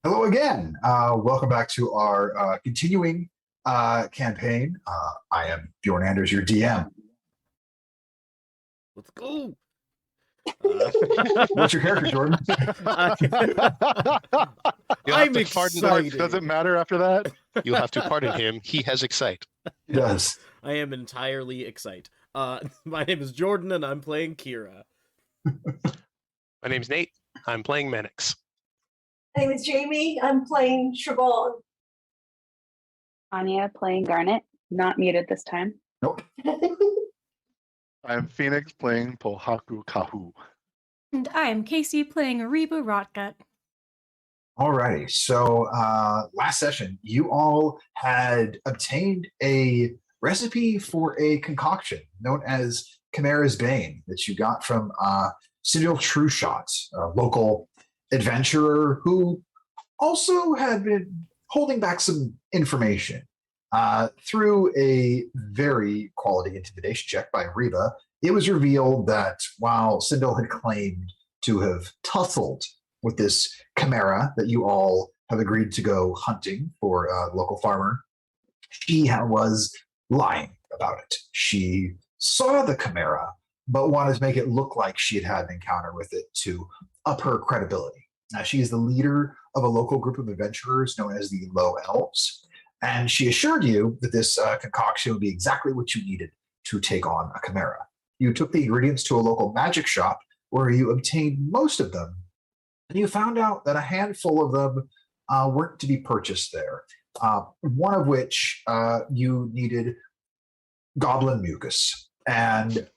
Hello again. Welcome back to our continuing campaign. I am Bjorn Anders, your DM. Let's go. What's your character, Jordan? I'm Pardon, excited. does it matter after that? You'll have to pardon him. He has excite. He does. I am entirely excited. My name is Jordan, and I'm playing Kira. My name's Nate. I'm playing Manix. My name is Jamie. I'm playing Siobhan. Anya playing Garnet, not muted this time. Nope. I'm Phoenix playing Pohaku Kahu. And I'm Casey playing Reba Rotgut. Alrighty. So last session, you all had obtained a recipe for a concoction known as Chimera's Bane that you got from Cyril Trueshot, a local adventurer who also had been holding back some information. Through a very quality intimidation check by Reba, it was revealed that while Sindel had claimed to have tussled with this chimera that you all have agreed to go hunting for a local farmer, she was lying about it. She saw the chimera, but wanted to make it look like she had had an encounter with it to up her credibility. Now, she is the leader of a local group of adventurers known as the Low Elves. And she assured you that this concoction would be exactly what you needed to take on a chimera. You took the ingredients to a local magic shop where you obtained most of them, and you found out that a handful of them weren't to be purchased there. One of which you needed goblin mucus. And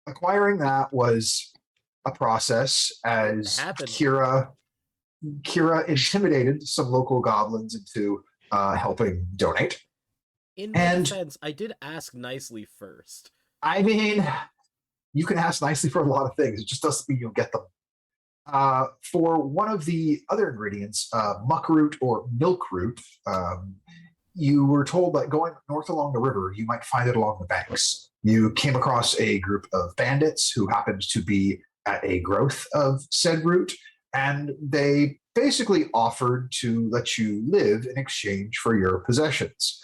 acquiring that was a process as Kira intimidated some local goblins into helping donate. In my defense, I did ask nicely first. I mean, you can ask nicely for a lot of things. It just doesn't mean you'll get them. For one of the other ingredients, muckroot or milkroot, you were told that going north along the river, you might find it along the banks. You came across a group of bandits who happened to be at a growth of said root, and they basically offered to let you live in exchange for your possessions.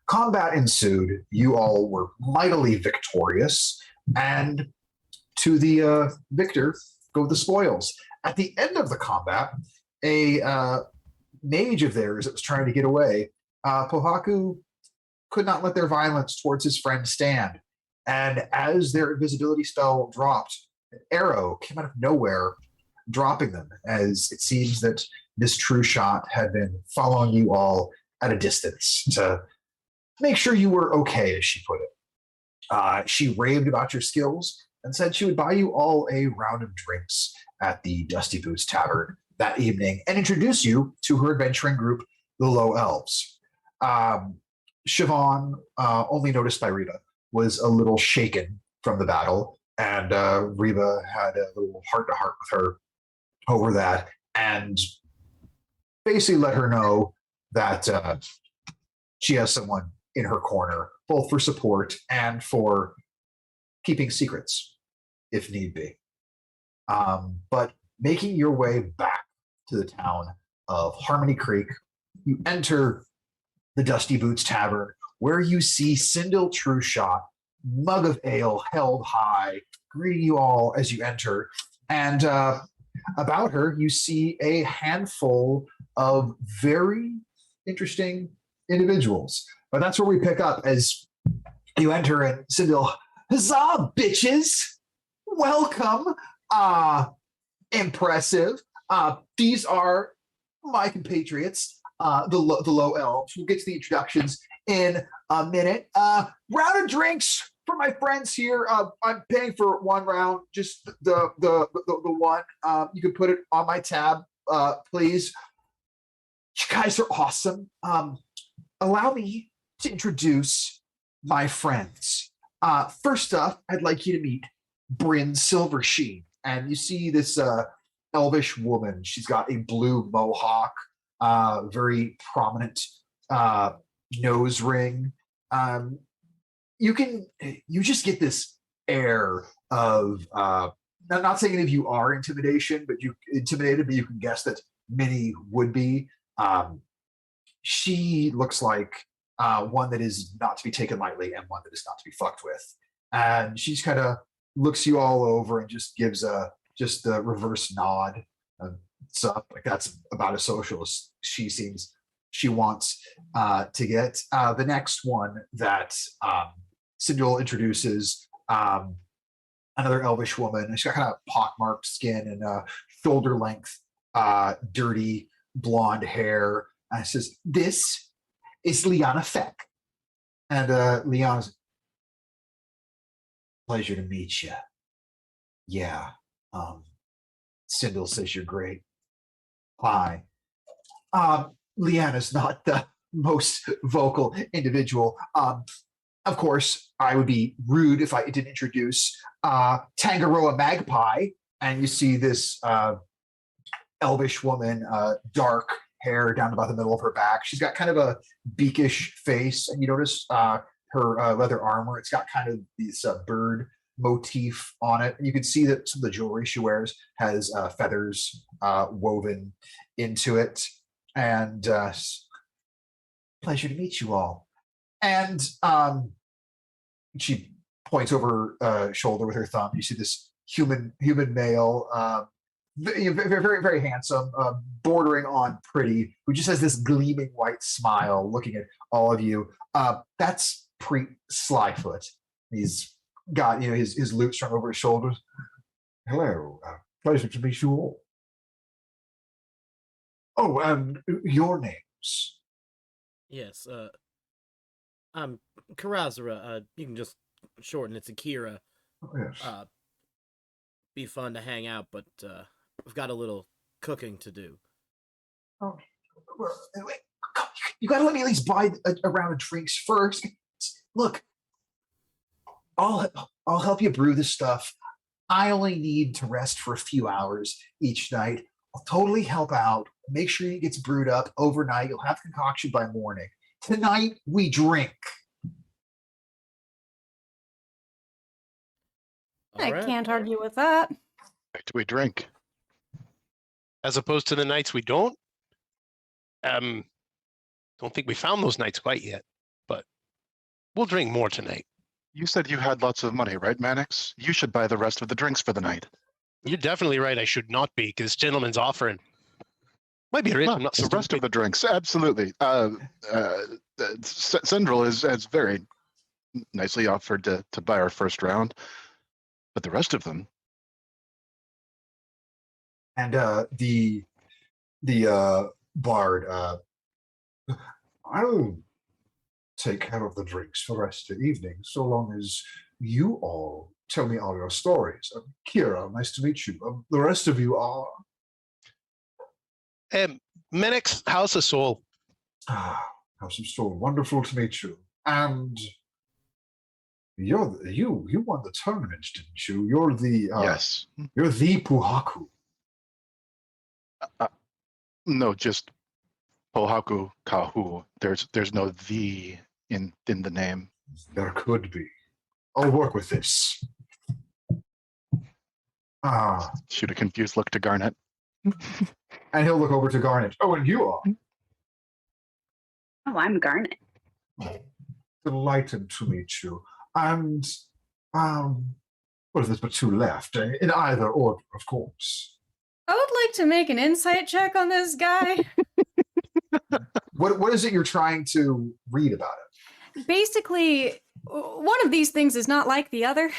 Combat ensued. You all were mightily victorious, and to the victor go the spoils. At the end of the combat, a mage of theirs that was trying to get away, Pohaku could not let their violence towards his friend stand. And as their invisibility spell dropped, an arrow came out of nowhere, dropping them, as it seems that this true shot had been following you all at a distance to make sure you were okay, as she put it. She raved about your skills and said she would buy you all a round of drinks at the Dusty Boots Tavern that evening and introduce you to her adventuring group, the Low Elves. Siobhan, only noticed by Reba, was a little shaken from the battle, and Reba had a little heart-to-heart with her over that, and basically let her know that she has someone in her corner, both for support and for keeping secrets, if need be. But making your way back to the town of Harmony Creek, you enter the Dusty Boots Tavern, where you see Sindel Trueshot, mug of ale held high, greeting you all as you enter. And about her, you see a handful of very interesting individuals. But that's where we pick up as you enter, and Sindel, huzzah, bitches! Welcome! Impressive. These are my compatriots, the Low Elves. We'll get to the introductions in a minute. Round of drinks for my friends here. I'm paying for one round, just the one. You can put it on my tab, please. You guys are awesome. Allow me to introduce my friends. First up, I'd like you to meet Bryn Silversheen. And you see this elvish woman. She's got a blue mohawk, very prominent nose ring. You just get this air of I'm not saying any of you are intimidated, but you can guess that many would be. She looks like one that is not to be taken lightly and one that is not to be fucked with. And she just kind of looks you all over and just gives a reverse nod. So like that's about as social as she wants to get. The next one that Sindel introduces, another elvish woman. She's got kind of pockmarked skin and shoulder length, dirty blonde hair. And it says, "This is Liana Feck." And Liana's, "Pleasure to meet you." "Yeah. Sindel says you're great." "Hi." Liana's not the most vocal individual. Of course, I would be rude if I didn't introduce Tangaroa Magpie. And you see this elvish woman, dark hair down about the middle of her back. She's got kind of a beakish face, and you notice her leather armor. It's got kind of this bird motif on it. And you can see that some of the jewelry she wears has feathers woven into it. And pleasure to meet you all. And she points over her shoulder with her thumb. You see this human male, very, very, very handsome, bordering on pretty, who just has this gleaming white smile looking at all of you. That's Preet Slyfoot. He's got his lute strung over his shoulders. "Hello, pleasure to meet you all. Oh, and your names?" Yes, I'm Karazura. You can just shorten it to Kira. "Oh, yes. Be fun to hang out, but we've got a little cooking to do. Oh, well, wait, you gotta let me at least buy a round of drinks first. Look, I'll help you brew this stuff. I only need to rest for a few hours each night. I'll totally help out. Make sure it gets brewed up overnight. You'll have concoction by morning. Tonight we drink." I Alright. can't argue with that. Do we drink? As opposed to the nights we don't. Don't think we found those nights quite yet, but we'll drink more tonight. You said you had lots of money, right, Mannix? You should buy the rest of the drinks for the night. You're definitely right. I should not be, because this gentleman's offering. Might be rich. No, I'm not the rest of stupid. the drinks, absolutely. Sendril has very nicely offered to buy our first round, but the rest of them, And the bard, "I'll take care of the drinks for the rest of the evening, so long as you all tell me all your stories. Kira, nice to meet you. The rest of you are..." Minix, House of Soul. House of Soul, wonderful to meet you. And you won the tournament, didn't you? You're the yes. You're the Puhaku. No, just Pohaku Kahu. There's no the in the name. There could be. I'll work with this. Shoot a confused look to Garnet. And he'll look over to Garnet. "Oh, and you are." Oh, I'm Garnet. "Delighted to meet you. And well, there's but two left, in either order, of course." I would like to make an insight check on this guy. What is it you're trying to read about it? Basically, one of these things is not like the other.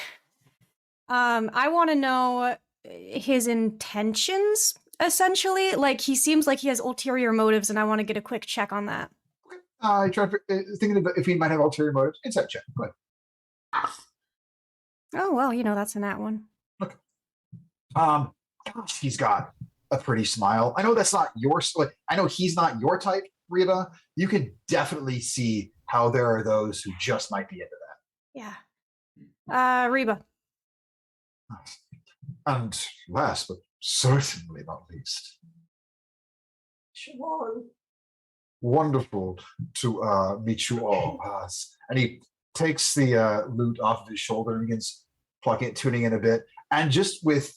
I want to know his intentions, essentially. Like, he seems like he has ulterior motives, and I want to get a quick check on that. I try thinking about if he might have ulterior motives. Insight check. Go ahead. Oh, well, that's a nat one. Gosh, he's got a pretty smile. I know that's not your. I know he's not your type, Reba. You can definitely see how there are those who just might be into that. Yeah. Reba. And last, but certainly not least, Siobhan. wonderful to meet you all. And he takes the lute off of his shoulder and begins plucking it, tuning in a bit, and just with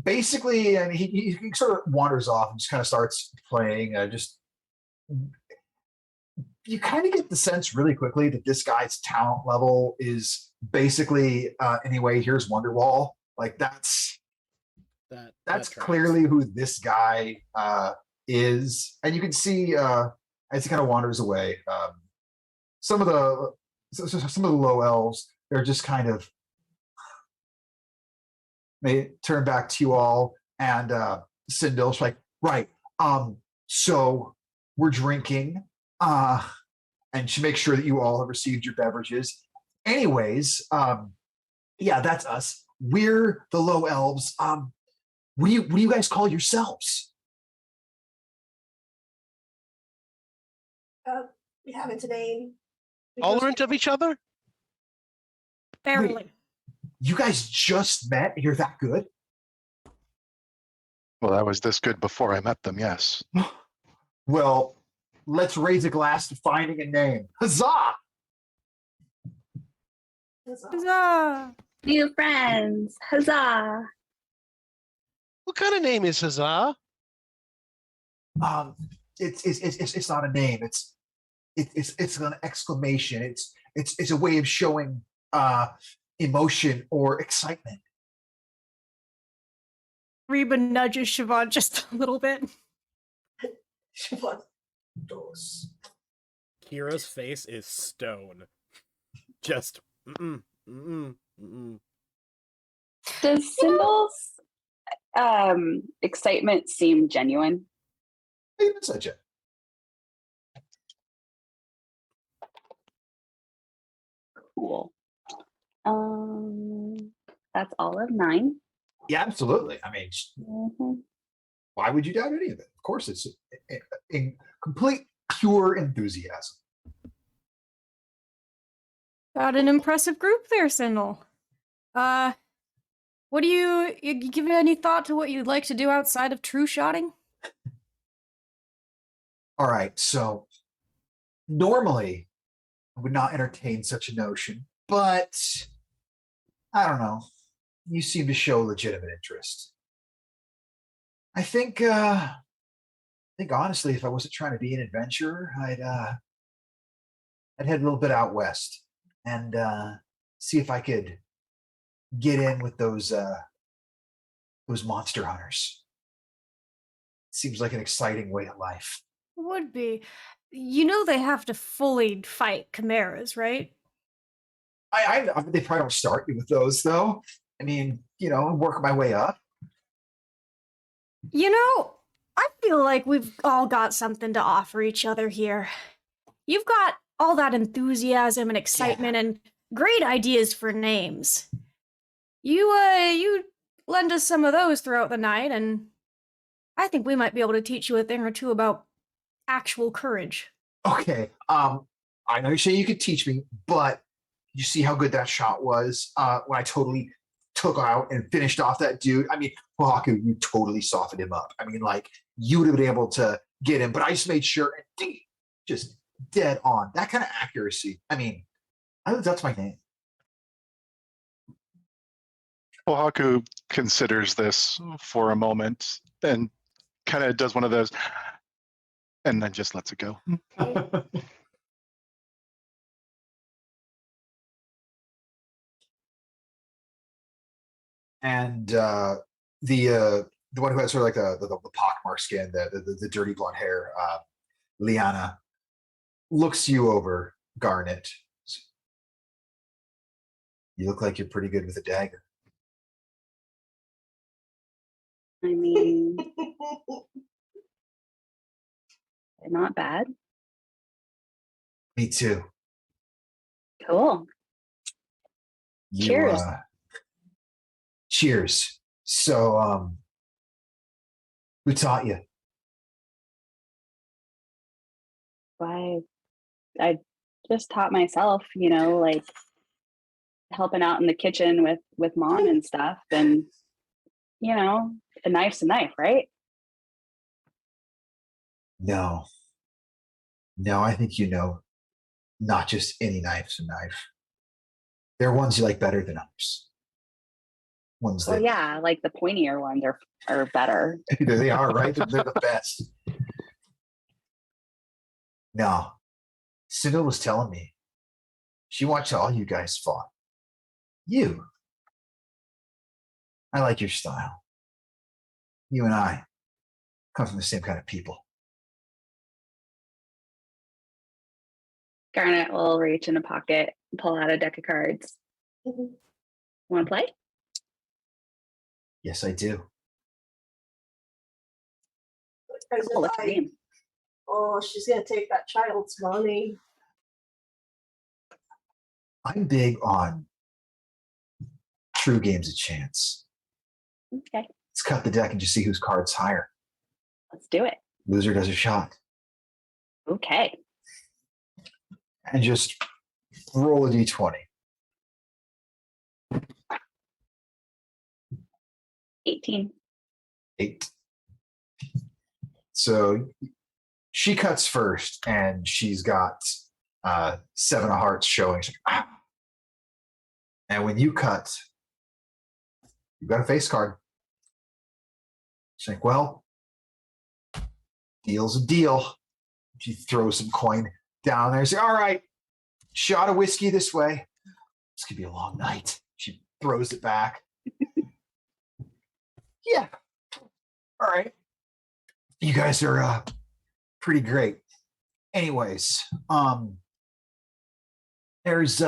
basically, and he sort of wanders off and just kind of starts playing. Just you kind of get the sense really quickly that this guy's talent level is basically anyway. Here's Wonderwall. Like That that's tracks. clearly who this guy is, and you can see as he kind of wanders away, some of the low elves, they're just kind of, they turn back to you all, and Sindil's like, right, so we're drinking, and she makes sure that you all have received your beverages. Anyways, yeah, that's us. We're the low elves. What do you guys call yourselves? We haven't a name. We Tolerant of each other? Barely. You guys just met and you're that good? Well, I was this good before I met them, yes. Well, let's raise a glass to finding a name. Huzzah! Huzzah! New friends. Huzzah. What kind of name is Huzzah? It's not a name. It's an exclamation. It's a way of showing emotion or excitement. Reba nudges Siobhan just a little bit. Kira's face is stone. Just Does Symbol's excitement seem genuine? Maybe such a Cool. That's all of 9. yeah, absolutely. I mean, Mhm. why would you doubt any of it? Of course, it's in complete pure enthusiasm. Got an impressive group there, Sindel. What do you give any thought to what you'd like to do outside of true shotting? All right, so normally I would not entertain such a notion, but I don't know. You seem to show legitimate interest. I think honestly, if I wasn't trying to be an adventurer, I'd head a little bit out west and see if I could get in with those monster hunters. Seems like an exciting way of life. Would be. You know they have to fully fight chimeras, right? I they probably don't start you with those though. I mean, work my way up. You know, I feel like we've all got something to offer each other here. You've got all that enthusiasm and excitement and great ideas for names. You lend us some of those throughout the night, and I think we might be able to teach you a thing or two about actual courage. Okay. I know you say you could teach me, but you see how good that shot was when I totally took out and finished off that dude. I mean, Wahaku, you totally softened him up. I mean, like you would have been able to get him, but I just made sure, just dead on. That kind of accuracy. I mean, that's my name. Oahu considers this for a moment and kind of does one of those and then just lets it go. And the one who had sort of like the pockmark skin, the dirty blonde hair, Liana, looks you over, Garnet. You look like you're pretty good with a dagger. I mean, not bad. Me too. Cool. Cheers. Cheers. So, who taught you? Why, I just taught myself, like helping out in the kitchen with mom and stuff, and a knife's a knife, right? No, I think not just any knife's a knife. There are ones you like better than others. ones Well, that yeah, like the pointier ones are better. there they are, right? They're the best. No, Sybil was telling me she watched all you guys fought. You. I like your style. You and I come from the same kind of people. Garnet will reach in a pocket, pull out a deck of cards. Mhm. Want to play? Yes, I do. As Oh, if what's your name? oh, she's gonna take that child's money. I'm big on true games of chance. Okay, Let's cut the deck and just see whose card's higher. let's do it. Loser does a shot. Okay. And just roll a d20. 18. 8. So she cuts first, and she's got 7 of hearts showing. She's like, ah. And when you cut, you've got a face card. She's like, well, deal's a deal. She throws some coin down there. She's like, all right, shot of whiskey this way. This could be a long night. She throws it back. Yeah. All right. You guys are pretty great. Anyways, there's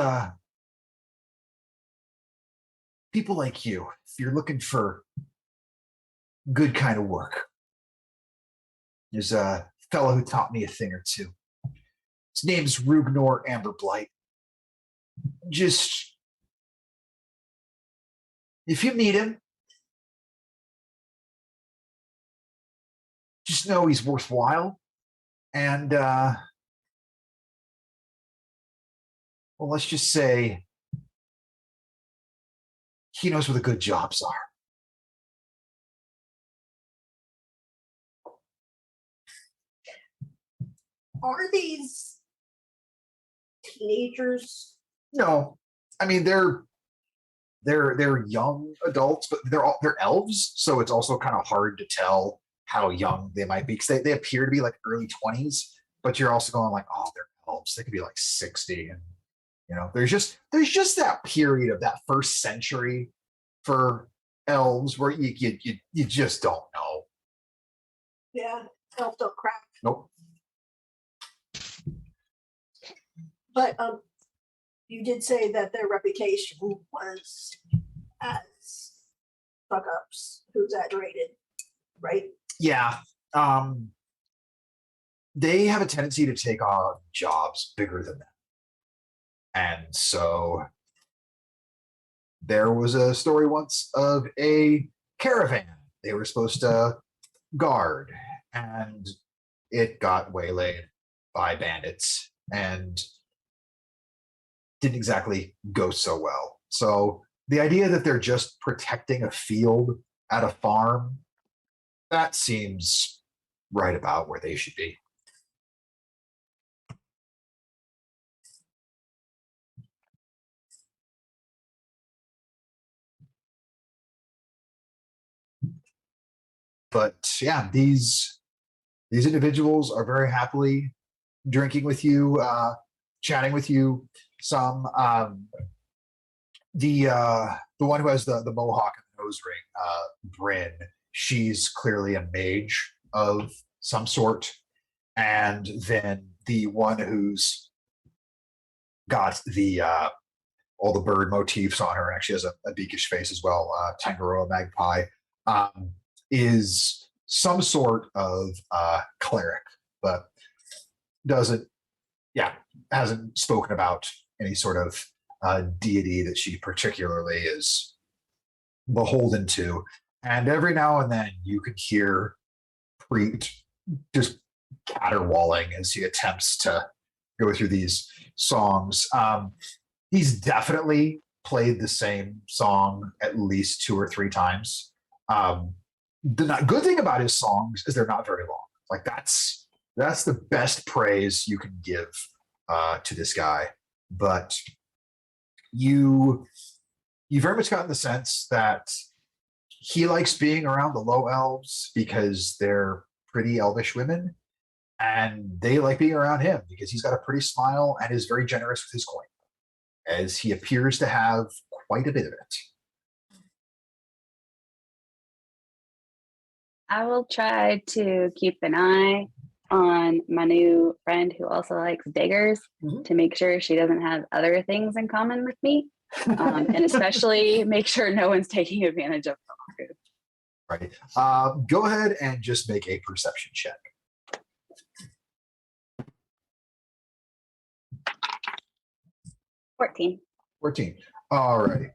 people like you. If you're looking for good kind of work, there's a fellow who taught me a thing or two. His name's Rugnor Amberblight. Just if you meet him, just know he's worthwhile. And well, let's just say he knows where the good jobs are. Are these teenagers? No, I mean they're young adults, but they're elves, so it's also kind of hard to tell how young they might be because they appear to be like early 20s, but you're also going like, oh, they're elves. They could be like 60, and there's just that period of that first century for elves where you just don't know. Yeah, elf don't crack. Nope. But you did say that their reputation was as fuck ups, who's exaggerated, right? Yeah. They have a tendency to take on jobs bigger than them. And so there was a story once of a caravan they were supposed to guard, and it got waylaid by bandits and didn't exactly go so well. So the idea that they're just protecting a field at a farm, that seems right about where they should be. But yeah, these individuals are very happily drinking with you, chatting with you. Some the one who has the mohawk and the nose ring, Bryn, she's clearly a mage of some sort. And then the one who's got the all the bird motifs on her, and actually has a beakish face as well, Tangaroa magpie, is some sort of cleric, but hasn't spoken about any sort of deity that she particularly is beholden to. And every now and then you can hear Preet just caterwauling as he attempts to go through these songs. He's definitely played the same song at least 2 or 3 times. The good thing about his songs is they're not very long. Like that's the best praise you can give to this guy. But you you very much gotten the sense that he likes being around the low elves because they're pretty elvish women, and they like being around him because he's got a pretty smile and is very generous with his coin, as he appears to have quite a bit of it. I will try to keep an eye on my new friend who also likes daggers Mhm. to make sure she doesn't have other things in common with me. And especially make sure no one's taking advantage of Pohaku. Right. Go ahead and just make a perception check. 14. 14. All right.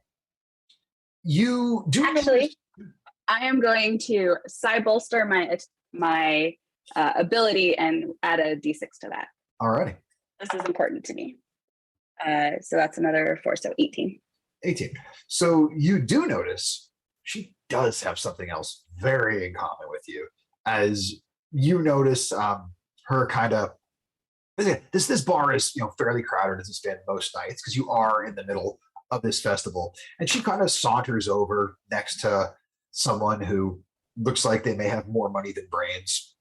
You do Actually, notice- I am going to side bolster my ability and add a d6 to that. all righty. This is important to me. So that's another 4, so 18. 18. So you do notice she does have something else very in common with you, as you notice her kind of this bar is fairly crowded as it's been most nights because you are in the middle of this festival, and she kind of saunters over next to someone who looks like they may have more money than brains,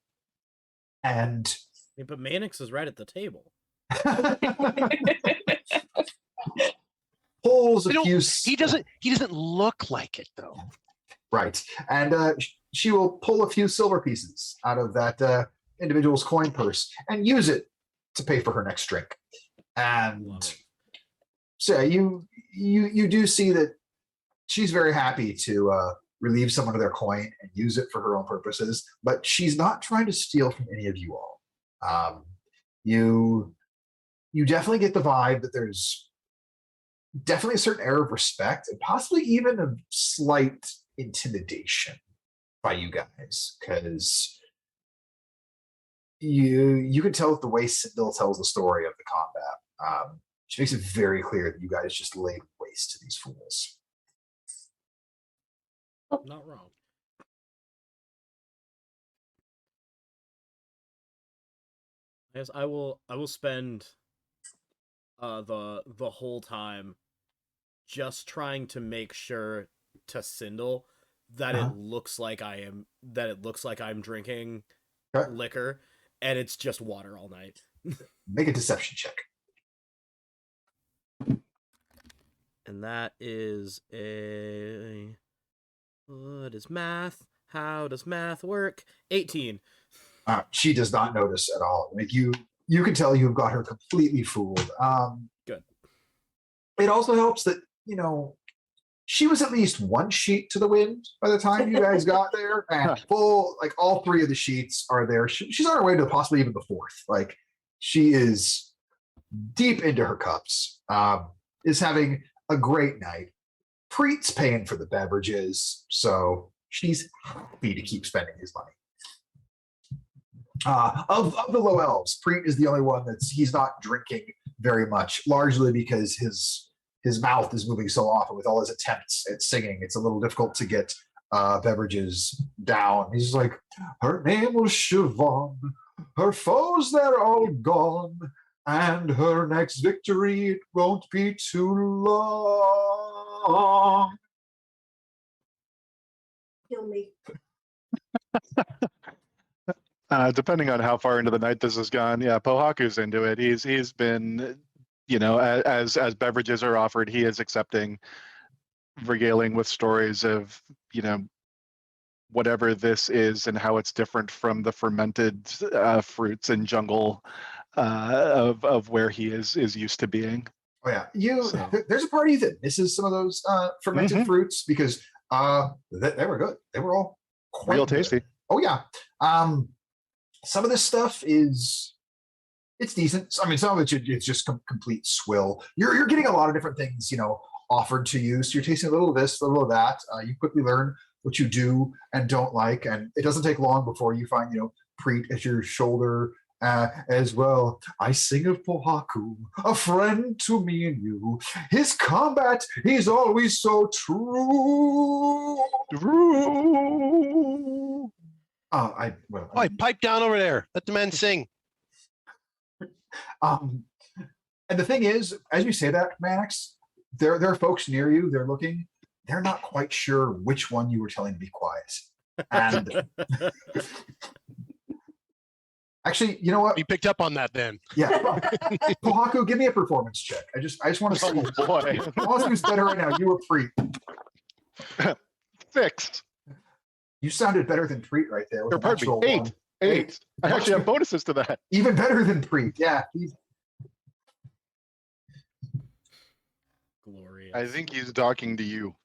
and Yeah, but Mannix is right at the table. pulls a We don't- few. He doesn't look like it though. Right. And she will pull a few silver pieces out of that individual's coin purse and use it to pay for her next drink. And Love it. so you do see that she's very happy to relieve someone of their coin and use it for her own purposes, but she's not trying to steal from any of you all. You definitely get the vibe that there's definitely a certain air of respect and possibly even a slight intimidation by you guys, because you can tell the way Sindel tells the story of the combat. She makes it very clear that you guys just laid waste to these fools. Not wrong. Yes, I will spend the whole time just trying to make sure to Sindel that Uh-huh. it looks like I'm drinking Okay. liquor and it's just water all night. Make a deception check. And that is a what is math? How does math work? 18. She does not notice at all. Like you can tell you've got her completely fooled. Good. It also helps that she was at least one sheet to the wind by the time you guys got there, and all three of the sheets are there. She's on her way to possibly even the fourth. Like, she is deep into her cups. Is having a great night. Preet's paying for the beverages, so she's happy to keep spending his money. Of the low elves, Preet is the only one he's not drinking very much, largely because his mouth is moving so often with all his attempts at singing. It's a little difficult to get beverages down. He's just like, her name was Siobhan, her foes they're all gone, and her next victory it won't be too long. Kill me. Depending on how far into the night this has gone, yeah, Pohaku's into it. He's been, as beverages are offered, he is accepting, regaling with stories of, whatever this is and how it's different from the fermented fruits and jungle of where he is used to being. Oh yeah, So- there's a party that misses some of those fermented Mhm. fruits because they were good. They were all quite Real good. tasty. Oh yeah. Some of this stuff it's decent. I mean, some of it's just complete swill. You're getting a lot of different things, offered to you. So you're tasting a little of this, a little of that. You quickly learn what you do and don't like, and it doesn't take long before you find, Preet at your shoulder as well. I sing of Pohaku, a friend to me and you. His combat, he's always so true. Oi, pipe down over there. Let the man sing. And the thing is, as you say that, Max, there are folks near you. They're looking. They're not quite sure which one you were telling to be quiet. And actually, you know what? We picked up on that then. Yeah, Kohaku, give me a performance check. I just want to see. Oh boy. I want to see who's better right now. You or Preet? 6. You sounded better than Preet right there. With Or a pardon natural me, 8. one. 8. I actually have bonuses to that. Even better than Preet. Yeah. Glorious. I think he's talking to you.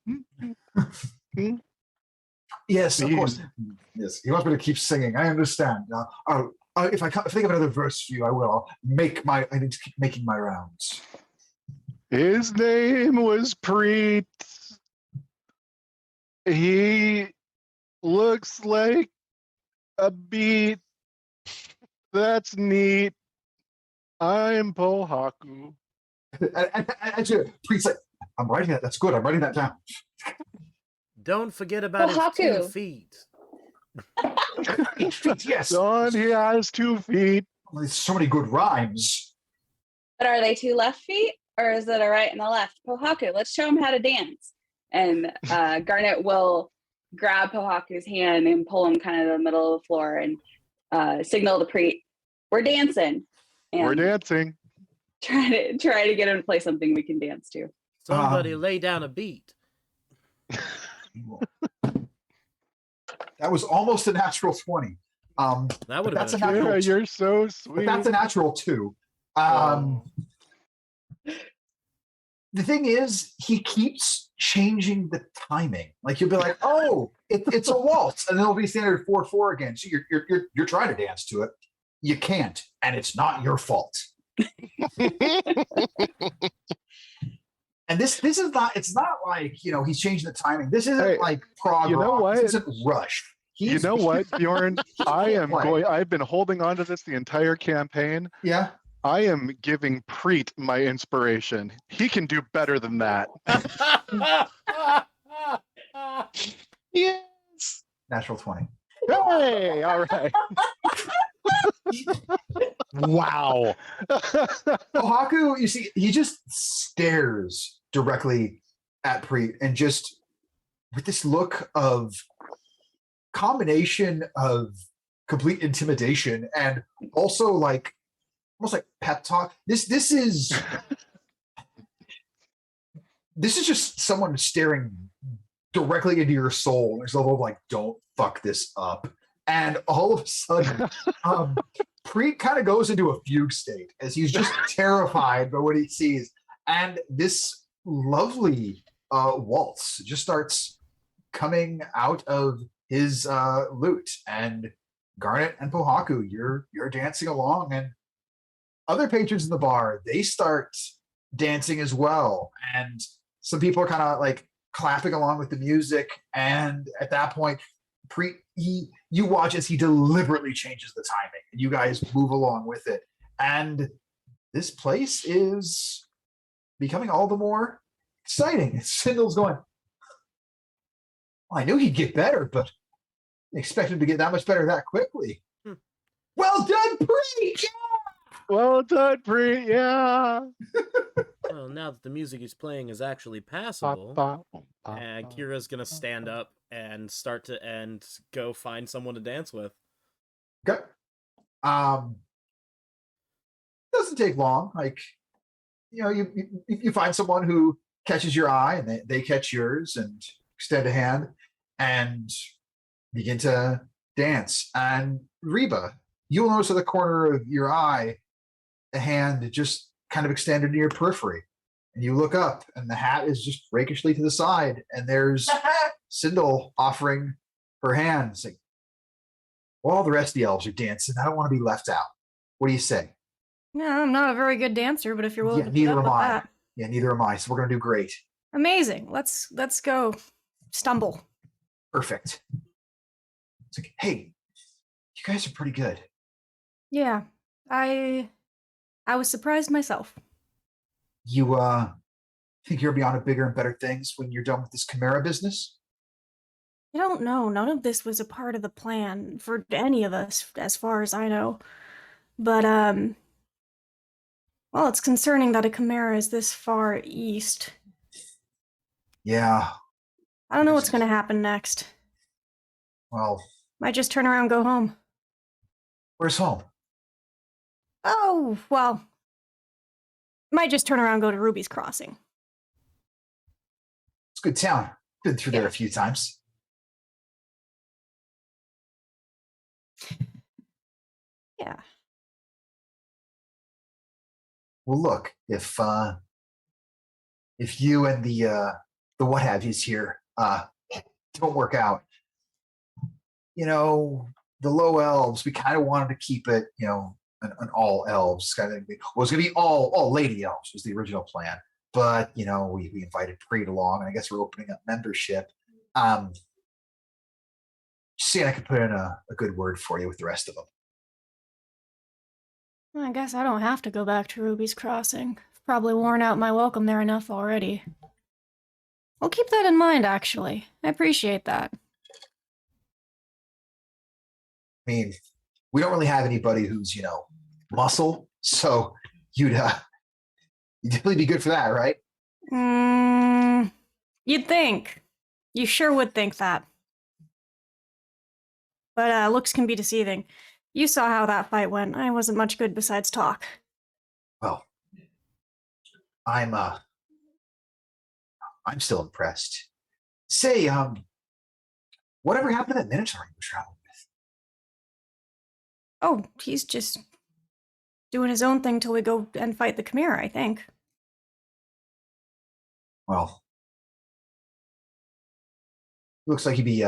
Yes, of Please. course. Yes, he wants me to keep singing. I understand. If I think of another verse for you, I will. I need to keep making my rounds. His name was Preet. He looks like a beat. That's neat. I'm Pohaku. And actually, Preet's like, I'm writing that. That's good. I'm writing that down. Don't forget about his 2 Kohaku. feet. Yes. Son, he has 2 feet. There's so many good rhymes. But are they 2 left feet or is it a right and a left? Pohaku, let's show him how to dance. And Garnet will grab Pohaku's hand and pull him kind of to the middle of the floor and signal to Preet, we're dancing. And We're dancing. try to get him to play something we can dance to. Somebody lay down a beat. That was almost a natural 20. That would have That's been a a natural Yeah, two. you're so But sweet. that's a natural 2. The thing is, he keeps changing the timing. Like you'll be like, "Oh, it's a waltz," and then it'll be standard 4/4 again. So you're trying to dance to it, you can't, and it's not your fault. And this is not. It's not like he's changing the timing. This isn't Hey, like prog you know rock. what? This isn't Rush. You know what, Bjorn? Play. I've been holding on to this the entire campaign. Yeah. I am giving Preet my inspiration. He can do better than that. Yes. Natural 20. Hey, all right. Wow. Ohaku, you see, he just stares directly at Preet and just with this look of combination of complete intimidation and also like almost like pep talk. This is just someone staring directly into your soul. There's a level of like, don't fuck this up. And all of a sudden, Preet kind of goes into a fugue state as he's just terrified by what he sees. And this lovely waltz just starts coming out of his lute. And Garnet and Pohaku, you're dancing along, and other patrons in the bar, they start dancing as well. And some people are kind of like clapping along with the music. And at that point, Preet, you watch as he deliberately changes the timing, and you guys move along with it. And this place is becoming all the more exciting. Sindle's going, I knew he'd get better, but I didn't expect him to get that much better that quickly. Well done, Preet! Well done, Preet. Yeah. Well, now that the music he's playing is actually passable, and Kira's gonna stand up and go find someone to dance with. Okay. Doesn't take long. Like, you find someone who catches your eye, and they catch yours, and extend a hand and begin to dance. And Reba, you'll notice at the corner of your eye a hand just kind of extended to your periphery. And you look up, and the hat is just rakishly to the side, and there's Sindel offering her hand, saying, well, all the rest of the elves are dancing. I don't want to be left out. What do you say? Yeah, I'm not a very good dancer, but if you're willing Yeah, to neither put up am with I. that, Yeah, neither am I. So we're gonna do great. amazing. Let's go stumble. Perfect. It's like, hey, you guys are pretty good. Yeah, I was surprised myself. You think you're beyond bigger and better things when you're done with this Chimera business? I don't know. None of this was a part of the plan for any of us, as far as I know. But, well, it's concerning that a Chimera is this far east. Yeah. I don't know what's going to happen next. Well, Might just turn around and go home. where's home? Oh, well. Might just turn around and go to Ruby's Crossing. It's a good town. Been through there a few times. Yeah. Well, look, if you and the what have yous here don't work out, the low elves, we kind of wanted to keep it, an all elves kind of. Well, it was going to be all lady elves was the original plan, but we invited Preet along, and I guess we're opening up membership. Just seeing I could put in a good word for you with the rest of them. Well, I guess I don't have to go back to Ruby's Crossing. I've probably worn out my welcome there enough already. I'll keep that in mind, actually. I appreciate that. I mean, we don't really have anybody who's, muscle, so you'd definitely be good for that, right? You'd think. You sure would think that. But looks can be deceiving. You saw how that fight went. I wasn't much good besides talk. Well, I'm still impressed. Say, whatever happened to that Minotaur you were traveling with? Oh, he's just doing his own thing till we go and fight the Chimera, I think. Well, looks like he'd be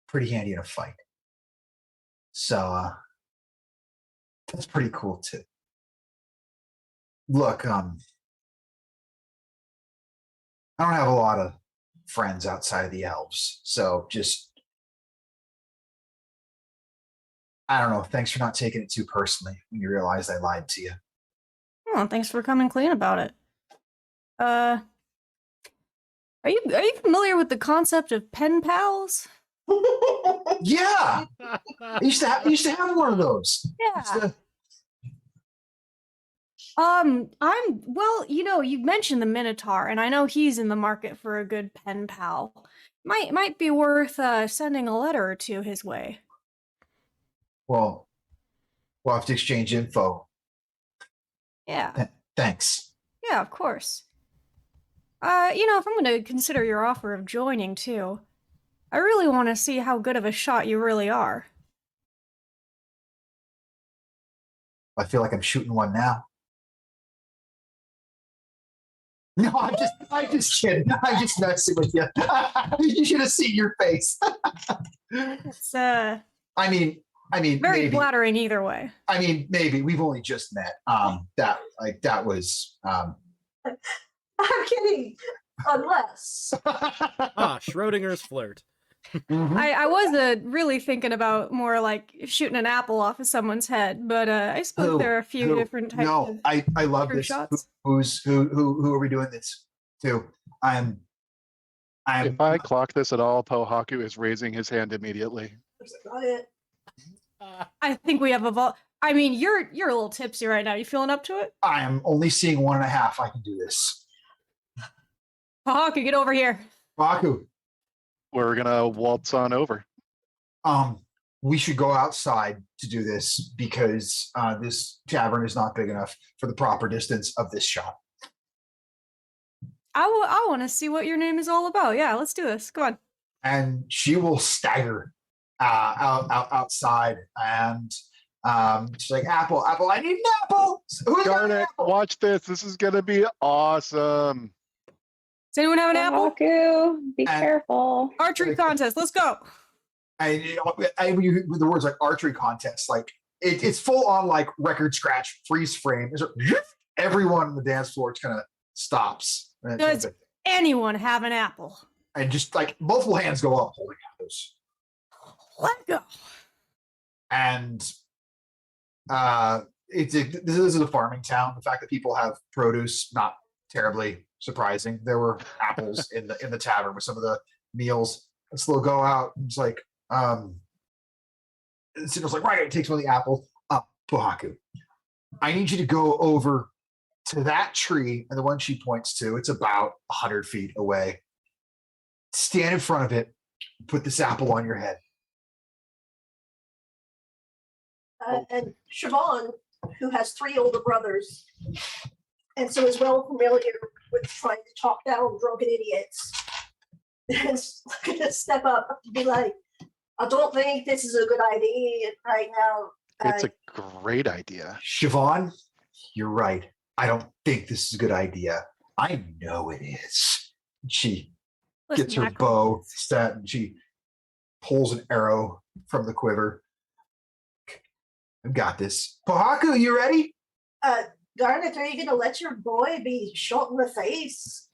pretty handy in a fight. So that's pretty cool too. Look, I don't have a lot of friends outside of the elves, so just I don't know. Thanks for not taking it too personally when you realized I lied to you. Oh, thanks for coming clean about it. Are you familiar with the concept of pen pals? Yeah, I used to have one of those. Yeah. Well, you mentioned the Minotaur, and I know he's in the market for a good pen pal. Might be worth sending a letter or two his way. Well, we'll have to exchange info. Yeah. Thanks. Yeah, of course. If I'm going to consider your offer of joining too, I really want to see how good of a shot you really are. I feel like I'm shooting one now. No, I'm just kidding. I'm just messing with you. You should have seen your face. It's I mean, very maybe. flattering either way. I mean, maybe we've only just met. That was. I'm kidding. Unless. Schrodinger's flirt. Mhm. I was really thinking about more like shooting an apple off of someone's head, but I suppose there are a few different types of I love true this. shots. Who are we doing this to? I'm. If I clock this at all, Pohaku is raising his hand immediately. That's about it. I think we have I mean, you're a little tipsy right now. You feeling up to it? I am only seeing 1.5. I can do this. Hawku, get over here. Baku, We're gonna waltz on over. we should go outside to do this because this tavern is not big enough for the proper distance of this shop. I want to see what your name is all about. Yeah, let's do this. Come on. And she will stagger outside, and she's like, "Apple, I need an apple. Who's got Darn an it! apple?" Watch this. This is gonna be awesome. Does anyone have an apple? Haku, be And- careful. Archery contest. Let's go. And with the words like archery contest, like it's full on like record scratch freeze frame. There's everyone on the dance floor just kind of stops. Does anyone have an apple? And just like multiple hands go up holding apples. Let go. And this is a farming town. The fact that people have produce, not terribly surprising. There were apples in the tavern with some of the meals. And so they'll go out and it's like, Cinder's like, right, it takes one of the apples. Pohaku, I need you to go over to that tree, and the one she points to, it's about 100 feet away. stand in front of it, put this apple on your head. And Siobhan, who has 3 older brothers, and so is well familiar with trying to talk down drunken idiots, is gonna step up and be like, I don't think this is a good idea right now. It's a great idea. Siobhan, you're right. I don't think this is a good idea. I know it is. She gets her bow set and she pulls an arrow from the quiver. I've got this. Pohaku, you ready? Garnet, are you gonna let your boy be shot in the face?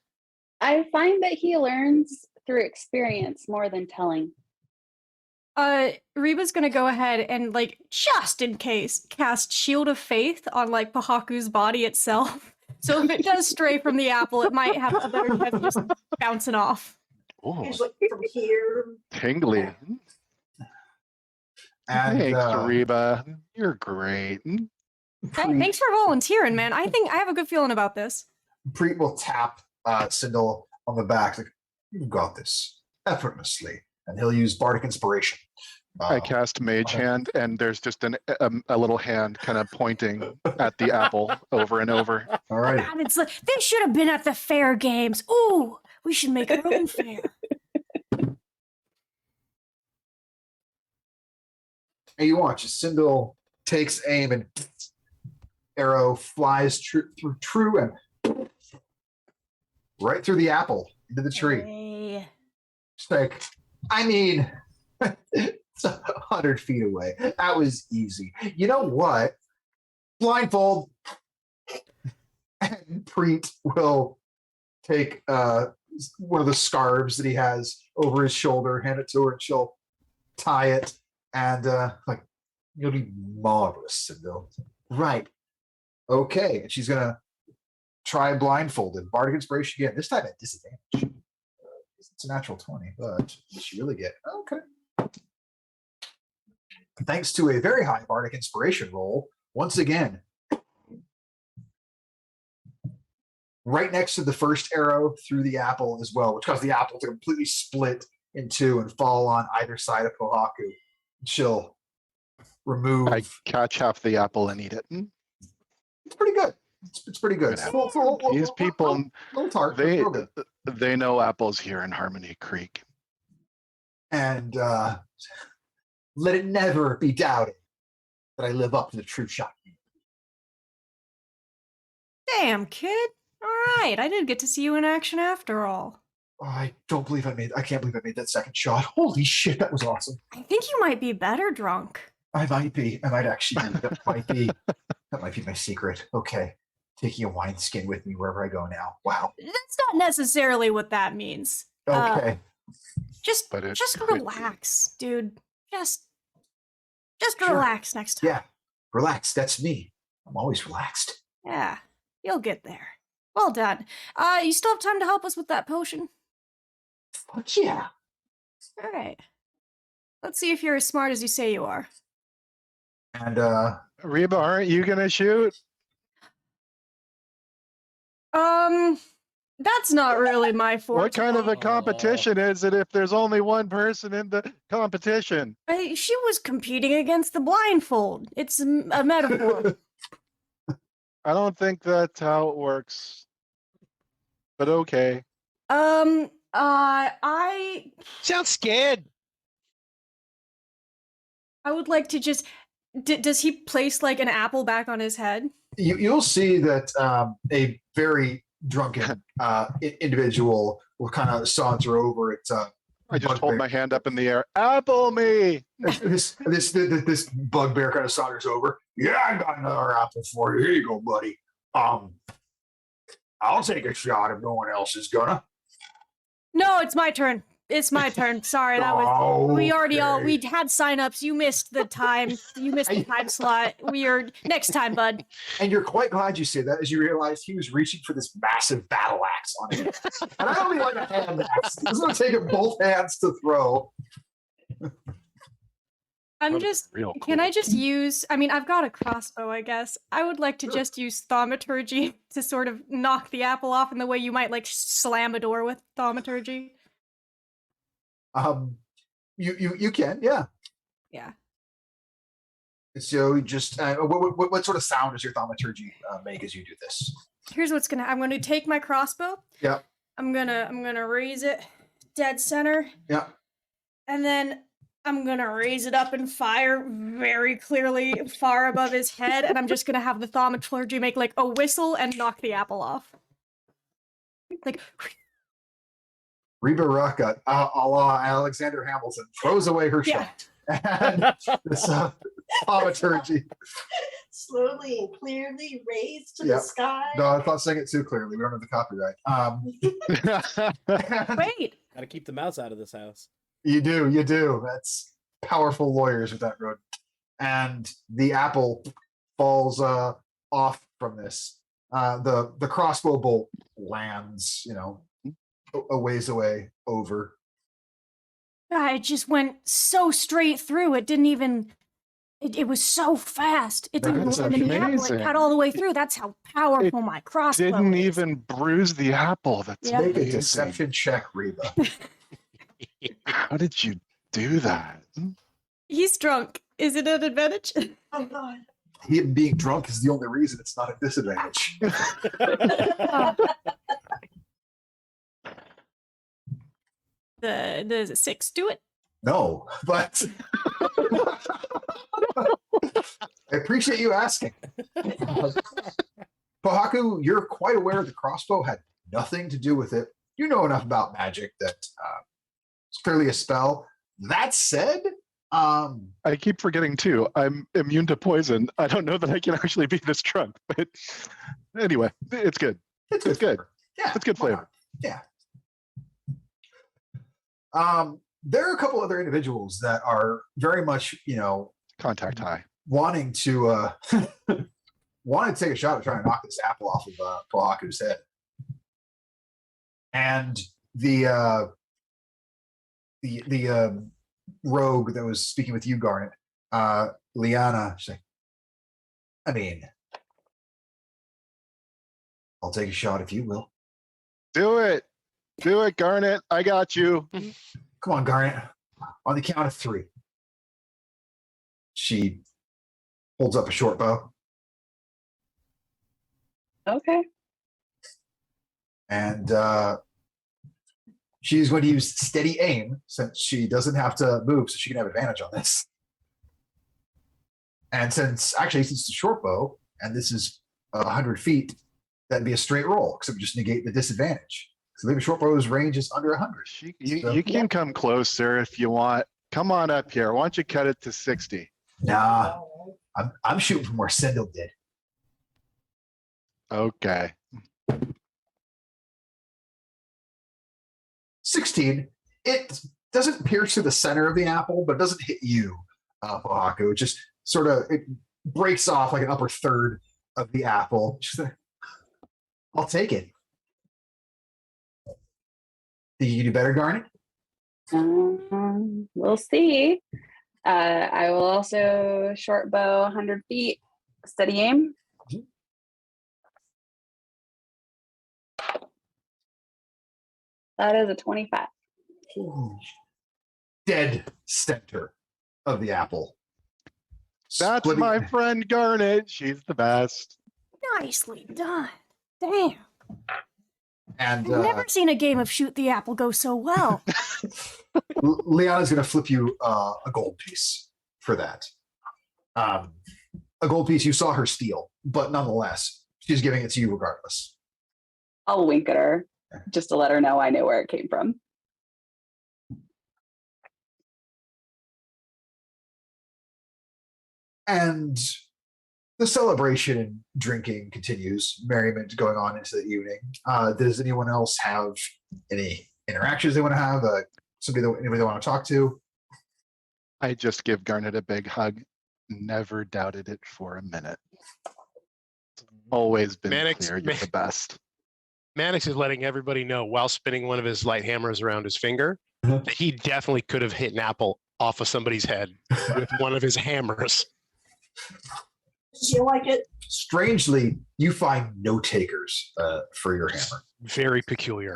I find that he learns through experience more than telling. Reba's gonna go ahead and, like, just in case, cast Shield of Faith on, like, Pahaku's body itself. So if it does stray from the apple, it might have a better chance of just bouncing off. Oh, He's like from here. tingly. And Thanks, Reba. You're great. Hey, thanks for volunteering, man. I think I have a good feeling about this. Preet will tap Sindel on the back, like, you've got this effortlessly. And he'll use Bardic Inspiration. I cast Mage Hand, and there's just a little hand kind of pointing at the apple over and over. All right. God, it's like, they should have been at the fair games. Ooh, we should make our own fair. And you watch as Sindel takes aim and arrow flies through and right through the apple into the tree. Hey. It's like, I mean, it's 100 feet away. That was easy. You know what? Blindfold. And Preet will take one of the scarves that he has over his shoulder, hand it to her, and she'll tie it. And like, you'll be marvelous, Sindel. Right. Okay. And she's gonna try blindfolded. Bardic Inspiration again. This time at disadvantage. It's a natural 20, but what she really get? Okay. Thanks to a very high Bardic Inspiration roll, once again, right next to the first arrow through the apple as well, which caused the apple to completely split in two and fall on either side of Pohaku. She'll remove. I catch half the apple and eat it. It's pretty good. It's pretty good. These people, little tart, but real good. they know apples here in Harmony Creek. And let it never be doubted that I live up to the true shot. Damn, kid. All right, I did get to see you in action after all. Oh, I can't believe I made that second shot. Holy shit, that was awesome. I think you might be better drunk. I might be. I might actually be. That might be my secret. Okay. Taking a wineskin with me wherever I go now. Wow. That's not necessarily what that means. Okay. Just relax, dude. Just relax next time. Yeah. Relax. That's me. I'm always relaxed. Yeah. You'll get there. Well done. You still have time to help us with that potion? Fuck yeah. All right. Let's see if you're as smart as you say you are. And Reba, aren't you gonna shoot? That's not really my forte. What kind of a competition is it if there's only one person in the competition? She was competing against the blindfold. It's a metaphor. I don't think that's how it works. But okay. I Sounds scared. would like to just. Does he place like an apple back on his head? You'll see that a very drunken individual will kind of saunter over it. I just hold my hand up in the air. Apple me! This bugbear kind of saunters over. Yeah, I got another apple for you. Here you go, buddy. I'll take a shot if no one else is gonna. No, it's my turn. It's my turn. Sorry, that was we had signups. You missed the time. You missed the time slot. Next time, bud. And you're quite glad you said that, as you realized he was reaching for this massive battle axe on him. And I don't mean like a hand axe. It's gonna take it both hands to throw. Can I just use, I've got a crossbow, I guess. I would like to just use thaumaturgy to sort of knock the apple off in the way you might like slam a door with thaumaturgy. You can, yeah. Yeah. So just what sort of sound does your thaumaturgy make as you do this? Here's what's gonna. I'm gonna take my crossbow. Yeah. I'm gonna raise it dead center. Yeah. And then I'm gonna raise it up and fire very clearly far above his head, and I'm just gonna have the thaumaturgy make like a whistle and knock the apple off. Like Reba Rucka, a la Alexander Hamilton, throws away her shot. And this thaumaturgy. Slowly and clearly raised to the sky. No, I thought saying it too clearly. We don't have the copyright. wait. Gotta keep the mouse out of this house. You do. That's powerful lawyers with that road. And the apple falls off from this. The crossbow bolt lands, a ways away over. It just went so straight through. It didn't even. It was so fast. It didn't That's land in the apple. It amazing. cut all the way through. That's how powerful my crossbow Didn't is. even bruise the apple. That's Yep. Make a amazing. deception check, Reba. How did you do that? He's drunk. Is it an advantage? Oh God. Him being drunk is the only reason it's not a disadvantage. The 6 do it? No, but I appreciate you asking. Pohaku, you're quite aware the crossbow had nothing to do with it. You know enough about magic that it's clearly a spell. That said, I keep forgetting too. I'm immune to poison. I don't know that I can actually be this drunk, but anyway, it's good. it's It's good. Yeah, It's good why flavor. not? Yeah. There are a couple other individuals that are very much, Contact high. wanting to take a shot at trying to knock this apple off of Pohaku's head. And the rogue that was speaking with you, Garnet, Liana, she's like, I mean, I'll take a shot if you will. Do it. Do it, Garnet. I got you. Come on, Garnet. On the count of 3. She holds up a short bow. Okay. And she's going to use steady aim since she doesn't have to move, so she can have advantage on this. And since it's a short bow, and this is 100 feet, that'd be a straight roll, because it would just negate the disadvantage. So maybe short bow's range is under 100. You can come closer if you want. Come on up here. Why don't you cut it to 60? Nah, I'm shooting from where Sindel did. Okay. 16. It doesn't pierce to the center of the apple, but it doesn't hit you, Pohaku. It just sort of breaks off like an upper third of the apple. I'll take it. Think you can do better, Garnet? We'll see. I will also short bow 100 feet, steady aim. That is a 25. Dead center of the apple. That's Splitting- my friend Garnet. She's the best. Nicely done. Damn. And I've never seen a game of shoot the apple go so well. Liana's going to flip you a gold piece for that. A gold piece you saw her steal, but nonetheless, she's giving it to you regardless. I'll wink at her just to let her know I know where it came from. And the celebration and drinking continues, merriment going on into the evening. Does anyone else have any interactions they want to have? Anybody they want to talk to? I just give Garnet a big hug. Never doubted it for a minute. Always been Mannix- clear you're the best. Mannix is letting everybody know while spinning one of his light hammers around his finger that he definitely could have hit an apple off of somebody's head with one of his hammers. Did you like it? Strangely, you find no takers for your hammer. Very peculiar.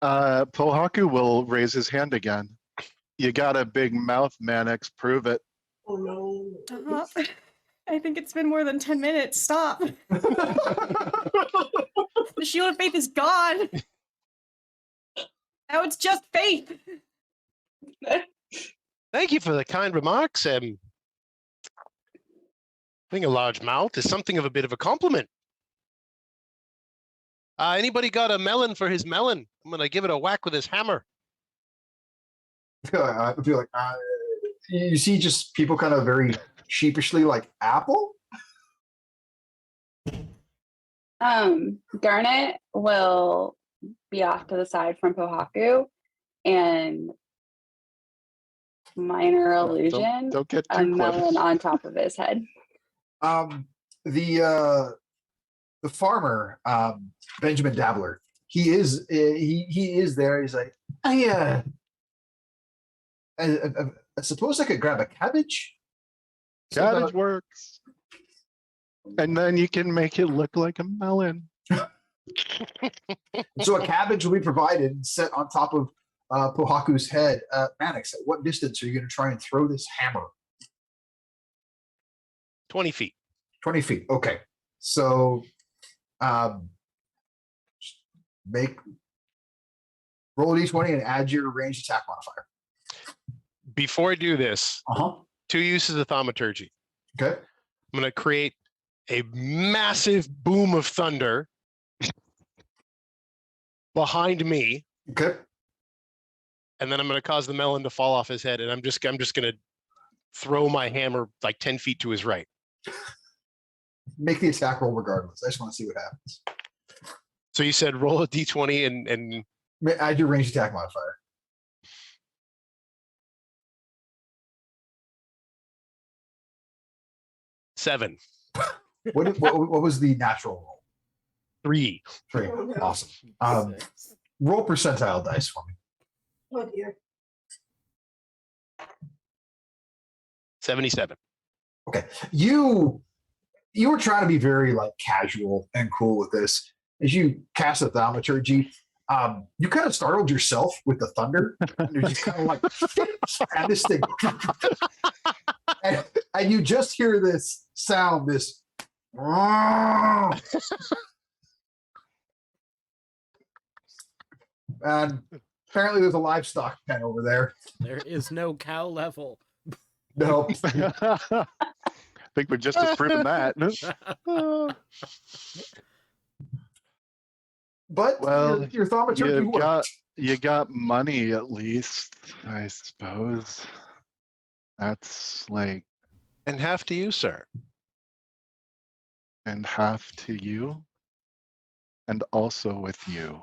Pohaku will raise his hand again. You got a big mouth, Mannix. Prove it. Oh no. Stop. I think it's been more than 10 minutes. Stop. The shield of faith is gone. Now it's just faith. Thank you for the kind remarks. Having a large mouth is something of a bit of a compliment. Anybody got a melon for his melon? I'm gonna give it a whack with his hammer. I feel like you see just people kind of very sheepishly like apple. Garnet will be off to the side from Pohaku and minor illusion Don't get a too melon close. on top of his head. The farmer, Benjamin Dabbler, he is there. He's like, I suppose I could grab a cabbage. Cabbage works. And then you can make it look like a melon. So a cabbage will be provided and set on top of Pohaku's head. Mannix, at what distance are you going to try and throw this hammer? 20 feet. 20 feet. Okay. So roll a d20 and add your ranged attack modifier. Before I do this, 2 uses of thaumaturgy. Okay. I'm going to create a massive boom of thunder behind me. Okay. And then I'm going to cause the melon to fall off his head. And I'm just going to throw my hammer like 10 feet to his right. Make the attack roll regardless. I just want to see what happens. So you said roll a d20 and Add your ranged attack modifier. seven. What was the natural roll? 3. 3. Awesome. Roll percentile dice for me. Oh dear. 77. Okay. You were trying to be very like casual and cool with this. As you cast a thaumaturgy, you kind of startled yourself with the thunder. And you're just kind of like, and this thing. and you just hear this sound, this. And apparently there's a livestock pen over there. There is no cow level. Nope. I think we just disproven that. But Well, your thaumaturgy worked. You got money at least, I suppose. That's like, And half to you, sir. and half to you, and also with you.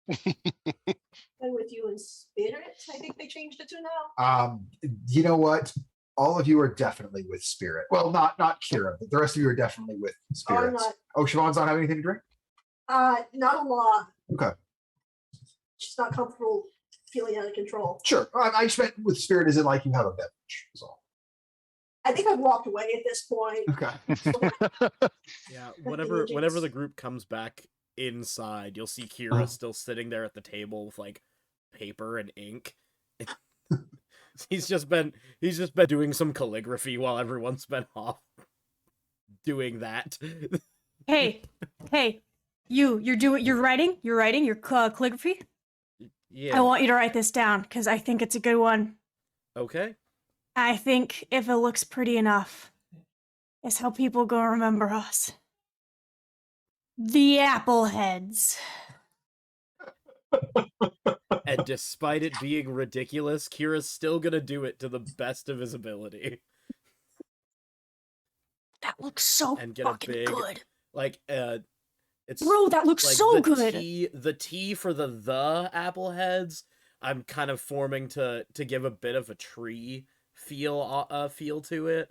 And with you in spirit, I think they changed it to now. You know what? All of you are definitely with spirit. Well, not Kira, but the rest of you are definitely with I'm spirits. not. Oh, Siobhan's not having anything to drink? Not a lot. Okay. Just not comfortable feeling out of control. Sure. I expect with spirit is it like you have a beverage. So. I think I've walked away at this point. Okay. Yeah, whenever the group comes back inside, you'll see Kira still sitting there at the table with like paper and ink. He's just been doing some calligraphy while everyone's been off doing that. Hey, you're writing your calligraphy. Yeah. I want you to write this down because I think it's a good one. Okay. I think if it looks pretty enough, it's how people gonna remember us. The Appleheads. And despite it being ridiculous, Kira's still gonna do it to the best of his ability. That looks so And get fucking a big, good. like, it's Bro, that looks like so the good. The T for the Appleheads, I'm kind of forming to give a bit of a tree feel to it.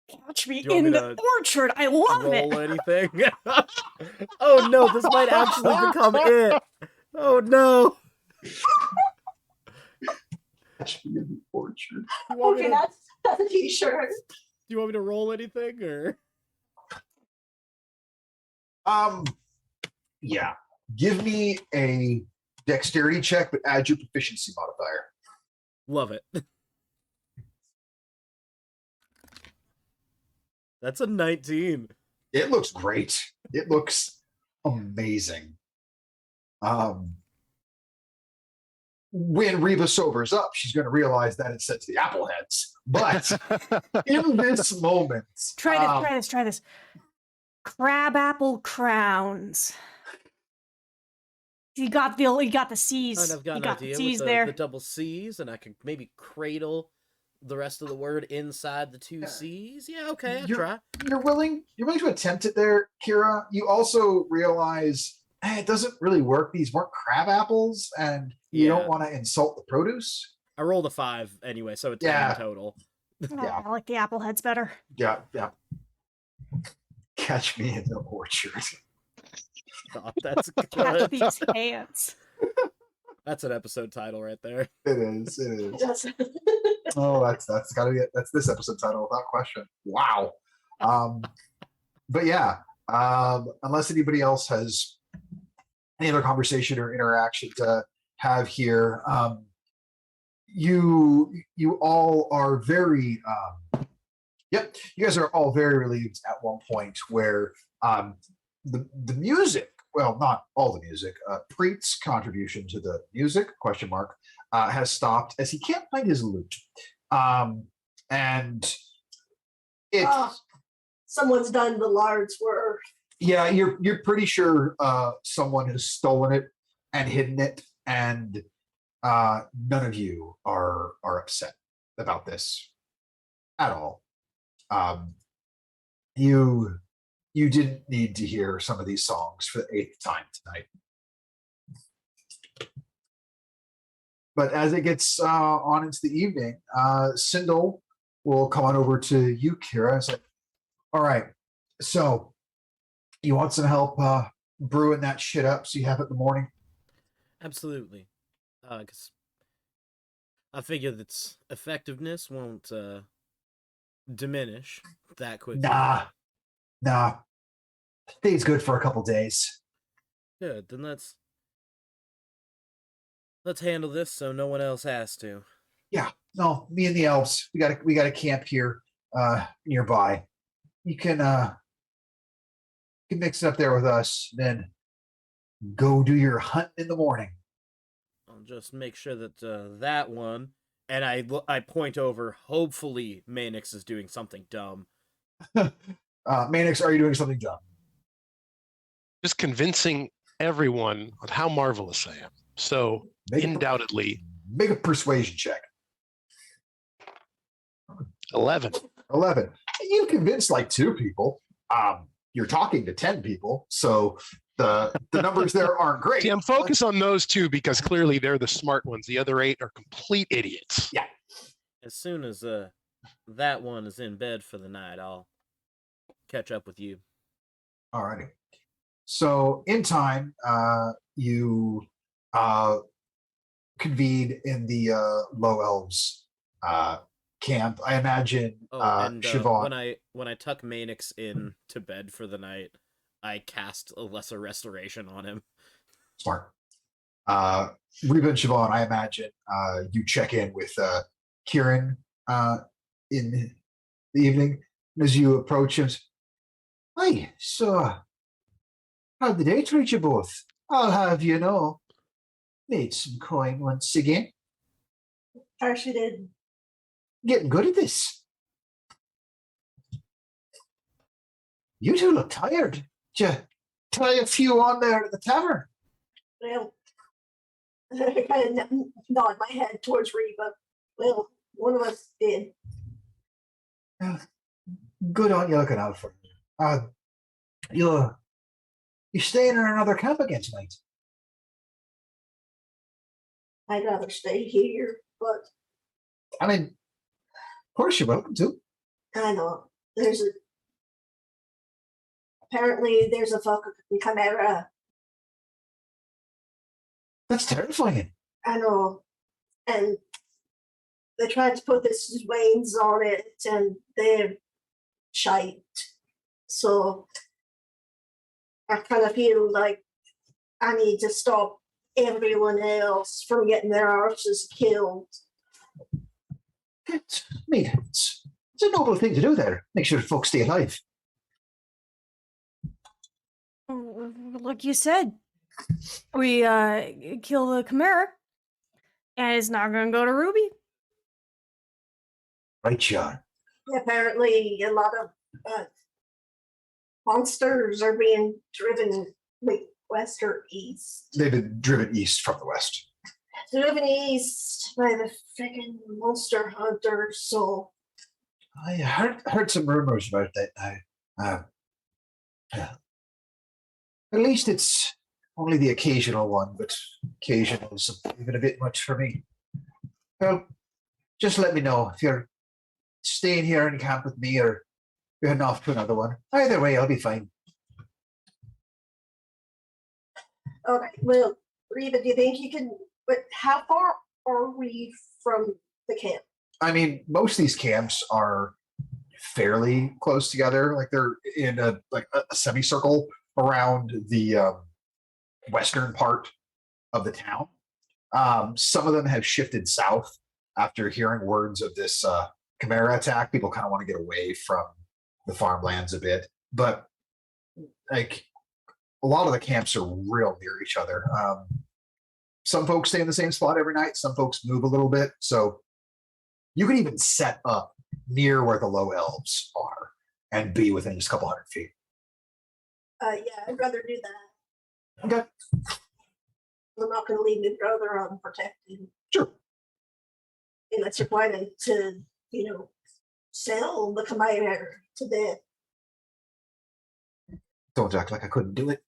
Catch me Do you want in me the to orchard. I love Roll it. anything? Oh no, this might actually become it. Oh no. Catch me in the orchard. Do you want me Okay, to, that's a t-shirt. do you want me to roll anything or? Yeah. Give me a dexterity check, but add your proficiency modifier. Love it. That's a 19. It looks great. It looks amazing. When Reba sobers up, she's going to realize that it says the Appleheads. But in this moment, Try this. Crabapple crowns. You got the C's. And I've got you an got idea the C's with there. the double C's, and I can maybe cradle the rest of the word inside the two Yeah. C's. Yeah, okay, I'll You're- try. you're willing to attempt it there, Kira. You also realize it doesn't really work. These weren't crab apples, and you Yeah. don't want to insult the produce. I rolled a 5 anyway, so a 10 Yeah. total. Yeah. I like the Appleheads better. Yeah. Catch me in the orchard. God, that's Catch good. these hands. That's an episode title right there. It is. Yes. Oh, that's gotta be it. That's this episode title without question. Wow. But yeah, unless anybody else has any other conversation or interaction to have here, you all are very you guys are all very relieved at one point where the music, well, not all the music, Preet's contribution to the music has stopped as he can't find his lute, and it Someone's done the Lard's work. yeah, you're pretty sure someone has stolen it and hidden it, and none of you are upset about this at all. You didn't need to hear some of these songs for the 8th time tonight. But as it gets on into the evening, Sindel will come on over to you, Kira, and say, all right, so you want some help brewing that shit up so you have it in the morning? Absolutely. Because I figure that its effectiveness won't diminish that quickly. Nah. Stays good for a couple days. Good, then let's handle this so no one else has to. Yeah, no, me and the elves, we got a camp here nearby. You can mix it up there with us, then go do your hunt in the morning. I'll just make sure that that one, and I point over. Hopefully, Manix is doing something dumb. Manix, are you doing something dumb? Just convincing everyone on how marvelous I am. So, undoubtedly, make a persuasion check. 11. 11. You convinced like 2 people. You're talking to 10 people, so the numbers there aren't great. See, I'm focused on those 2 because clearly they're the smart ones. The other 8 are complete idiots. Yeah. As soon as that one is in bed for the night, I'll catch up with you. Alrighty. So in time, you convene in the Low Elves camp. I imagine Siobhan. When I tuck Manix in to bed for the night, I cast a lesser restoration on him. Smart. Reba and Siobhan, I imagine you check in with Kieran in the evening. As you approach him, hi, so how'd the day treat you both? I'll have you know, made some coin once again. Actually did. Getting good at this. You 2 look tired. Did you tie a few on there at the tavern? Well, I kind of nod my head towards Reba. Well, one of us did. Good on you looking out for me. You staying in another camp again tonight? I'd rather stay here, but I mean, of course you're welcome to. I know apparently there's a fucking chimera. That's terrifying. I know, and they tried to put this veins on it, and they're shite. So I kind of feel like I need to stop everyone else from getting their arses killed. It's a noble thing to do there. Make sure folks stay alive. Like you said, we kill the Chimera, and it's not gonna go to Ruby. Right, Sean. Apparently, a lot of monsters are being driven west or east. They've been driven east from the west. Driven east by the freaking monster hunters. So I heard some rumors about that now. At least it's only the occasional one, but occasional is even a bit much for me. Well, just let me know if you're staying here in camp with me or you're heading off to another one. Either way, I'll be fine. all right, well, Reba, do you think you can? But how far are we from the camp? I mean, most of these camps are fairly close together. Like they're in a semicircle around the western part of the town. Some of them have shifted south after hearing words of this Chimera attack. People kind of want to get away from the farmlands a bit, but like a lot of the camps are real near each other. Some folks stay in the same spot every night. Some folks move a little bit, so you can even set up near where the low elves are and be within just a couple 100 feet. Yeah, I'd rather do that. Okay. I'm not going to leave my brother unprotected. Sure. Unless you're planning to, sell the Chimera to death. Don't act like I couldn't do it.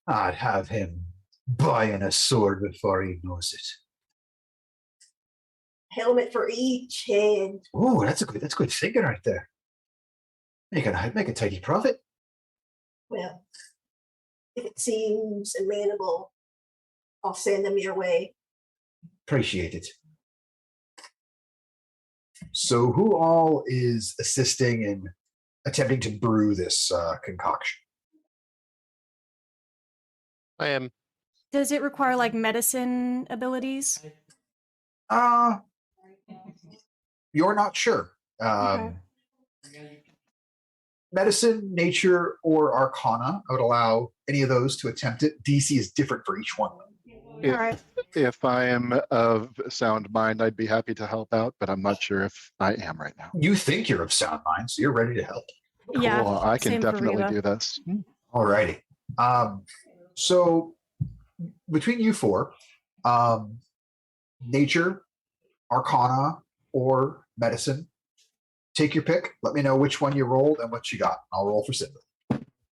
I'd have him buying a sword before he knows it. Helmet for each head. Oh, that's a good figure right there. Make a tidy profit. Well, if it seems amenable, I'll send them your way. Appreciate it. So, who all is assisting in attempting to brew this concoction? I am. Does it require like medicine abilities? You're not sure. Medicine, nature, or arcana. I would allow any of those to attempt it. DC is different for each one. If I am of sound mind, I'd be happy to help out, but I'm not sure if I am right now. You think you're of sound mind, so you're ready to help. Yeah, Cool. I can same for definitely Reba. do this. Alrighty. So between you four, nature, arcana, or medicine, take your pick. Let me know which one you rolled and what you got. I'll roll for Sidney.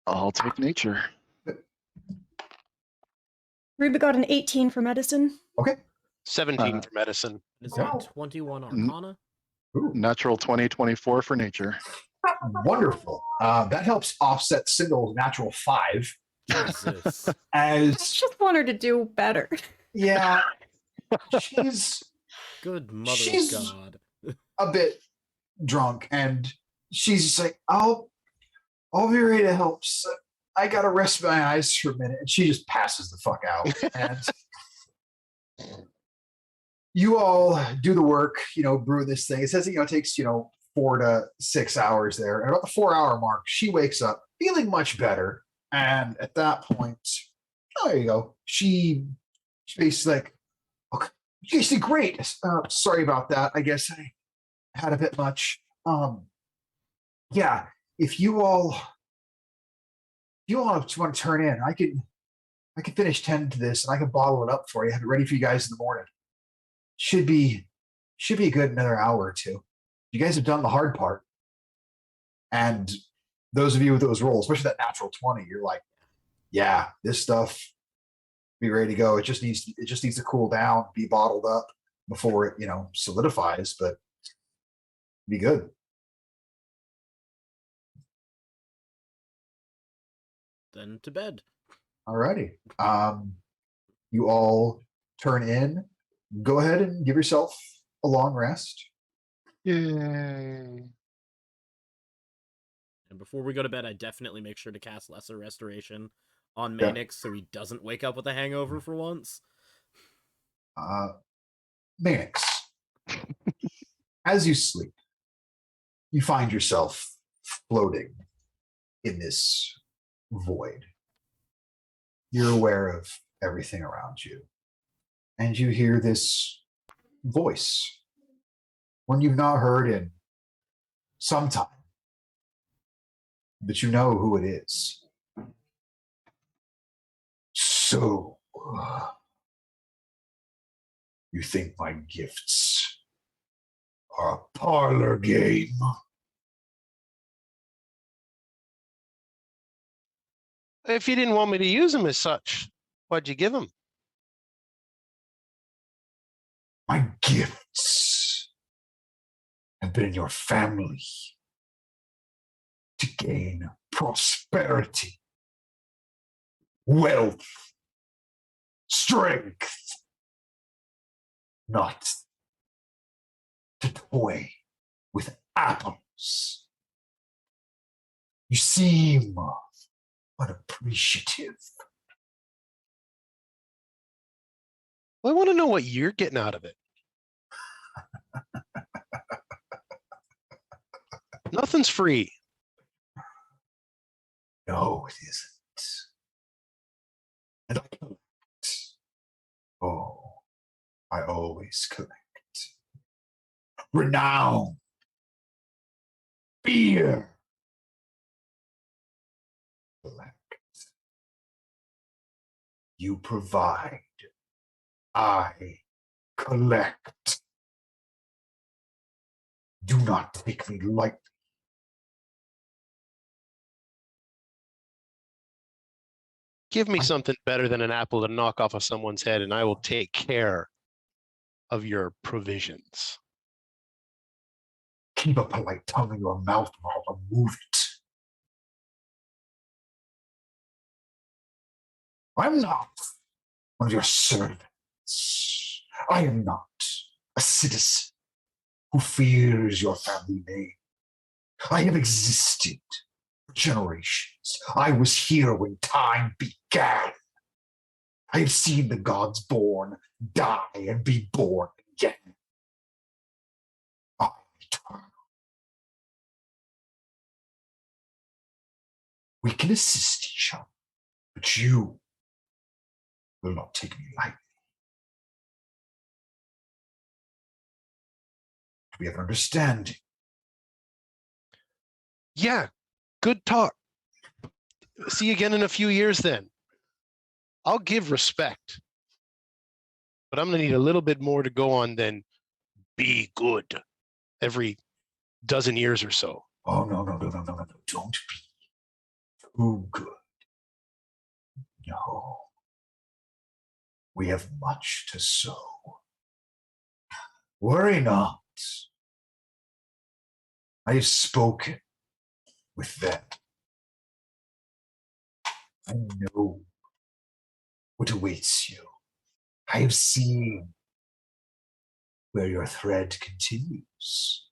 I'll take nature. Reba got an 18 for medicine. Okay. 17 for medicine. Is that 21 Arcana? Ooh, Natural 2024 for nature. wonderful. That helps offset Sindle's natural 5. Jesus. I As just want her to do better. yeah, she's Good mother She's- of God. a bit drunk, and she's just like, I'll be ready to help. So I gotta rest my eyes for a minute, and she just passes the fuck out. And you all do the work, brew this thing. It says it takes 4 to 6 hours there. And about the 4-hour mark, she wakes up feeling much better. And at that point, there you go. She's basically like, okay, you did great. Sorry about that. I guess I had a bit much. Yeah, if you all want to turn in, I can finish 10 to this and I can bottle it up for you, have it ready for you guys in the morning. Should be a good another hour or two. You guys have done the hard part. And those of you with those rolls, especially that natural 20, you're like, yeah, this stuff be ready to go. It just needs to cool down, be bottled up before it, solidifies, but be good. Then to bed. Alrighty. You all turn in. Go ahead and give yourself a long rest. Yay. And before we go to bed, I definitely make sure to cast Lesser Restoration on Yeah. Manix so he doesn't wake up with a hangover for once. Manix, as you sleep, you find yourself floating in this void. You're aware of everything around you, and you hear this voice, one you've not heard in some time, but you know who it is. So, you think my gifts are a parlor game? If you didn't want me to use them as such, why'd you give them? My gifts have been in your family to gain prosperity, wealth, strength, not to toy with apples. You seem unappreciative. Well, I want to know what you're getting out of it. Nothing's free. No, it isn't. And I collect. Oh, I always collect. Renown. Fear. Collect. You provide. I collect. Do not take me lightly. Give me something better than an apple to knock off of someone's head, and I will take care of your provisions. Keep a polite tongue in your mouth or I'll remove it. I'm not one of your servants. I am not a citizen who fears your family name. I have existed for generations. I was here when time began. I have seen the gods born, die, and be born again. I am eternal. We can assist each other, but you will not take me lightly. Do we have an understanding? Yeah, good talk. See you again in a few years then. I'll give respect, but I'm going to need a little bit more to go on than be good every dozen years or so. Oh, no. Don't be too good. No. We have much to sow. Worry not. I have spoken with them. I know what awaits you. I have seen where your thread continues.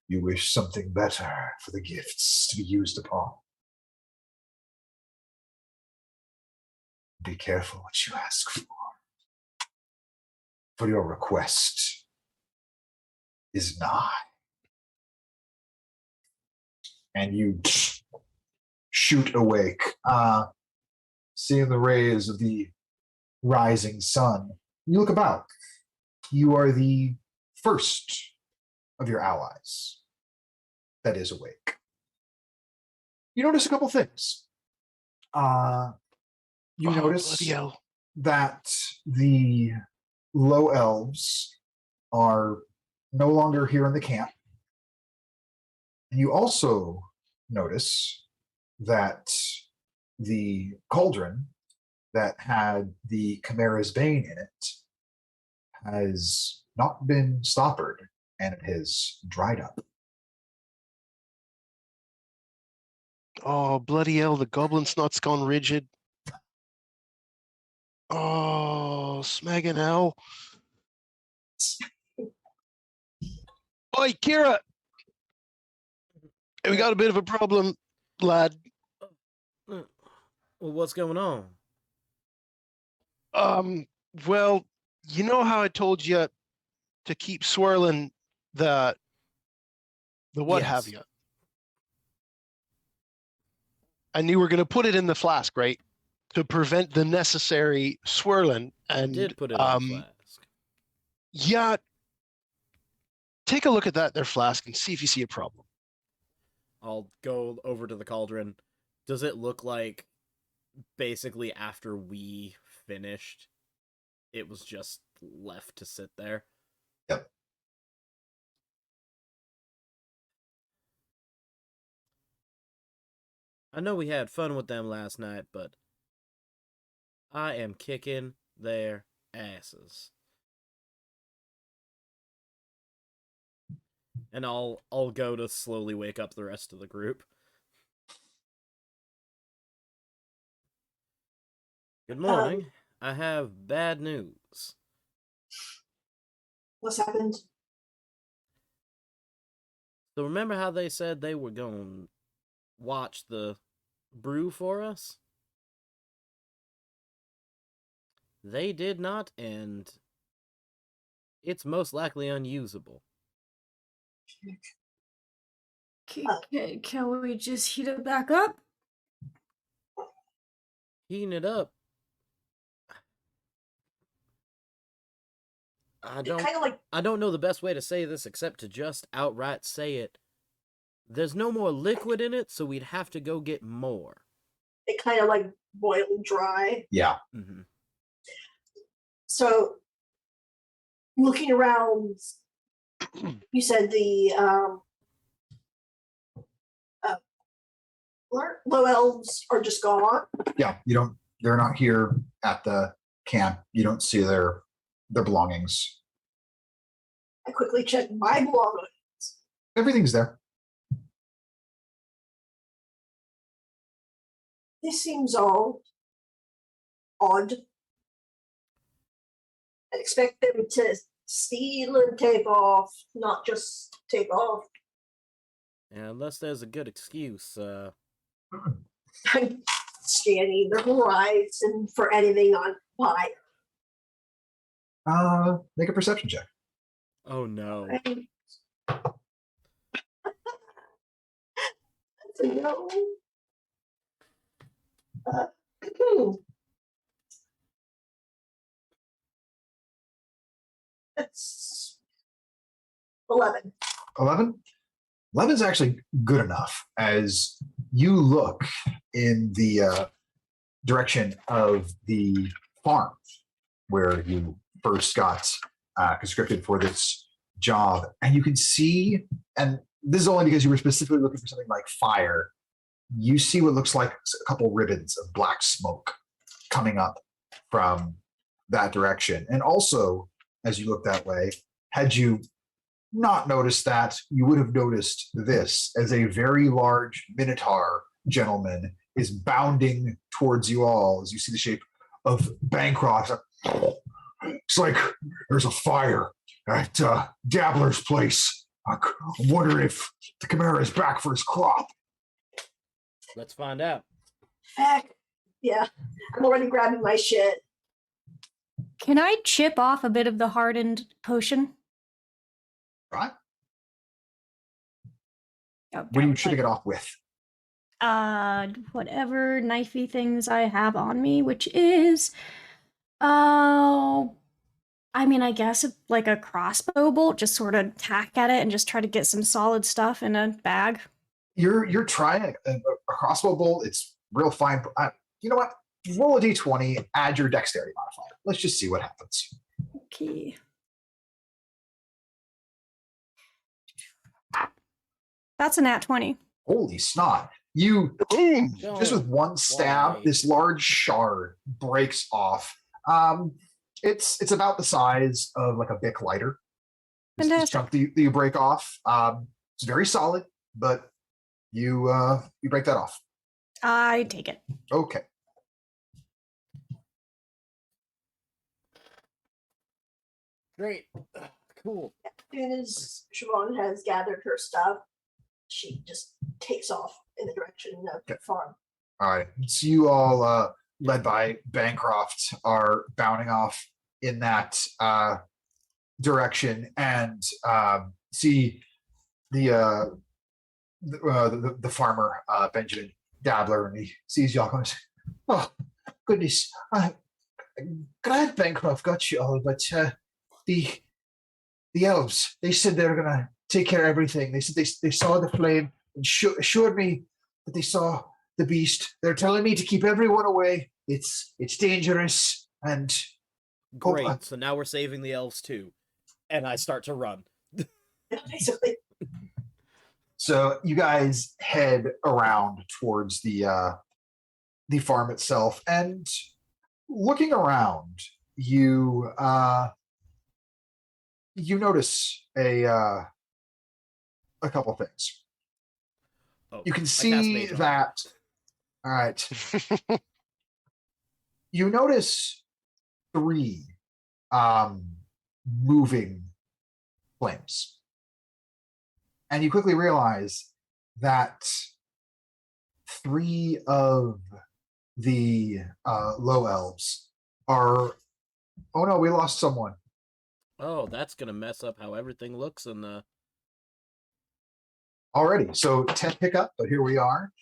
You wish something better for the gifts to be used upon. Be careful what you ask for your request is nigh. And you shoot awake, seeing the rays of the rising sun. You look about. You are the first of your allies that is awake. You notice a couple things. You notice that the low elves are no longer here in the camp. And you also notice that the cauldron that had the Chimera's Bane in it has not been stoppered and it has dried up. Oh, bloody hell, the goblin snot's gone rigid. Oh, smagging hell. Oi, Kira! We got a bit of a problem, lad. Well, what's going on? Well, you know how I told you to keep swirling the what have Yes. you? And you were going to put it in the flask, right? To prevent the necessary swirling. And Did put it in the flask. yeah, take a look at that there flask and see if you see a problem. I'll go over to the cauldron. Does it look like basically after we finished, it was just left to sit there? Yep. I know we had fun with them last night, but I am kicking their asses. And I'll go to slowly wake up the rest of the group. Good morning. I have bad news. What's happened? So remember how they said they were going to watch the brew for us? They did not, and it's most likely unusable. Can we just heat it back up? Heating it up. I don't know the best way to say this except to just outright say it. There's no more liquid in it, so we'd have to go get more. It kind of like boiled dry. Yeah. Mm-hmm. So, looking around, you said the low elves are just gone. Yeah. They're not here at the camp. You don't see their belongings. I quickly checked my belongings. Everything's there. This seems all odd. I expect them to steal and take off, not just take off. Yeah, unless there's a good excuse. I'm scanning the horizon for anything on fire. Make a perception check. Oh no. That's a no. That's 11. 11? 11 is actually good enough as you look in the direction of the farm where you first got conscripted for this job. And you can see, and this is only because you were specifically looking for something like fire, you see what looks like a couple ribbons of black smoke coming up from that direction. And also, as you look that way, had you not noticed that, you would have noticed this as a very large minotaur gentleman is bounding towards you all as you see the shape of Bancroft. It's like there's a fire at Dabbler's place. I'm wondering if the Chimera is back for his crop. Let's find out. Heck, yeah. I'm already grabbing my shit. Can I chip off a bit of the hardened potion? Right? Oh, What are you chipping it off with? Whatever knifey things I have on me, which is, I mean, I guess like a crossbow bolt, just sort of tack at it and just try to get some solid stuff in a bag. You're trying a crossbow bolt. It's real fine. You know what? Roll a d20, add your dexterity modifier. Let's just see what happens. Okay. That's a nat 20. Holy snot. You, just with one stab, Why? this large shard breaks off. It's about the size of like a Bic lighter. This Fantastic. chunk that you break off. It's very solid, but you break that off. I take it. Okay. Great. Cool. As soon as Siobhan has gathered her stuff, she just takes off in the direction of the farm. All right. So you all, led by Bancroft, are bounding off in that direction, and see the the farmer Benjamin Dabbler, and he sees y'all coming. Oh goodness! I'm glad Bancroft got you all, but the the elves, they said they were gonna take care of everything. They said they saw the flame and assured me that they saw the beast. They're telling me to keep everyone away. It's dangerous and Great. So now we're saving the elves too. And I start to run. Basically. so you guys head around towards the farm itself, and looking around, you notice a couple things. Oh, You can I cast see Mage Armor. that. All right. You notice 3 moving flames, and you quickly realize that 3 of the low elves are. Oh no, we lost someone. Oh, that's gonna mess up how everything looks in the. Already. So 10 pickup, but here we are.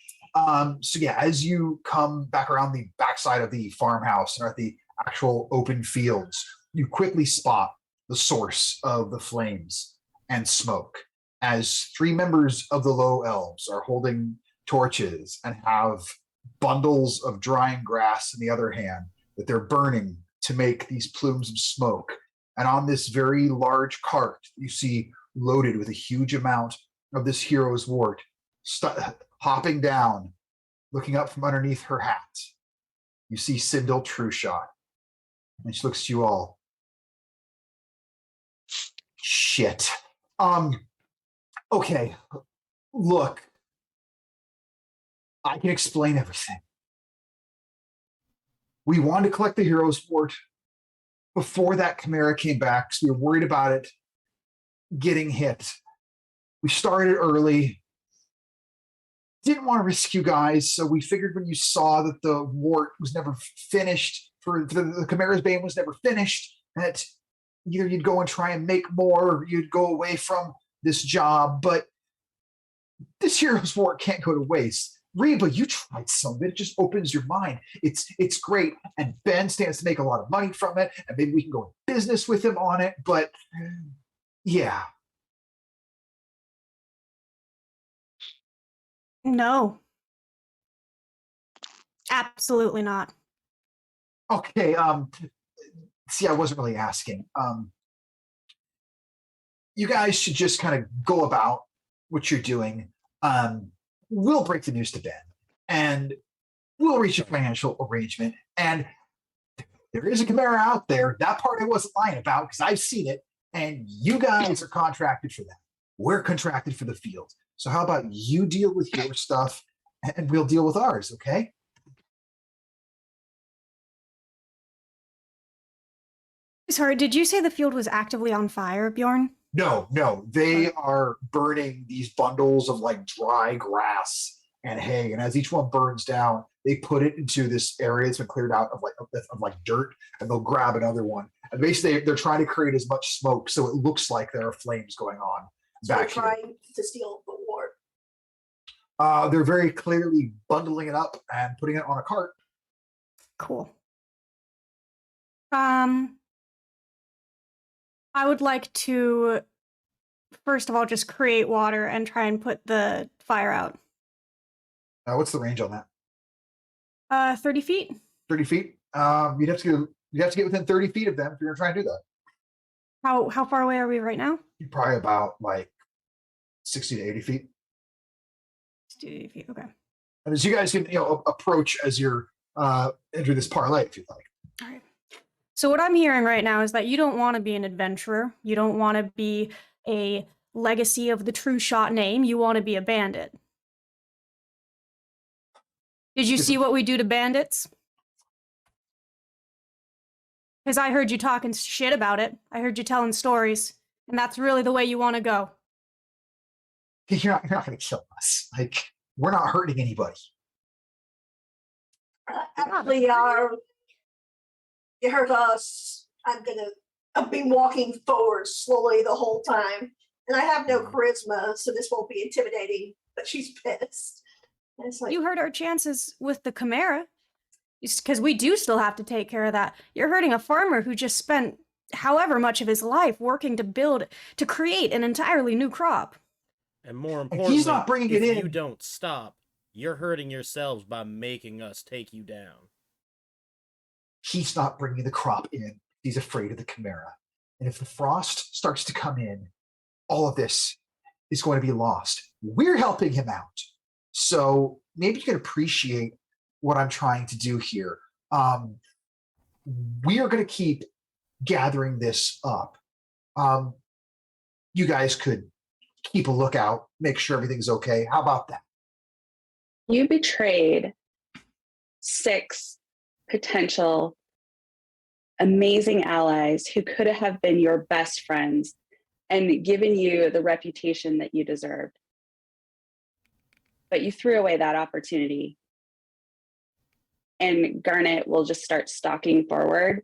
So yeah, as you come back around the backside of the farmhouse and are at the actual open fields, you quickly spot the source of the flames and smoke as 3 members of the low elves are holding torches and have bundles of drying grass in the other hand that they're burning to make these plumes of smoke. And on this very large cart, you see loaded with a huge amount of this hero's wort, hopping down, looking up from underneath her hat. You see Sindel Trueshot, and she looks at you all. Shit. Okay. Look, I can explain everything. We wanted to collect the hero's wort before that Chimera came back, so we were worried about it getting hit. We started early. Didn't want to risk you guys, so we figured when you saw that the wart was never finished, for the Chimera's Bane was never finished, that either you'd go and try and make more, or you'd go away from this job. But this hero's wart can't go to waste. Reba, you tried some of it. It just opens your mind. It's great, and Ben stands to make a lot of money from it, and maybe we can go in business with him on it. But yeah. No. Absolutely not. Okay, see, I wasn't really asking. You guys should just kind of go about what you're doing. We'll break the news to Ben, and we'll reach a financial arrangement. And there is a Chimera out there. That part I wasn't lying about because I've seen it, and you guys are contracted for that. We're contracted for the field. So how about you deal with your stuff, and we'll deal with ours, okay? Sorry, did you say the field was actively on fire, Bjorn? No, they are burning these bundles of like dry grass and hay, and as each one burns down, they put it into this area that's been cleared out of like dirt, and they'll grab another one. And basically, they're trying to create as much smoke so it looks like there are flames going on So we're back here. trying to steal the wart. They're very clearly bundling it up and putting it on a cart. Cool. I would like to, first of all, just create water and try and put the fire out. What's the range on that? 30 feet. 30 feet. You'd have to get within 30 feet of them if you're trying to do that. How far away are we right now? You're probably about like 60 to 80 feet. 60 to 80 feet. Okay. And as you guys can approach as you're enter this parlay, if you'd like. All right. So what I'm hearing right now is that you don't want to be an adventurer. You don't want to be a legacy of the Trueshot name. You want to be a bandit. Did you see what we do to bandits? Because I heard you talking shit about it. I heard you telling stories. And that's really the way you want to go. You're not going to kill us. Like, we're not hurting anybody. Actually, you heard us. I've been walking forward slowly the whole time, and I have no charisma, so this won't be intimidating. But she's pissed. And it's like, You heard our chances with the Chimera. Because we do still have to take care of that. You're hurting a farmer who just spent however much of his life working to create an entirely new crop. And more And importantly, he's not bringing if it in. you don't stop, you're hurting yourselves by making us take you down. He's not bringing the crop in. He's afraid of the Chimera. And if the frost starts to come in, all of this is going to be lost. We're helping him out. So maybe you can appreciate what I'm trying to do here. We are going to keep gathering this up. You guys could keep a lookout, make sure everything's okay. How about that? You betrayed 6 potential amazing allies who could have been your best friends and given you the reputation that you deserved. But you threw away that opportunity. And Garnet will just start stalking forward,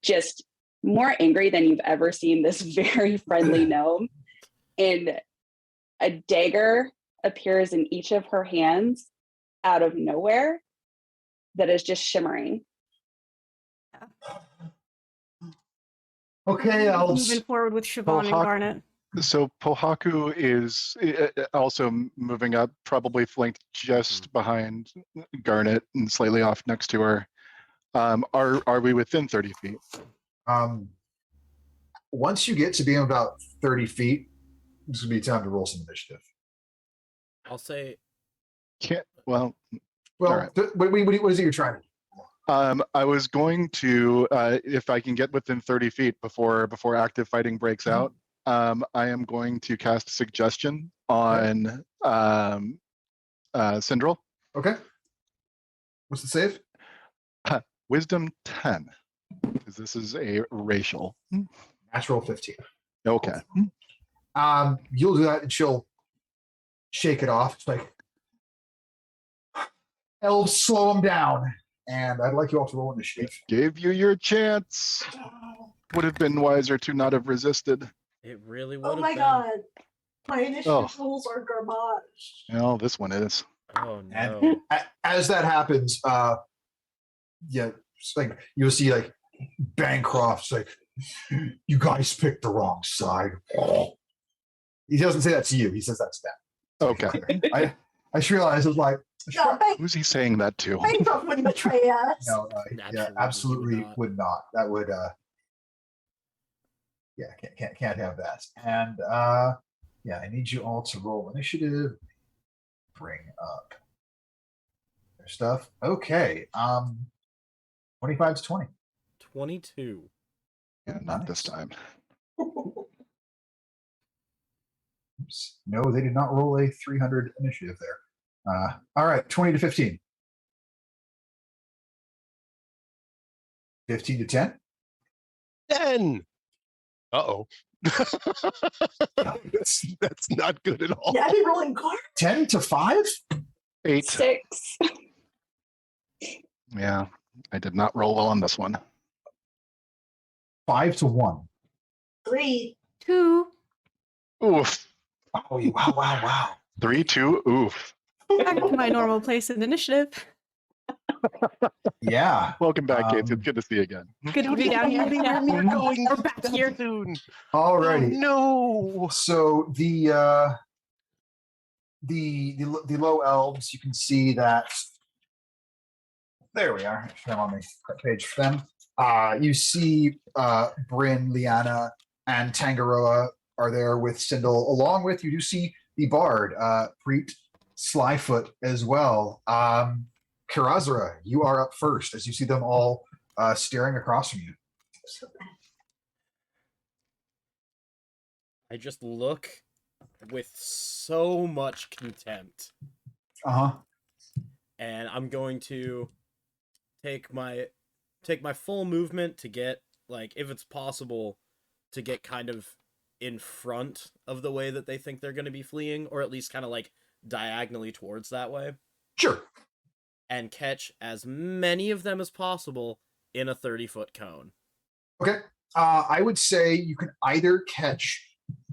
just more angry than you've ever seen this very friendly gnome. And a dagger appears in each of her hands out of nowhere that is just shimmering. Okay, Moving forward with Siobhan and Garnet. So Pohaku is also moving up, probably flanked just behind Garnet and slightly off next to her. Are we within 30 feet? Once you get to being about 30 feet, it's going to be time to roll some initiative. I'll say. Well, right. what is it you're trying to do? I was going to, if I can get within 30 feet before active fighting breaks out, I am going to cast Suggestion on Syndril. Okay. What's the save? Wisdom 10, because this is a racial. Natural 15. Okay. You'll do that and she'll shake it off. It's like, elves, slow them down. And I'd like you all to roll initiative. Gave you your chance. Would have been wiser to not have resisted. It really would oh have my been. god, my initiative rules are garbage. Well, this one is. Oh no. And as that happens, it's like you'll see like Bancroft's like, you guys picked the wrong side. He doesn't say that to you. He says that to them. Okay. I just realized it was like, No, Who's he saying that to? Bancroft wouldn't betray us. no, absolutely would not. That would, can't have that. And I need you all to roll initiative. Bring up their stuff. Okay. 25 to 20. 22. Yeah, not this time. Oops. No, they did not roll a 300 initiative there. All right, 20 to 15. 15 to 10. 10. Uh-oh. That's not good at all. Yeah, I've been rolling cards. 10 to 5? 8. 6. Yeah, I did not roll well on this one. 5 to 1. 3. 2. Oof. Oh, wow. 3, 2, oof. Back to my normal place in initiative. Yeah. Welcome back, kids. It's good to see you again. Good to be down here. Yeah. Going We're back here. soon. All righty. Oh, no. So the low elves, you can see that. There we are. I'm on the correct page for them. You see Bryn, Liana, and Tangaroa are there with Sindel. Along with you do see the bard, Preet Slyfoot as well. Kirazra, you are up first as you see them all staring across from you. I just look with so much contempt. Uh-huh. And I'm going to take my full movement to get, like, if it's possible, to get kind of in front of the way that they think they're going to be fleeing, or at least kind of like diagonally towards that way. Sure. and catch as many of them as possible in a 30-foot cone. Okay. I would say you can either catch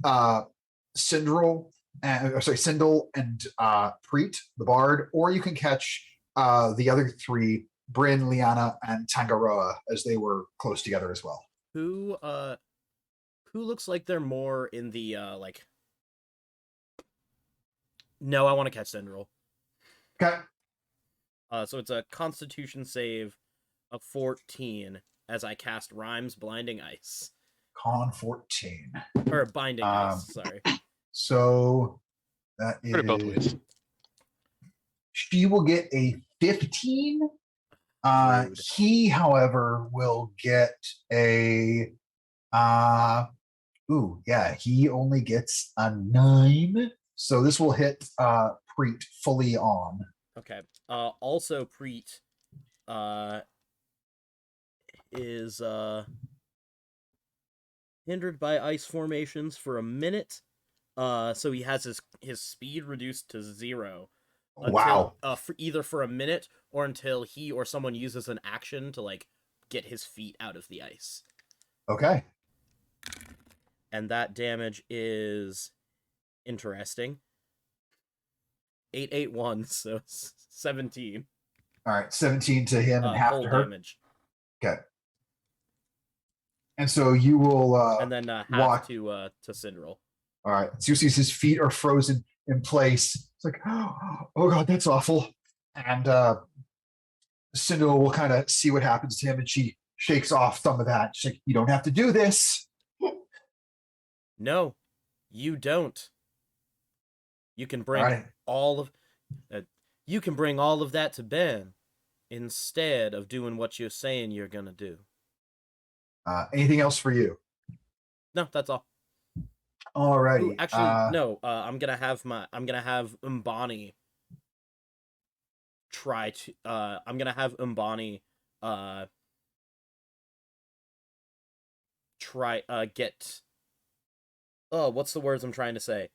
Sindel and Preet, the bard, or you can catch the other three, Bryn, Liana, and Tangaroa, as they were close together as well. Who looks like they're more in the like? No, I want to catch Sindel. Okay. So it's a Constitution save of 14 as I cast Rhyme's Blinding Ice. Con 14. Or Binding Ice, sorry. So that Put it both ways. is... She will get a 15. Rude. He, however, will get a... he only gets a 9. So this will hit Preet fully on. Okay. Also, Preet is hindered by ice formations for a minute. So he has his speed reduced to 0. Wow. Either for a minute or until he or someone uses an action to like get his feet out of the ice. Okay. And that damage is interesting. 881, so 17. All right, 17 to him and half full to her. damage. Okay. And so you will and then half walk to Cinderell. All right. So you see his feet are frozen in place. It's like, oh god, that's awful. And Cinderell will kind of see what happens to him, and she shakes off some of that. She's like, you don't have to do this. No, you don't. You can bring All right. you can bring all of that to Ben instead of doing what you're saying you're gonna do. Anything else for you? No, that's all. Alrighty. Ooh, actually, no. I'm gonna have Umbani try to. I'm gonna have Umbani try get. Oh, what's the words I'm trying to say?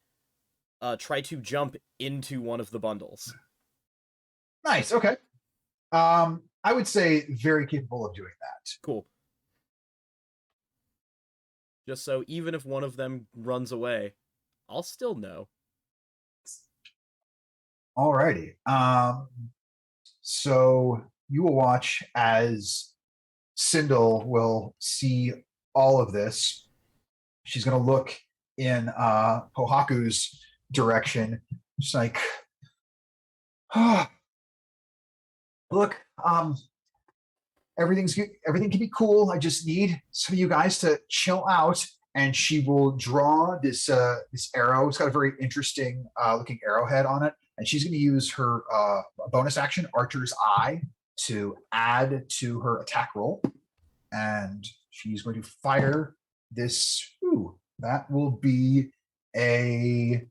Try to jump into one of the bundles. Nice. Okay. I would say very capable of doing that. Cool. Just so even if one of them runs away, I'll still know. Alrighty. So you will watch as Sindel will see all of this. She's going to look in Pohaku's direction. She's like, look, everything can be cool. I just need some of you guys to chill out. And she will draw this arrow. It's got a very interesting looking arrowhead on it. And she's going to use her bonus action, Archer's Eye, to add to her attack roll. And she's going to fire this. Ooh, that will be a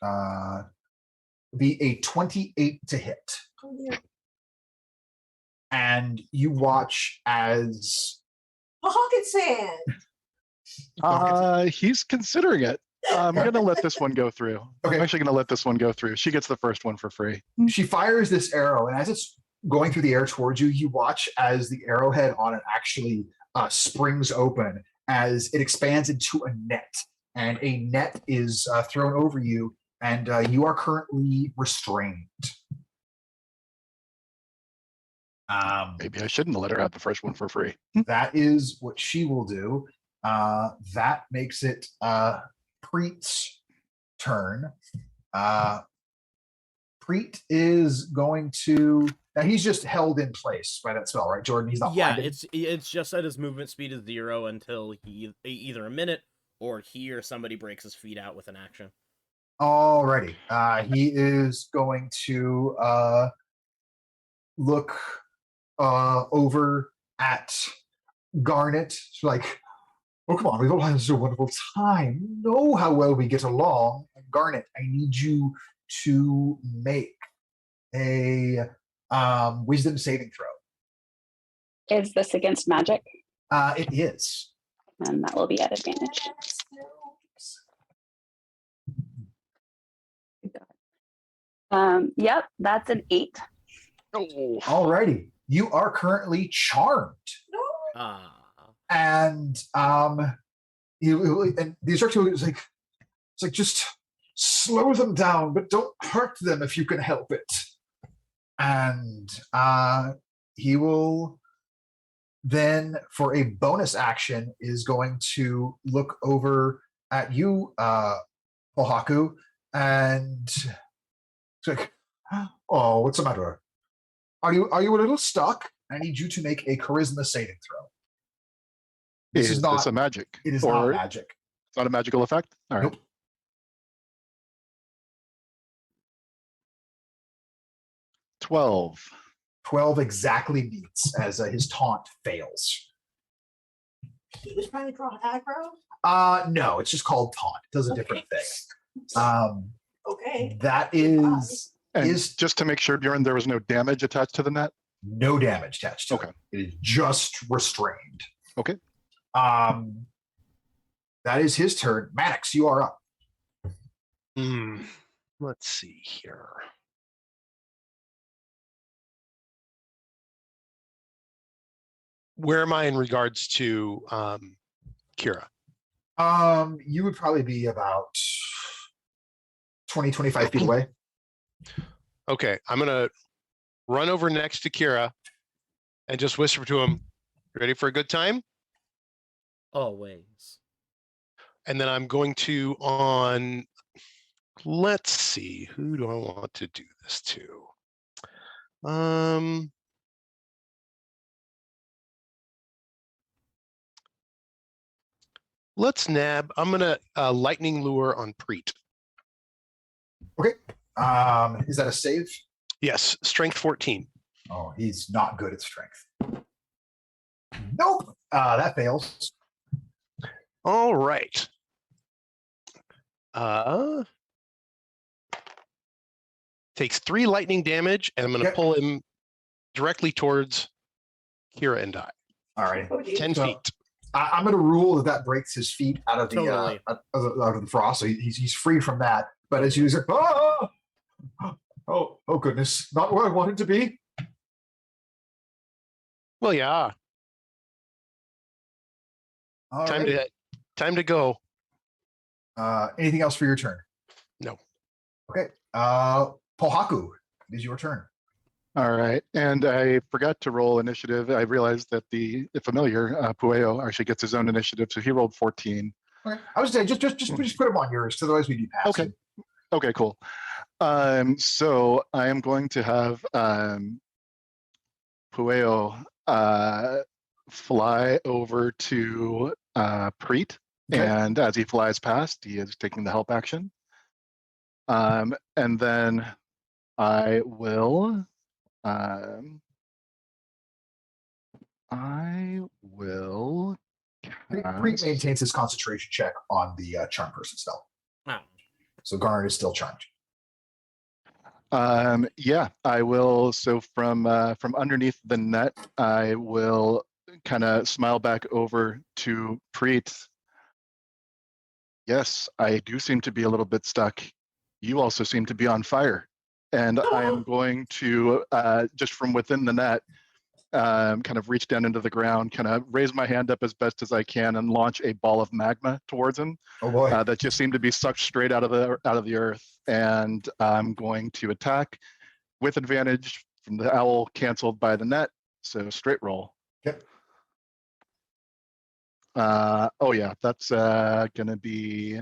28 to hit. Oh, yeah. And you watch as Hawkinson. He's considering it. I'm going to let this one go through. Okay. I'm actually going to let this one go through. She gets the first one for free. she fires this arrow, and as it's going through the air towards you, you watch as the arrowhead on it actually springs open as it expands into a net, and a net is thrown over you, and you are currently restrained. Maybe I shouldn't have let her have the first one for free. That is what she will do. That makes it Preet's turn. Preet is going to... Now, he's just held in place by that spell, right, Jordan? He's not blinded? It's just that his movement speed is 0 until he either a minute or he or somebody breaks his feet out with an action. Alrighty. He is going to look over at Garnet. It's like, oh, come on, we've all had such a wonderful time. You know how well we get along. Garnet, I need you to make a wisdom saving throw. Is this against magic? It is. And that will be at advantage. Yep, that's an 8. Oh. Alrighty. You are currently charmed. Ah. And and the instructor was like, it's like, just slow them down, but don't hurt them if you can help it. And he will then, for a bonus action, is going to look over at you, Ohaku, and it's like, oh, what's the matter? Are you a little stuck? I need you to make a charisma saving throw. This is not this a magic? It is or not magic. It's not a magical effect? All right. Nope. 12. 12 exactly meets as his taunt fails. He was trying to draw aggro? No, it's just called taunt. It does a different thing. Okay. That is And is just to make sure, Bjorn, there was no damage attached to the net? no damage attached to Okay. it. It is just restrained. Okay. That is his turn. Maddox, you are up. Let's see here. Where am I in regards to Kira? You would probably be about 20, 25 feet away. Okay, I'm gonna run over next to Kira and just whisper to him, "You ready for a good time?" Always. And then I'm going to let's see, who do I want to do this to? I'm gonna lightning lure on Preet. Okay. Is that a save? Yes, strength 14. Oh, he's not good at strength. Nope. That fails. All right. Takes 3 lightning damage, and I'm going to Okay. pull him directly towards Kira and I. All right. 10 So- feet. I'm going to rule that breaks his feet out of the Totally. out of the frost, so he's free from that. But as you say, oh goodness, not where I wanted to be. Well, yeah. All Time right. to go. Anything else for your turn? No. Okay. Pohaku, it is your turn. All right. And I forgot to roll initiative. I realized that the familiar, Pueo, actually gets his own initiative. So he rolled 14. Okay. I was saying just put him on yours, 'cause otherwise we do pass. Okay. him. Okay, cool. So I am going to have Pueo fly over to Preet. Okay. And as he flies past, he is taking the help action. And then I will Preet cast- maintains his concentration check on the charm person spell. Ah. So Garnet is still charmed. Yeah, I will. So from underneath the net, I will kind of smile back over to Preet. Yes, I do seem to be a little bit stuck. You also seem to be on fire. And I am going to, just from within the net, kind of reach down into the ground, kind of raise my hand up as best as I can and launch a ball of magma towards him. Oh boy. That just seemed to be sucked straight out of the earth. And I'm going to attack with advantage from the owl canceled by the net. So straight roll. Yep. Oh yeah, that's gonna be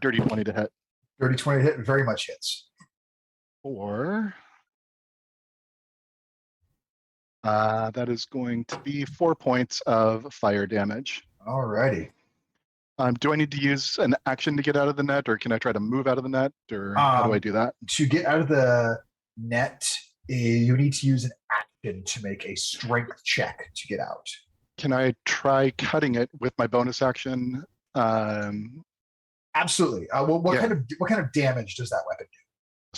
dirty 20 to hit. Dirty 20 hit very much hits. Or that is going to be 4 points of fire damage. Alrighty. Do I need to use an action to get out of the net, or can I try to move out of the net, or how do I do that? To get out of the net, you need to use an action to make a strength check to get out. Can I try cutting it with my bonus action? Absolutely. Well, what Yeah. kind of damage does that weapon do?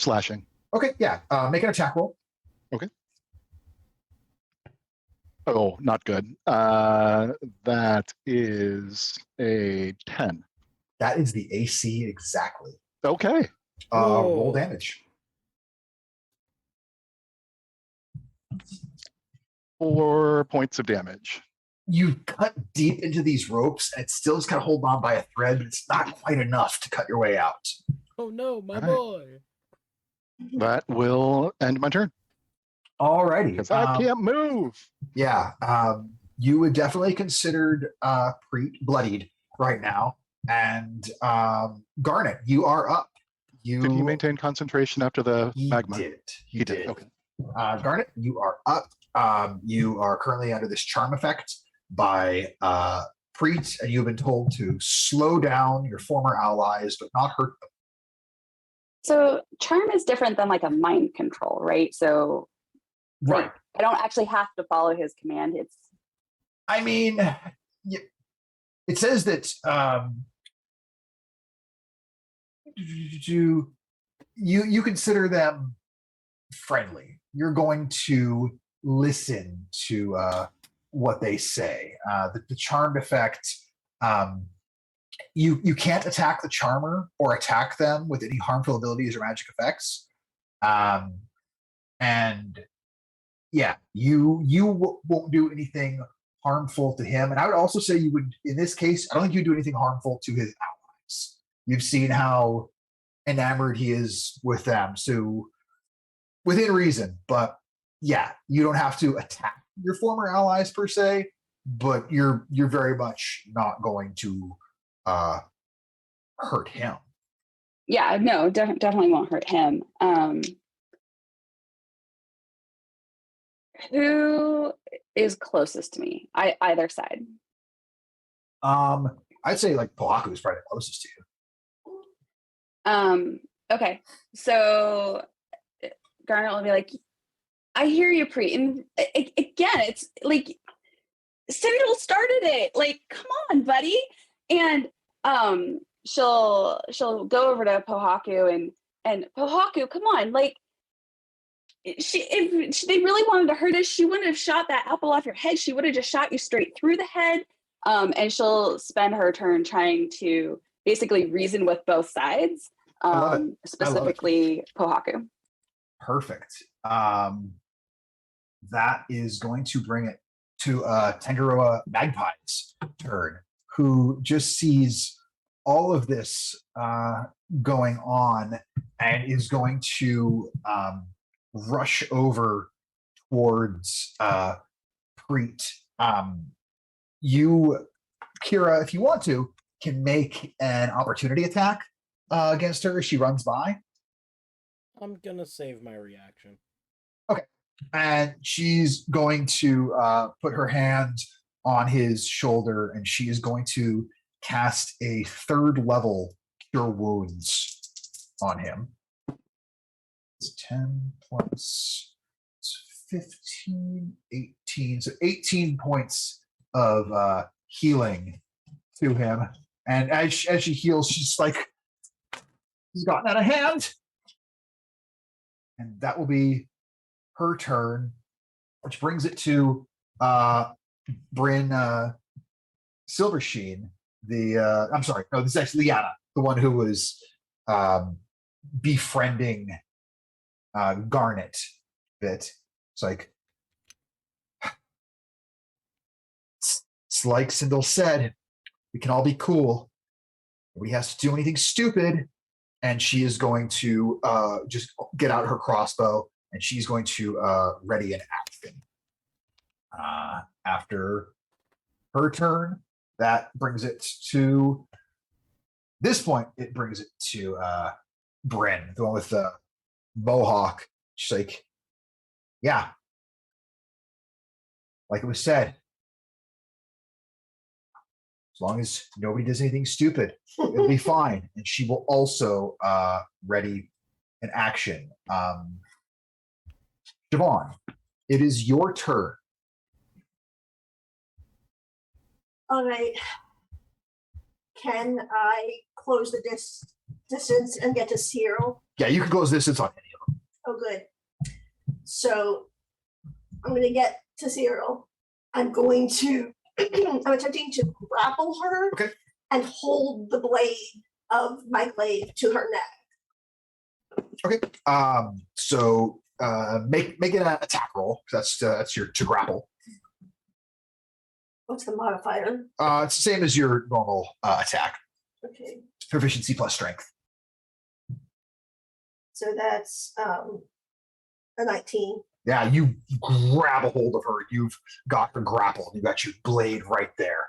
Slashing. Okay, yeah. Make an attack roll. Oh, not good. That is a 10. That is the AC exactly. Okay. Roll Whoa. damage. 4 points of damage. You cut deep into these ropes, and it's still just kind of holding on by a thread, but it's not quite enough to cut your way out. Oh no, my All right. boy. That will end my turn Alrighty. because I can't move. Yeah, you would definitely considered bloodied right now, and Garnet, you are up. Did he maintain concentration after the magma? He did. Okay. Garnet, you are up. You are currently under this charm effect by Preet, and you've been told to slow down your former allies, but not hurt them. So charm is different than like a mind control, right? So Right. like, I don't actually have to follow his command. It's I mean, it says that you consider them friendly. You're going to listen to what they say. The charmed effect. You can't attack the charmer or attack them with any harmful abilities or magic effects. And yeah, you won't do anything harmful to him. And I would also say you would, in this case, I don't think you'd do anything harmful to his allies. You've seen how enamored he is with them, so within reason. But yeah, you don't have to attack your former allies per se, but you're very much not going to hurt him. yeah, no, definitely won't hurt him. Who is closest to me? Either side. I'd say like Pohaku is probably the closest to you. Okay, so Garnet will be like, I hear you, Pre. And again, it's like Cyril started it. Like, come on, buddy. And she'll go over to Pohaku and Pohaku, come on, like if they really wanted to hurt us, she wouldn't have shot that apple off your head. She would have just shot you straight through the head. And she'll spend her turn trying to basically reason with both sides, specifically Pohaku. Perfect. That is going to bring it to Tangaroa Magpie's turn, who just sees all of this going on and is going to rush over towards Preet. You, Kira, if you want to, can make an opportunity attack against her as she runs by. I'm gonna save my reaction. Okay. And she's going to put her hand on his shoulder, and she is going to cast a 3rd level Cure Wounds on him. It's 10 plus 15, 18. So 18 points of healing to him. And as she heals, she's like, he's gotten out of hand. And that will be her turn, which brings it to Bryn Silversheen. I'm sorry, no, this is actually Liana, the one who was befriending Garnet a bit. It's like, it's like Sindel said, we can all be cool. Nobody has to do anything stupid. And she is going to just get out her crossbow, and she's going to ready an action. After her turn, that brings it to this point. It brings it to Bryn, the one with the mohawk. She's like, yeah, like it was said, as long as nobody does anything stupid, it'll be fine. And she will also ready an action. Siobhan, it is your turn. All right. Can I close the distance and get to Cyril? Yeah, you can close distance on any of them. Oh, good. So I'm going to get to Cyril. I'm attempting to grapple her and hold the blade of my glaive to her neck. Okay. So make an attack roll. That's your to grapple. What's the modifier? It's the same as your normal attack. Okay. Proficiency plus strength. So that's a 19. Yeah, you grab a hold of her. You've got her grappled. You got your blade right there.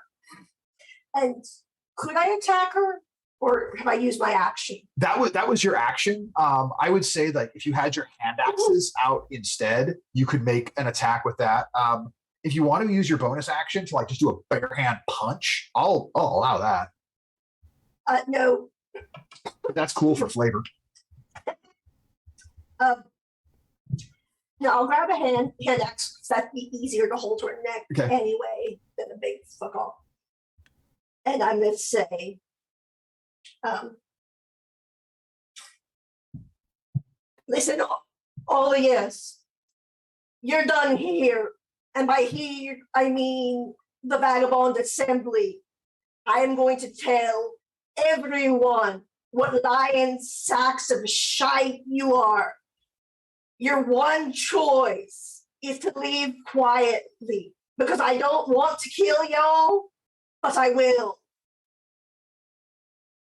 And could I attack her, or have I used my action? That was your action. I would say that if you had your hand axes out instead, you could make an attack with that. If you want to use your bonus action to like just do a bare hand punch, I'll allow that. No. But that's cool for flavor. No, I'll grab a hand axe because that'd be easier to hold her neck anyway than a big fuck off. And I'm going to say, listen, Olius, you're done here. And by here, I mean the Vagabond Assembly. I am going to tell everyone what lying sacks of shite you are. Your one choice is to leave quietly because I don't want to kill y'all, but I will.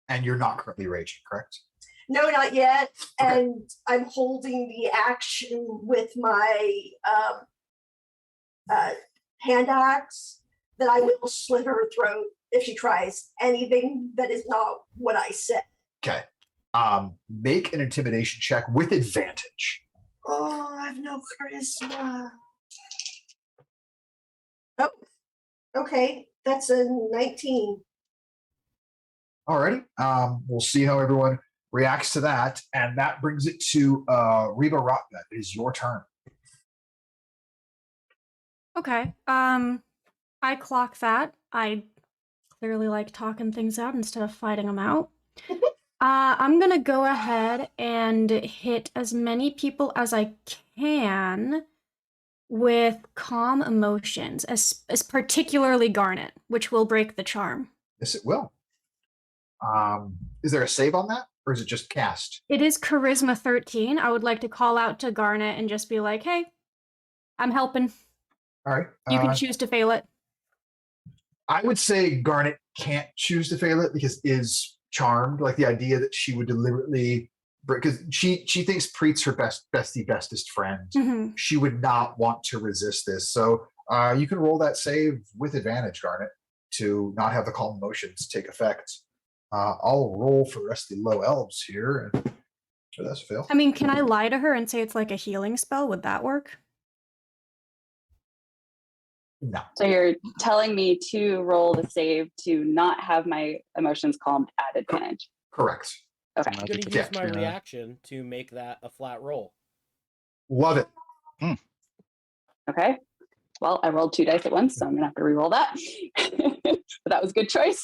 And you're not currently raging, correct? No, not yet. Okay. And I'm holding the action with my hand axe that I will slit her throat if she tries anything that is not what I said. Okay. Make an intimidation check with advantage. Oh, I have no charisma. Oh, okay. That's a 19. Alrighty. We'll see how everyone reacts to that. And that brings it to Reba Rotgut. It is your turn. Okay. I clock that. I clearly like talking things out instead of fighting them out. I'm gonna go ahead and hit as many people as I can with calm emotions, as particularly Garnet, which will break the charm. Yes, it will. Is there a save on that, or is it just cast? It is charisma 13. I would like to call out to Garnet and just be like, "Hey, I'm helping. All right. You can choose to fail it." I would say Garnet can't choose to fail it because is charmed. Like the idea that she would deliberately, because she thinks Preet's her bestest friend. Mm-hmm. She would not want to resist this. So you can roll that save with advantage, Garnet, to not have the calm emotions take effect. I'll roll for the rest of the low elves here. And so that's a fail. I mean, can I lie to her and say it's like a healing spell? Would that work? No. So you're telling me to roll the save to not have my emotions calmed at advantage. Correct. Okay. I'm going to use my reaction to make that a flat roll. Love it. Okay. Well, I rolled 2 dice at once, so I'm going to have to re-roll that. But that was a good choice.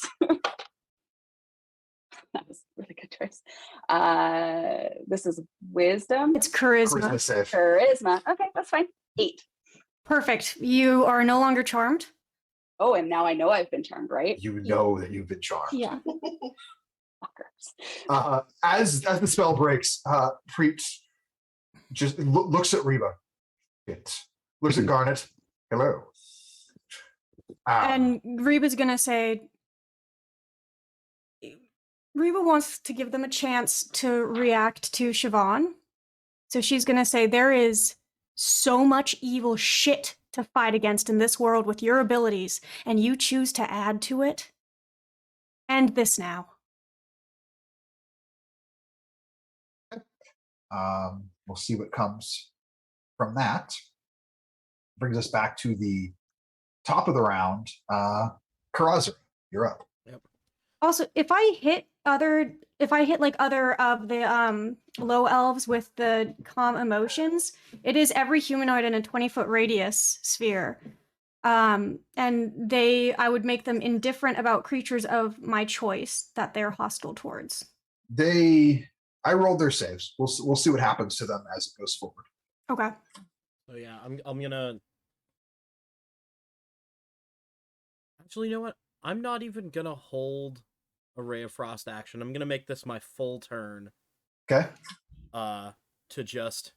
That was a really good choice. This is wisdom. It's charisma. Charisma save. Charisma. Okay, that's fine. 8. Perfect. You are no longer charmed. Oh, and now I know I've been charmed, right? You know that you've been charmed. Yeah. Fuckers. As the spell breaks, Preet just looks at Reba. It looks at Garnet. Hello. And Reba's gonna say, Reba wants to give them a chance to react to Siobhan. So she's gonna say, there is so much evil shit to fight against in this world with your abilities, and you choose to add to it. End this now. We'll see what comes from that. Brings us back to the top of the round. Karazar, you're up. Yep. Also, if I hit like other of the low elves with the calm emotions, it is every humanoid in a 20-foot radius sphere. And I would make them indifferent about creatures of my choice that they're hostile towards. I rolled their saves. We'll see what happens to them as it goes forward. Okay. So yeah, I'm gonna. Actually, you know what? I'm not even gonna hold a Ray of Frost action. I'm gonna make this my full turn. Okay. To just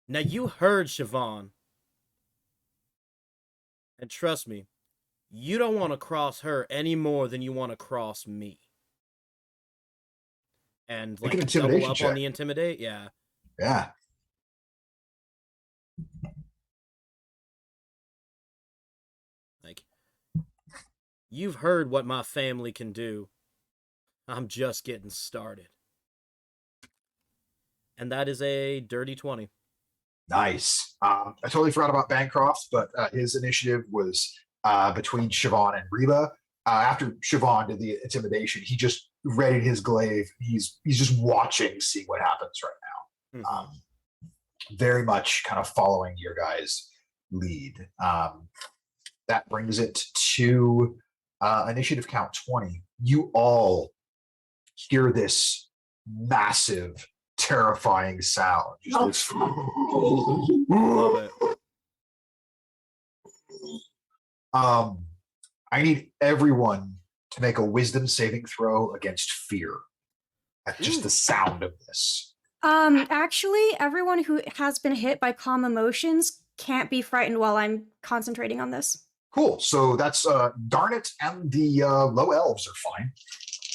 Now you heard Siobhan. And trust me, you don't want to cross her any more than you want to cross me. And Make an like double intimidation up check. on the intimidate, yeah. Yeah. Like, you've heard what my family can do. I'm just getting started. And that is a dirty 20. Nice. I totally forgot about Bancroft, but his initiative was between Siobhan and Reba. After Siobhan did the intimidation, he just readied his glaive. He's just watching, seeing what happens right now. Very much kind of following your guys' lead. That brings it to initiative count 20. You all hear this massive, terrifying sound. Just this. Love it. I need everyone to make a wisdom saving throw against fear. At just the sound of this. Actually, everyone who has been hit by calm emotions can't be frightened while I'm concentrating on this. Cool. So that's Garnet and the low elves are fine.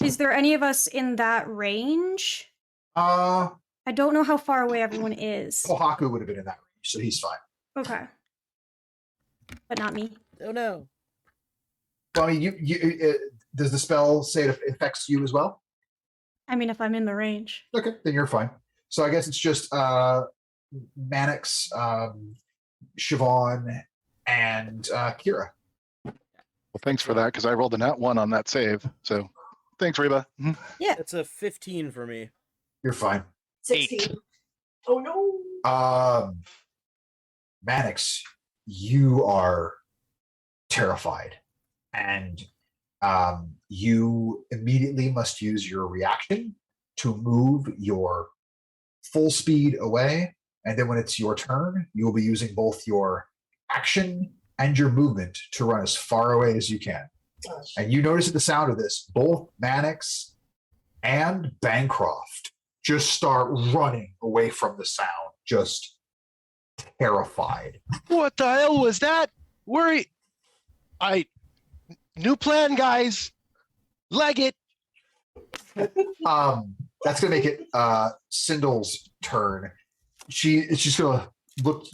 Is there any of us in that range? I don't know how far away everyone is. Kohaku would have been in that range, so he's fine. Okay. But not me. Oh no. Well, I mean, does the spell say it affects you as well? I mean, if I'm in the range. Okay, then you're fine. So I guess it's just Mannix, Siobhan, and Kira. Well, thanks for that, because I rolled a nat 1 on that save. So thanks, Reba. Yeah. It's a 15 for me. You're fine. 16. 8. Oh no. Mannix, you are terrified. And you immediately must use your reaction to move your full speed away. And then when it's your turn, you will be using both your action and your movement to run as far away as you can. Gosh. And you notice at the sound of this, both Mannix and Bancroft just start running away from the sound, just terrified. What the hell was that? New plan, guys. Leg it. That's gonna make it Sindul's turn. She's gonna look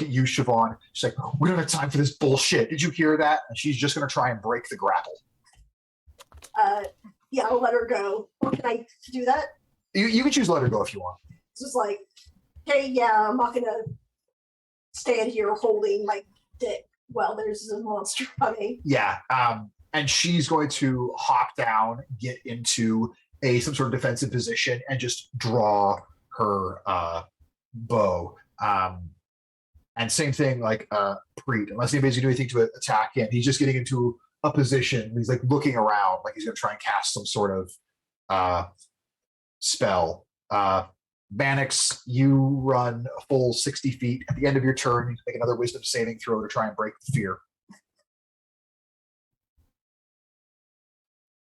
at you, Siobhan. She's like, we don't have time for this bullshit. Did you hear that? And she's just gonna try and break the grapple. Yeah, I'll let her go. Or can I do that? You can choose to let her go if you want. It's just like, hey, yeah, I'm not gonna stand here holding my dick while there's a monster coming. Yeah. And she's going to hop down, get into some sort of defensive position, and just draw her bow. And same thing like Preet. Unless anybody's gonna do anything to attack him, he's just getting into a position. He's like looking around, like he's gonna try and cast some sort of spell. Mannix, you run a full 60 feet. At the end of your turn, you make another wisdom saving throw to try and break the fear.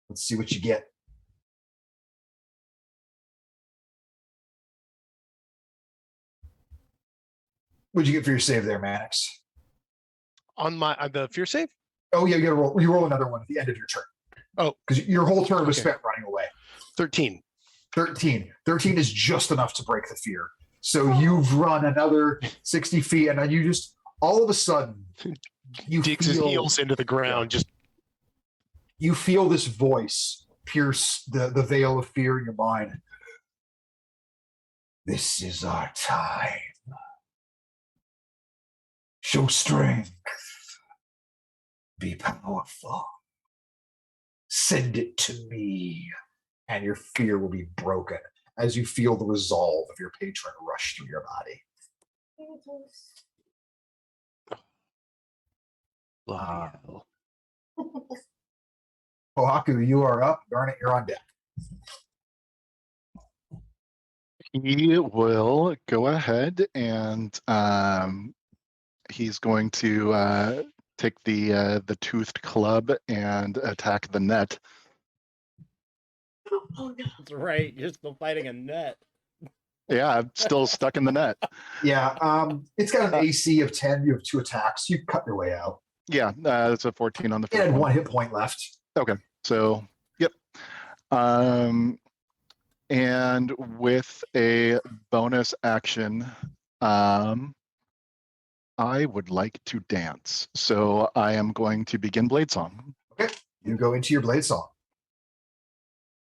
Let's see what you get. What'd you get for your save there, Mannix? On the fear save? Oh yeah, you roll another one at the end of your turn. Oh. Because your whole turn was Okay. spent running away. 13. 13 is just enough to break the fear. So you've run another 60 feet, and then you just all of a sudden you Digs his heels into the ground. Just you feel this voice pierce the veil of fear in your mind. This is our time. Show strength. Be powerful. Send it to me, and your fear will be broken as you feel the resolve of your patron rush through your body. bloody hell. Kohaku, you are up. Garnet, you're on deck. He will go ahead and he's going to take the toothed club and attack the net. Oh no. That's right. You're still fighting a net. Yeah, I'm still stuck in the net. Yeah, it's got an AC of 10. You have 2 attacks. You cut your way out. Yeah, that's a 14 on the It first had one. 1 hit point left. Okay, so yep. And with a bonus action, I would like to dance. So I am going to begin Blade Song. Okay, you go into your blade song.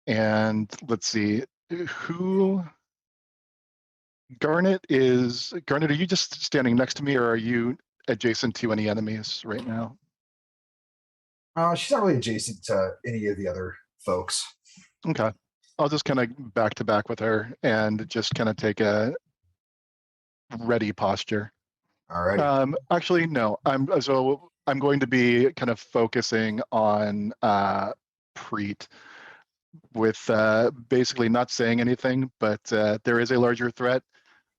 And let's see, who Garnet, are you just standing next to me, or are you adjacent to any enemies right now? She's not really adjacent to any of the other folks. Okay. I'll just kind of back to back with her and just kind of take a ready posture. All right. Actually, no. I'm going to be kind of focusing on Preet with basically not saying anything, but there is a larger threat.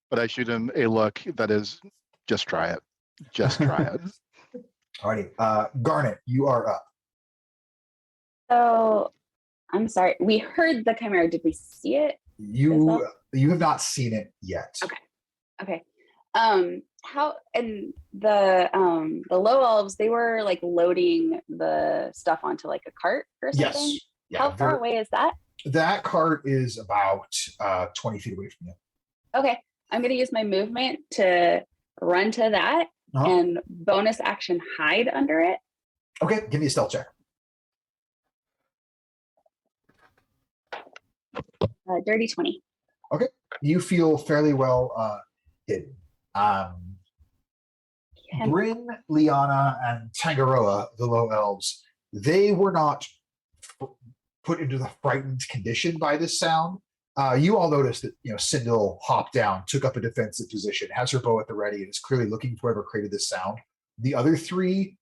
But I shoot him a look that is, just try it. Just try it. Alrighty. Garnet, you are up. So I'm sorry. We heard the chimera. Did we see it? You have not seen it yet. Okay. How and the low elves, they were like loading the stuff onto like a cart or something? Yes. Yeah, How far away is that? That cart is about 20 feet away from you. Okay. I'm gonna use my movement to run to that and bonus action hide under it. Okay, give me a stealth check. Dirty 20. Okay. You feel fairly well hidden. Bryn, Liana, and Tangaroa, the low elves, they were not put into the frightened condition by this sound. You all noticed that Sindel hopped down, took up a defensive position, has her bow at the ready, and is clearly looking for whoever created this sound. The other 3,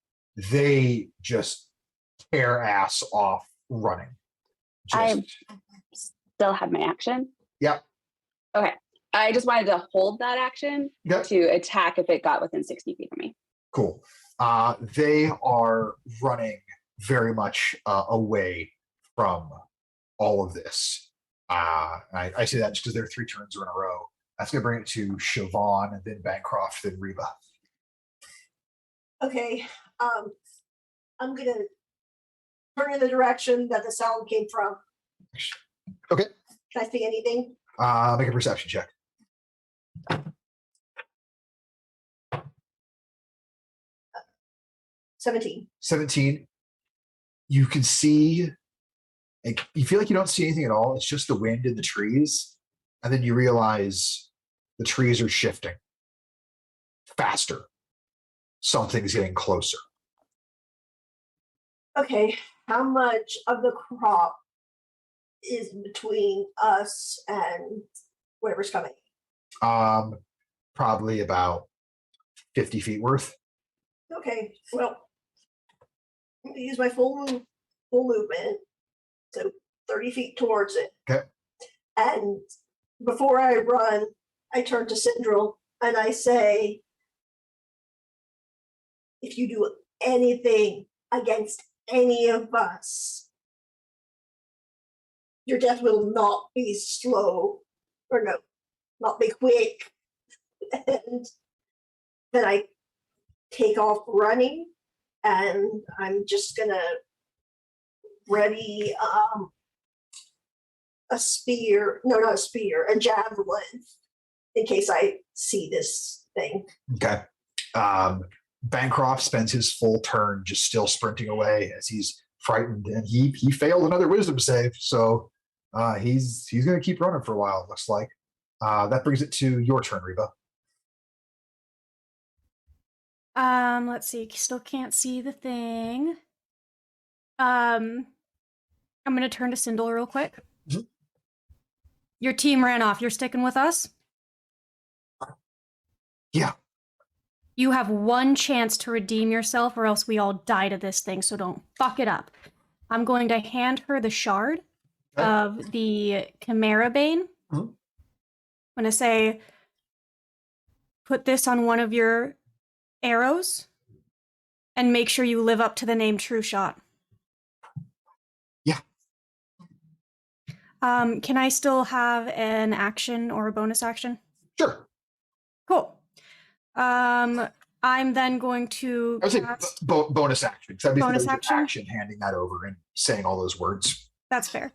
they just tear ass off running. I still have my action. Yep. Okay. I just wanted to hold that action to attack if it got within 60 feet of me. Cool. They are running very much away from all of this. I say that just because they're 3 turns in a row. That's going to bring it to Siobhan, and then Bancroft, then Reba. Okay. I'm going to turn in the direction that the sound came from. Okay. Can I see anything? Make a perception check. 17. You can see, you feel like you don't see anything at all. It's just the wind in the trees. And then you realize the trees are shifting faster. Something's getting closer. Okay. How much of the crop is between us and whatever's coming? Probably about 50 feet worth. Okay. Well, I'm going to use my full movement, so 30 feet towards it. Okay. And before I run, I turn to Syndril and I say, if you do anything against any of us, your death will not be slow, or no, not be quick. And then I take off running, and I'm just gonna ready a spear, no, not a spear, a javelin, in case I see this thing. Okay. Bancroft spends his full turn just still sprinting away as he's frightened, and he failed another wisdom save, so he's going to keep running for a while, it looks like. That brings it to your turn, Reba. Let's see. Still can't see the thing. I'm gonna turn to Sindel real quick. Mm-hmm. Your team ran off. You're sticking with us? Yeah. You have one chance to redeem yourself, or else we all die to this thing, so don't fuck it up. I'm going to hand her the shard of the Chimera Bane. Mm-hmm. I'm gonna say, put this on one of your arrows and make sure you live up to the name True Shot. Yeah. Can I still have an action or a bonus action? Sure. Cool. I'm then going to I would say cast. bonus action. Because that'd be Bonus your action? action handing that over and saying all those words. That's fair.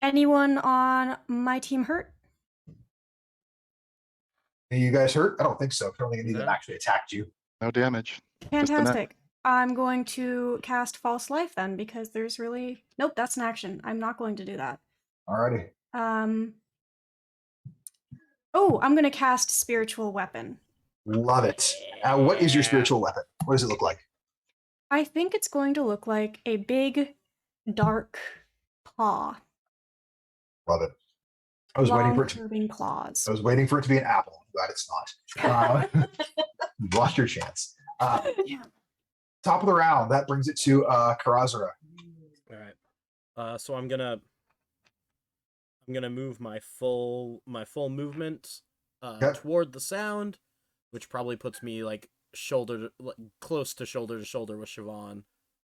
Anyone on my team hurt? Are you guys hurt? I don't think so. I don't think any of them No. actually attacked you. No damage. Just the net. Fantastic. I'm going to cast False Life then because there's really nope. That's an action. I'm not going to do that. Alrighty. Oh, I'm going to cast Spiritual Weapon. Love it. What is your spiritual weapon? What does it look like? I think it's going to look like a big, dark paw. Love it. I was waiting Long for it to. curving claws. I was waiting for it to be an apple. I'm glad it's not. You lost your chance. Yeah. Top of the round. That brings it to Karazura. All right. So I'm gonna move my full movement Okay. toward the sound, which probably puts me like close to shoulder with Siobhan.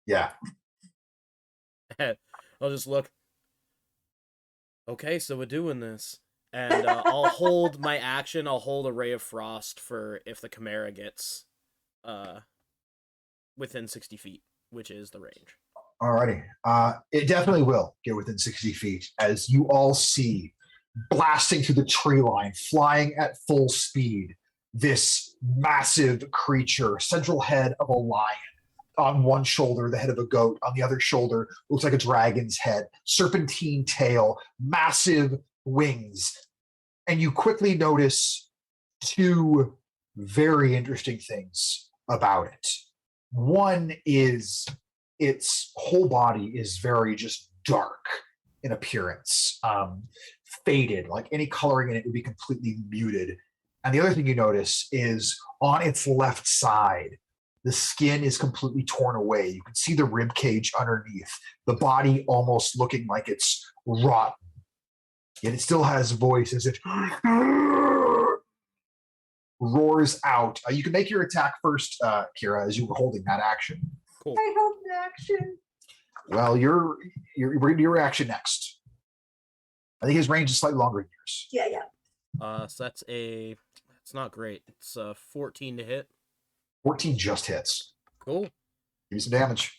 Yeah. I'll just look. Okay, so we're doing this. And I'll hold my action. I'll hold a Ray of Frost for if the Chimera gets within 60 feet, which is the range. Alrighty. It definitely will get within 60 feet as you all see blasting through the tree line, flying at full speed, this massive creature, central head of a lion. On one shoulder, the head of a goat. On the other shoulder, looks like a dragon's head. Serpentine tail, massive wings. And you quickly notice two very interesting things about it. One is its whole body is very just dark in appearance, faded, like any coloring in it would be completely muted. And the other thing you notice is on its left side, the skin is completely torn away. You can see the rib cage underneath, the body almost looking like it's rotten. Yet it still has voice as it roars out. You can make your attack first, Kira, as you were holding that action. Cool. I hold an action. Well, we're going to do your action next. I think his range is slightly longer than yours. Yeah. So that's not great. It's 14 to hit. 14 just hits. Cool. Give me some damage.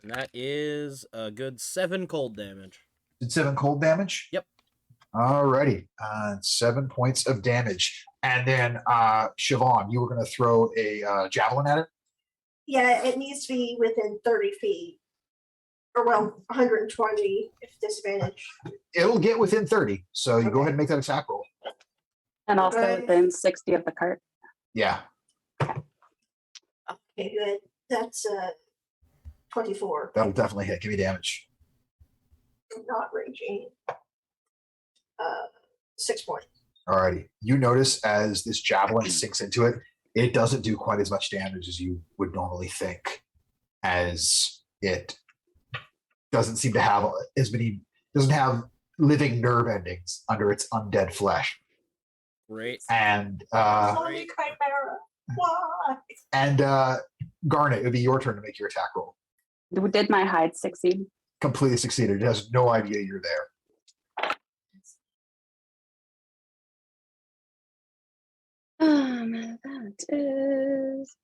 And that is a good 7 cold damage. Did 7 cold damage? Yep. Alrighty. 7 points of damage. And then Siobhan, you were going to throw a javelin at it? Yeah, it needs to be within 30 feet. Or, well, 120 if disadvantage. It'll get within 30. So you go Okay. ahead and make that attack roll. And also Okay. within 60 of the cart. Yeah. Okay, good. That's 24. That'll definitely hit. Give me damage. Not raging. 6 points. Alrighty. You notice as this javelin sinks into it, it doesn't do quite as much damage as you would normally think, as it doesn't seem to have doesn't have living nerve endings under its undead flesh. Great. And Only Chimera. Why? and Garnet, it would be your turn to make your attack roll. Did my hide succeed? Completely succeeded. It has no idea you're there. That is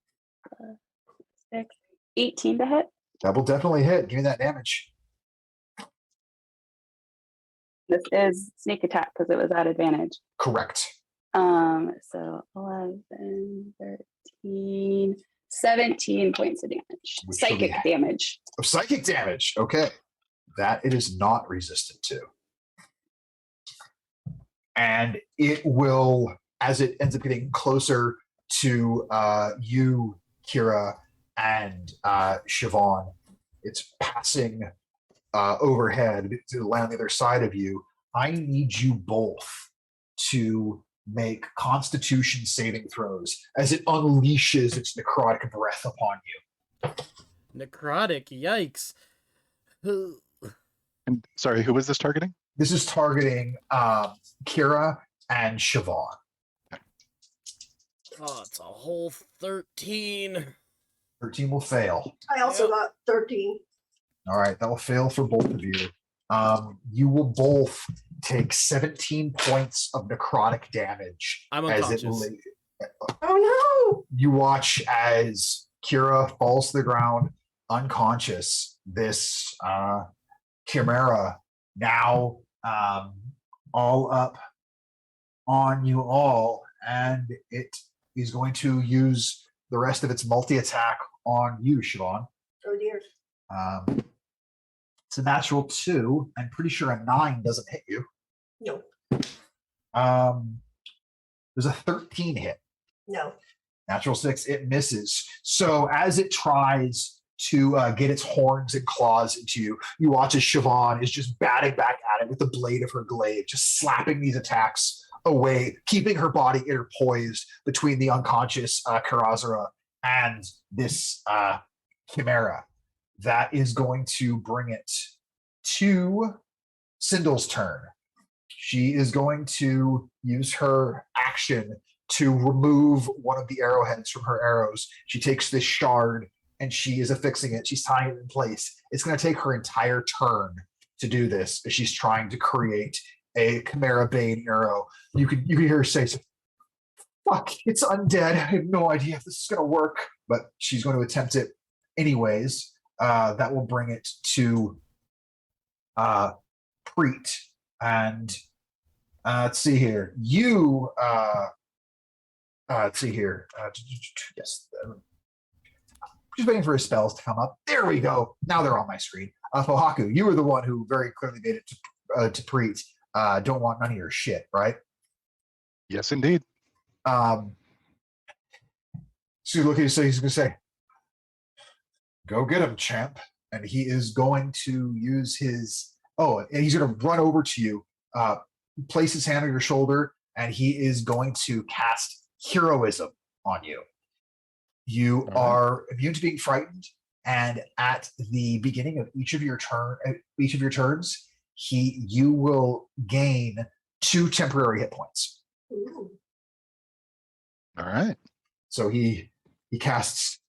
18 to hit. That will definitely hit. Give me that damage. This is sneak attack because it was at advantage. Correct. So 11, 13, 17 points of damage. Which will Psychic be- damage. Oh, psychic damage. Okay. That it is not resistant to. And it will, as it ends up getting closer to you, Kira, and Siobhan, it's passing overhead to land on the other side of you. I need you both to make Constitution saving throws as it unleashes its necrotic breath upon you. Necrotic, yikes. And sorry, who was this targeting? This is targeting Kira and Siobhan. Oh, it's a whole 13. 13 will fail. I also Yep. got 13. All right, that will fail for both of you. You will both take 17 points of necrotic damage. I'm as it unconscious. Oh You watch as Kira falls to the ground unconscious. This chimera now all up on you all, and it is going to use the rest of its multi-attack on you, Siobhan. Oh dear. It's a natural 2. I'm pretty sure a 9 doesn't hit you. No. There's a 13 hit. No. Natural 6, it misses. So as it tries to get its horns and claws into you, you watch as Siobhan is just batting back at it with the blade of her glaive, just slapping these attacks away, keeping her body interpoised between the unconscious Karazura and this chimera. That is going to bring it to Sindle's turn. She is going to use her action to remove one of the arrowheads from her arrows. She takes this shard and she is affixing it. She's tying it in place. It's going to take her entire turn to do this as she's trying to create a Chimera Bane arrow. You can hear her say, "Fuck, it's undead. I have no idea if this is going to work," but she's going to attempt it anyways. That will bring it to Preet. And let's see here. Let's see here. Yes. Just waiting for his spells to come up. There we go. Now they're on my screen. Pohaku, you were the one who very clearly made it to Preet. Don't want none of your shit, right? Yes, indeed. So you look at you, so he's going to say, "Go get him, champ." And he is going to use his, and he's going to run over to you, place his hand on your shoulder, and he is going to cast heroism on you. You are immune to being frightened, and at the beginning of each of your turns, you will gain 2 temporary hit points. Ooh. All right. So he casts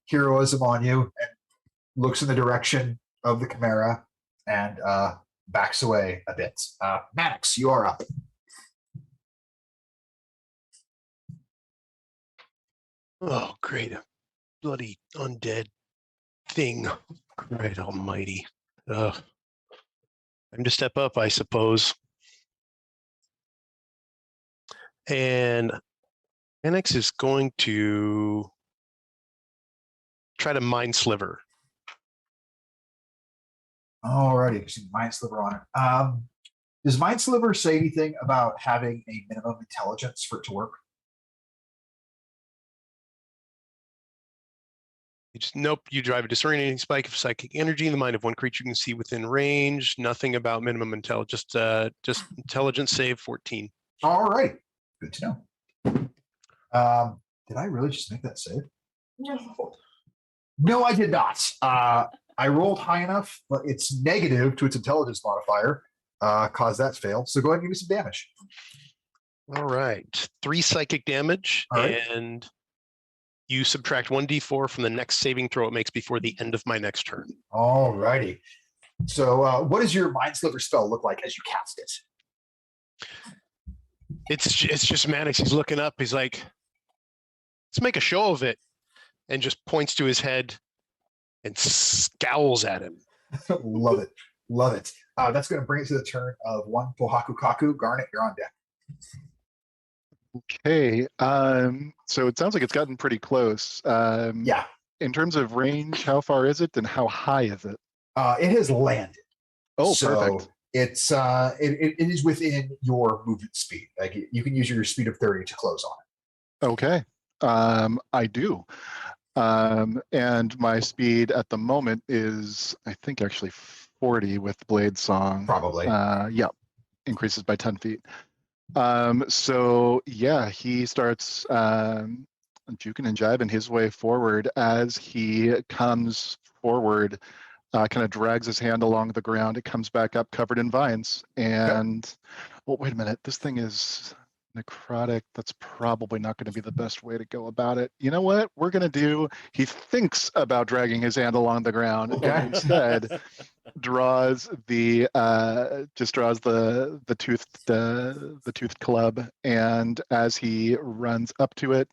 heroism on you and looks in the direction of the chimera and backs away a bit. Maddox, you are up. Oh, great. A bloody undead thing. Great almighty. Time to step up, I suppose. And Annex is going to try to mind sliver. Alrighty, see Mind Sliver on it. Does Mind Sliver say anything about having a minimum intelligence for it to work? Nope, you drive a disorientating spike of psychic energy in the mind of one creature you can see within range. Nothing about minimum intelligence, just intelligence save 14. All right, good to know. Did I really just make that save? No. No, I did not. I rolled high enough, but it's negative to its intelligence modifier. Cause that's failed. So go ahead and give me some damage. All right, 3 psychic damage, right. And you subtract 1d4 from the next saving throw it makes before the end of my next turn. All righty. So what does your Mind Sliver spell look like as you cast it? It's just Maddox. He's looking up. He's like, "Let's make a show of it," and just points to his head and scowls at him. Love it. Love it. That's going to bring it to the turn of one Pohaku Kaku. Garnet, you're on deck. Okay. So it sounds like it's gotten pretty close. Yeah. In terms of range, how far is it and how high is it? It has landed. Oh, so perfect. It's it is within your movement speed. Like you can use your speed of 30 to close on it. Okay. I do. And my speed at the moment is, I think, actually 40 with Blade Song. Probably. Yeah. Increases by 10 feet. So yeah, he starts juking and jiving his way forward. As he comes forward, kind of drags his hand along the ground. It comes back up covered in vines. And oh, wait a minute, this thing is necrotic, that's probably not going to be the best way to go about it. You know what we're going to do? He thinks about dragging his hand along the ground, Okay. and instead draws the toothed club, and as he runs up to it,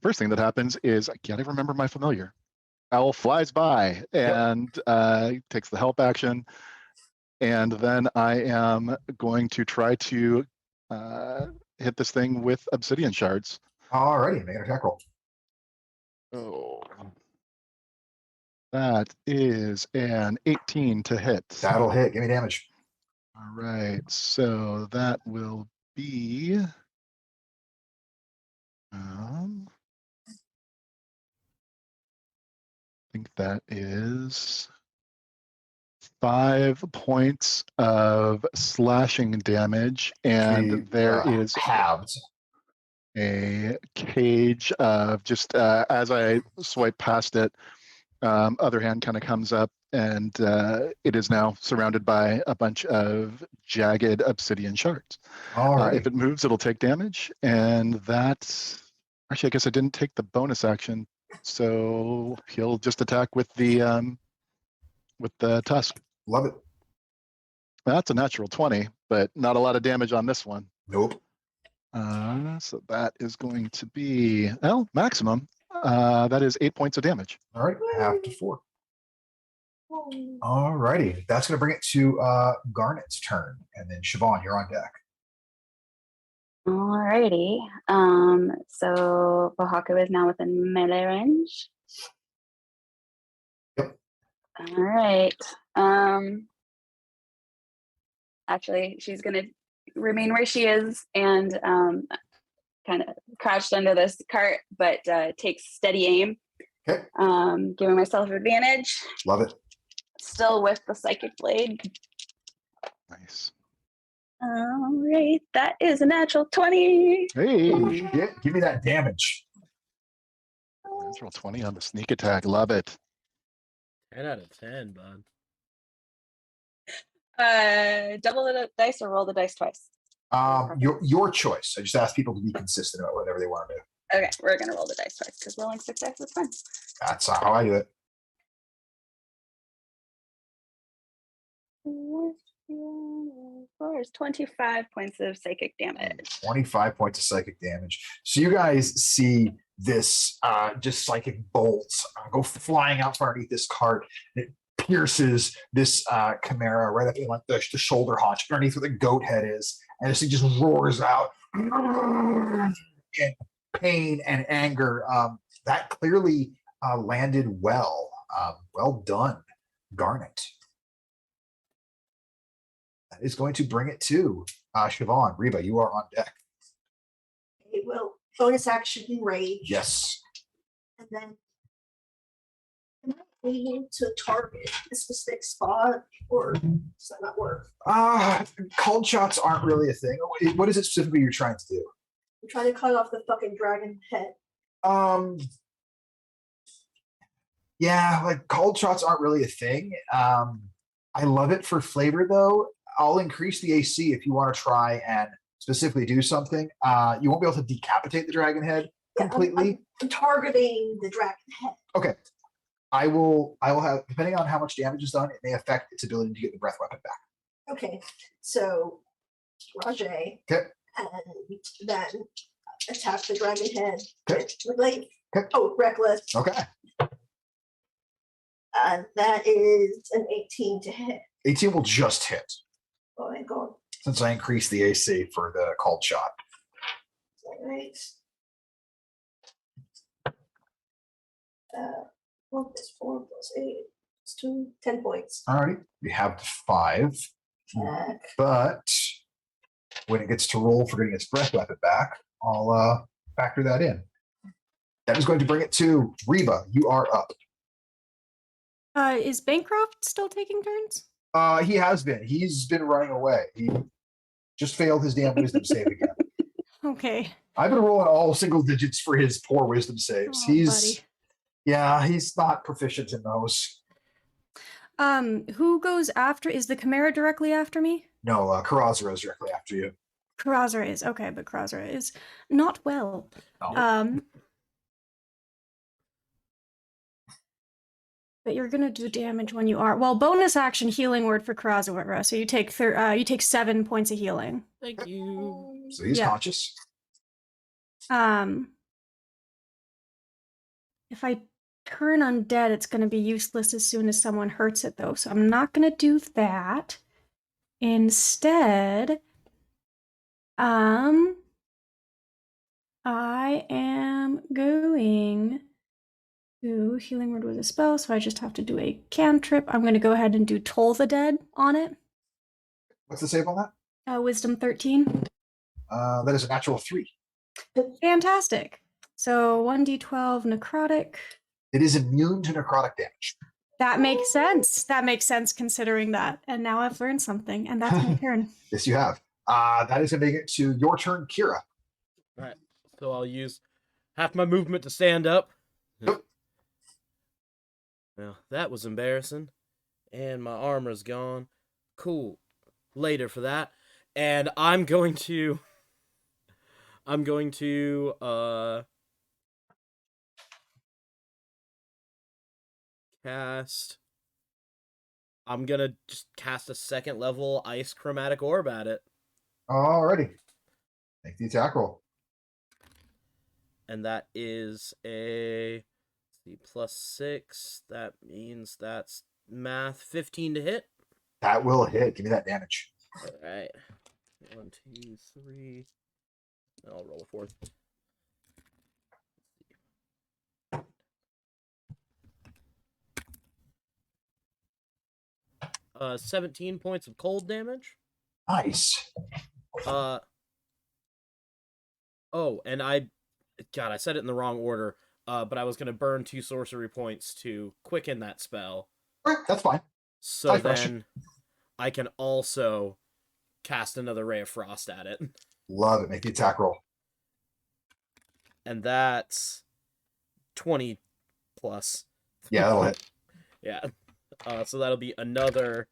first thing that happens is I can't even remember my familiar. Owl flies by and takes the help action. And then I am going to try to hit this thing with obsidian shards. Alrighty, make an attack roll. Oh, that is an 18 to hit. That'll hit. Give me damage. All right, so that will be I think that is 5 points of slashing damage, and there is halved. A cage of just as I swipe past it, other hand kind of comes up, and it is now surrounded by a bunch of jagged obsidian shards. All right. If it moves, it'll take damage, and that's actually I guess I didn't take the bonus action, so he'll just attack with the tusk. Love it. That's a natural 20, but not a lot of damage on this one. Nope. So that is going to be, maximum. That is 8 points of damage. All right, half to 4. All righty. That's going to bring it to Garnet's turn. And then Siobhan, you're on deck. Alrighty. So Oaxaca is now within melee range. Yep. All right. Actually, she's gonna remain where she is and kind of crouched under this cart, but takes steady aim. Okay. Giving myself advantage. Love it. Still with the psychic blade. Nice. All right, that is a natural 20. Hey, Give me that damage. natural 20 on the sneak attack. Love it. 10 out of 10, bud. Double the dice or roll the dice twice. Your choice. I just asked people to be consistent about whatever they want to do. Okay, we're gonna roll the dice twice because rolling 6 dice is fun. That's how I do it. There's 25 points of psychic damage. 25 points of psychic damage. So you guys see this just psychic bolt go flying out from underneath this cart. It pierces this chimera right up in like the shoulder haunch underneath where the goat head is, and this thing just roars out in pain and anger. That clearly landed well. Well done, Garnet. That is going to bring it to Siobhan. Reba, you are on deck. Okay, well, bonus action rage. Yes. And then am I able to target a specific spot, or does that not work? Cold shots aren't really a thing. What is it specifically you're trying to do? I'm trying to cut off the fucking dragon head. Yeah, like cold shots aren't really a thing. I love it for flavor though. I'll increase the AC if you want to try and specifically do something. You won't be able to decapitate the dragon head completely. I'm targeting the dragon head. Okay. I will have, depending on how much damage is done, it may affect its ability to get the breath weapon back. Okay, so Rajay. Okay. And then attack the dragon head. Okay. Like, Okay. oh, reckless. Okay. That is an 18 to hit. 18 will just hit Oh my god. since I increased the AC for the cold shot. All right. 1 plus 4 plus 8 plus 2, 10 points. Alrighty. We have 5. Attack. But when it gets to roll for getting its breath weapon back, I'll factor that in. That is going to bring it to Reba. You are up. Is Bancroft still taking turns? He has been. He's been running away. He just failed his damn wisdom save again. Okay. I've been rolling all single digits for his poor wisdom saves. Oh, he's buddy. he's not proficient in those. Who goes after? Is the Chimera directly after me? No, Karazura is directly after you. Karazura is okay, but Karazura is not well. Oh. But you're gonna do damage when you are bonus action healing word for Karazura. So you take 7 points of healing. Thank you. So he's conscious. If I turn undead, it's gonna be useless as soon as someone hurts it though. So I'm not gonna do that. Instead, I am going to healing word with a spell, so I just have to do a cantrip. I'm going to go ahead and do Toll the Dead on it. What's the save on that? Wisdom 13. That is a natural 3. Fantastic. So 1d12 necrotic. It is immune to necrotic damage. That makes sense. That makes sense considering that. And now I've learned something, and that's my turn. Yes, you have. That is going to make it to your turn, Kira. All right. So I'll use half my movement to stand up. Yep. Well, that was embarrassing. And my armor's gone. Cool. Later for that. And I'm going to cast. I'm gonna just cast a 2nd level ice chromatic orb at it. Alrighty. Make the attack roll. And that is a +6. That means that's math 15 to hit. That will hit. Give me that damage. Alright. 1, 2, 3. I'll roll a 4th. 17 points of cold damage. Nice. Oh, and I said it in the wrong order. But I was gonna burn 2 sorcery points to quicken that spell. All right, that's fine. So then I can also cast another Ray of Frost at it. Love it. Make the attack roll. And that's 20 plus. Yeah, that'll hit. Yeah. So that'll be another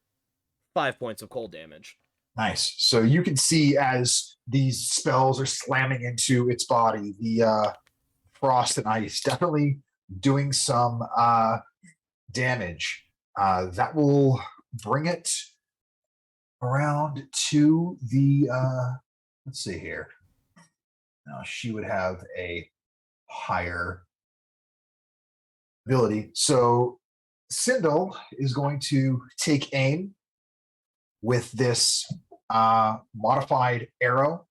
5 points of cold damage. Nice. So you can see as these spells are slamming into its body, the frost and ice definitely doing some damage. That will bring it around to the let's see here. Now she would have a higher ability. So Sindel is going to take aim with this modified arrow.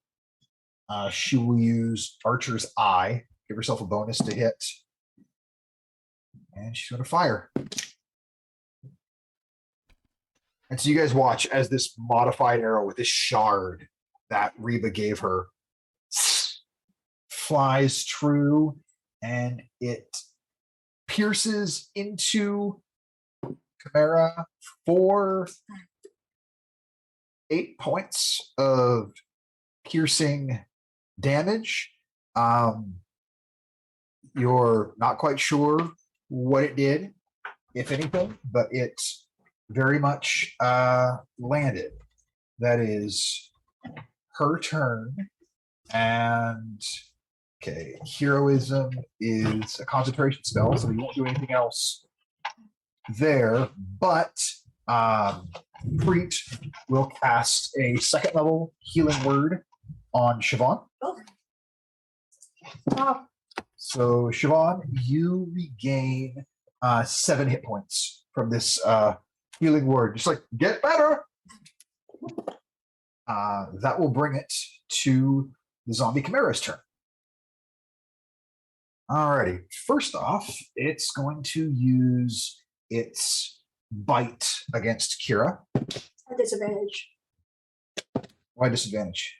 She will use Archer's Eye. Give herself a bonus to hit. And she's going to fire. And so you guys watch as this modified arrow with this shard that Reba gave her flies true, and it pierces into Chimera for 8 points of piercing damage. You're not quite sure what it did, if anything, but it very much landed. That is her turn. And okay, heroism is a concentration spell, so we won't do anything else there. But Preet will cast a 2nd level healing word on Siobhan. So Siobhan, you regain 7 hit points from this healing word. Just like, get better. That will bring it to the zombie Chimera's turn. Alrighty. First off, it's going to use its bite against Kira. At disadvantage. Why disadvantage?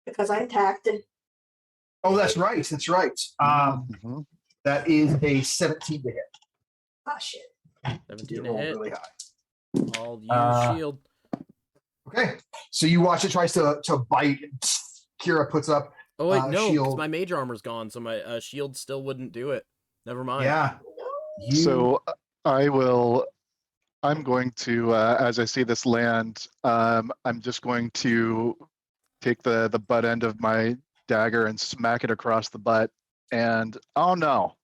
Because I attacked it. Oh, that's right. That's right. That is a 17 to hit. Oh, shit. 17 to Roll hit. really high. I'll use shield. Okay. So you watch it tries to bite. Kira puts up Oh wait, no, 'cause shield. my mage armor's gone, so my shield still wouldn't do it. Never mind. Yeah. So I will I'm going to, as I see this land, I'm just going to take the butt end of my dagger and smack it across the butt. And oh no.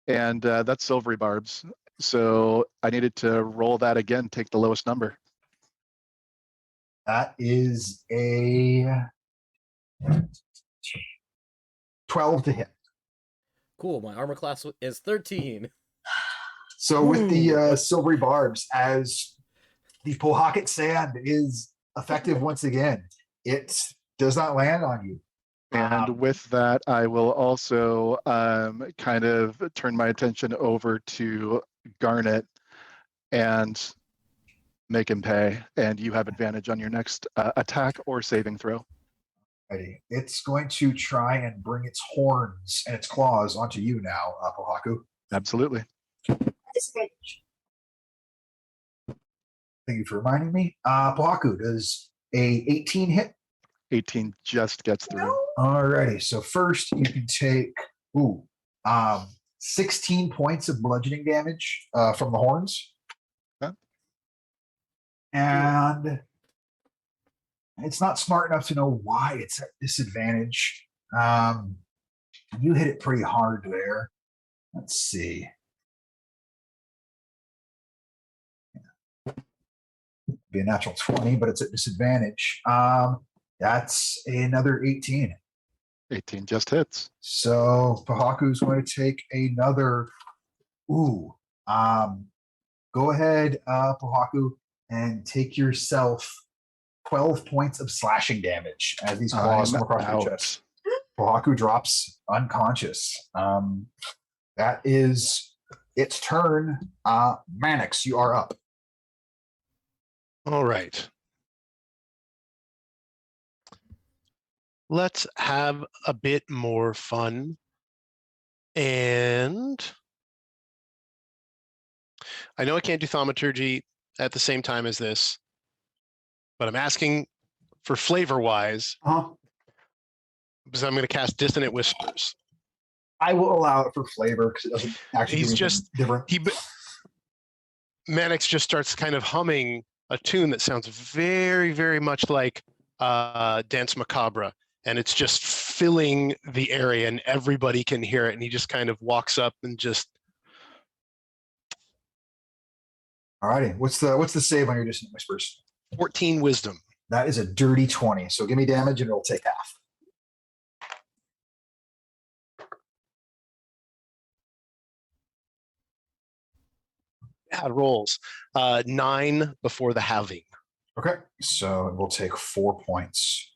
And that's silvery barbs. So I needed to roll that again, take the lowest number. That is a 12 to hit. Cool. My armor class is 13. So with the silvery barbs, as the Pohacket sand is effective once again, it does not land on you. And with that, I will also kind of turn my attention over to Garnet and make him pay. And you have advantage on your next attack or saving throw. Righty. It's going to try and bring its horns and its claws onto you now, Pohaku. Absolutely. Disadvantage. Thank you for reminding me. Pohaku, does a 18 hit? 18 just gets through. Alrighty. So first you can take 16 points of bludgeoning damage from the horns. Okay. And it's not smart enough to know why it's at disadvantage. You hit it pretty hard there. Let's see. Be a natural 20, but it's at disadvantage. That's another 18. 18 just hits. So Pohaku's going to take another. Go ahead, Pohaku, and take yourself 12 points of slashing damage as these claws come across your chest. Pohaku drops unconscious. That is its turn. Mannix, you are up. All right. Let's have a bit more fun. And I know I can't do thaumaturgy at the same time as this, but I'm asking for flavor-wise, because I'm going to cast Dissonant Whispers. I will allow it for flavor because it doesn't actually do anything different. Mannix just starts kind of humming a tune that sounds very, very much like Dance Macabre, and it's just filling the area and everybody can hear it, and he just kind of walks up and just... Alrighty, what's the save on your Dissonant Whispers? 14 wisdom. That is a dirty 20, so give me damage and it'll take half. Bad rolls. 9 before the halving. Okay, so it will take 4 points.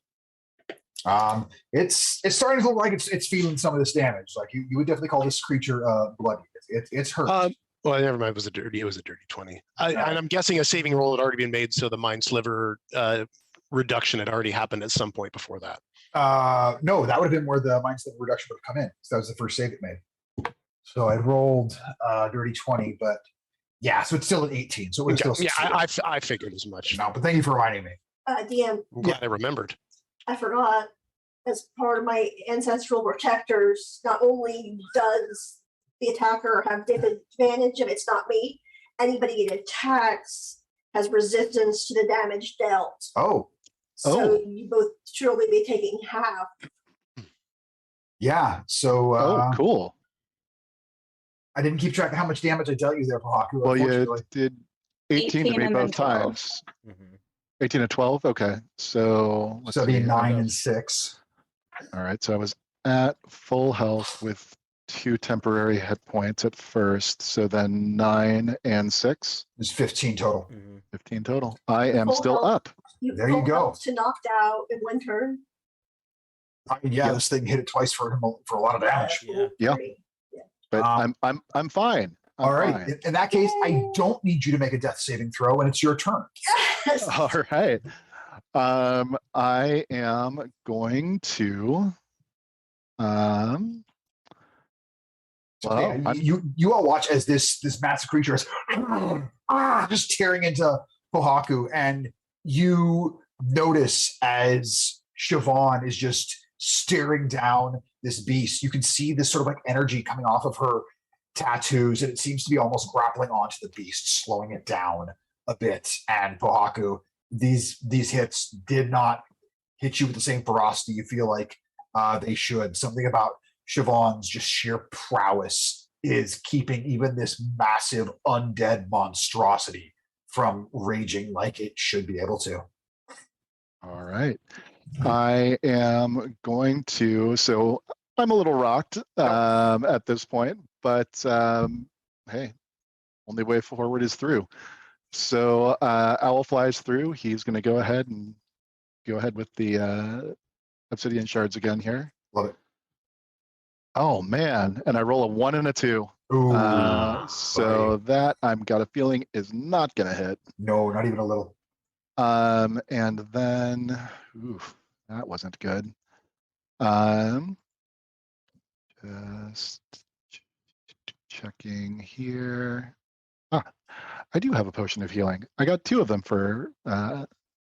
It's starting to look like it's feeling some of this damage. Like you would definitely call this creature bloody. It's hurt. Well, never mind. It was a dirty 20. And I'm guessing a saving roll had already been made, so the mind sliver reduction had already happened at some point before that. No, that would have been where the mind sliver reduction would have come in. So that was the first save it made. So I rolled dirty 20, but yeah, so it's still an 18. So it was still I figured as much. No, but thank you for reminding me. DM. I'm glad I remembered. I forgot. As part of my ancestral protectors, not only does the attacker have disadvantage if it's not me, anybody it attacks has resistance to the damage dealt. So you both should only be taking half. Yeah, so cool. I didn't keep track of how much damage I dealt you there, Pohaku. Well, you did 18 to me both 12. times. 18 and 12? Okay. So So it'd be 9 and 6. All right. So I was at full health with 2 temporary hit points at first. So then 9 and 6. It's 15 total. 15 total. I am Full still health. up. There you go. To knocked out in one turn. Yeah, this thing hit it twice for a lot of damage. Yeah. But I'm fine. All right. Fine. In that case, I don't need you to make a death saving throw, and it's your turn. Yes. All right. I am going to. You all watch as this massive creature is just tearing into Pohaku, and you notice as Siobhan is just staring down this beast. You can see this sort of like energy coming off of her, tattoos, and it seems to be almost grappling onto the beast, slowing it down a bit. And Pohaku, these hits did not hit you with the same ferocity you feel like they should. Something about Siobhan's just sheer prowess is keeping even this massive undead monstrosity from raging like it should be able to. All right. I am going to, so I'm a little rocked at this point, but hey, only way forward is through. So Owl flies through. He's going to go ahead with the obsidian shards again here. Love it. Oh man, and I roll a 1 and a 2. Ooh, So buddy. that I've got a feeling is not going to hit. No, not even a little. And then, oof, that wasn't good. Just checking here. I do have a potion of healing. I got 2 of them for, I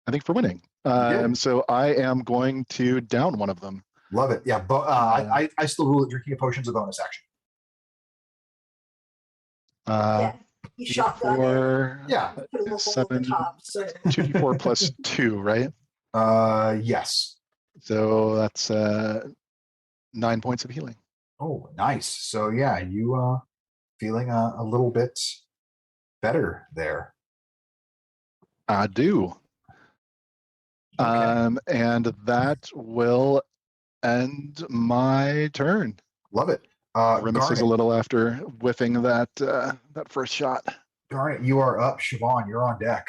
think, for winning. So I am going to down one of them. Love it. Yeah, but I still rule that drinking a potion is a bonus action. Yeah, you shotgun it. Yeah. Put a little hole at 7, the top. So 2d4 plus 2, right? Yes. So that's 9 points of healing. Oh, nice. So yeah, you feeling a little bit better there. I do. Okay. And that will end my turn. Love it. Grimaces a little after whiffing that first shot. Garnet, you are up. Siobhan, you're on deck.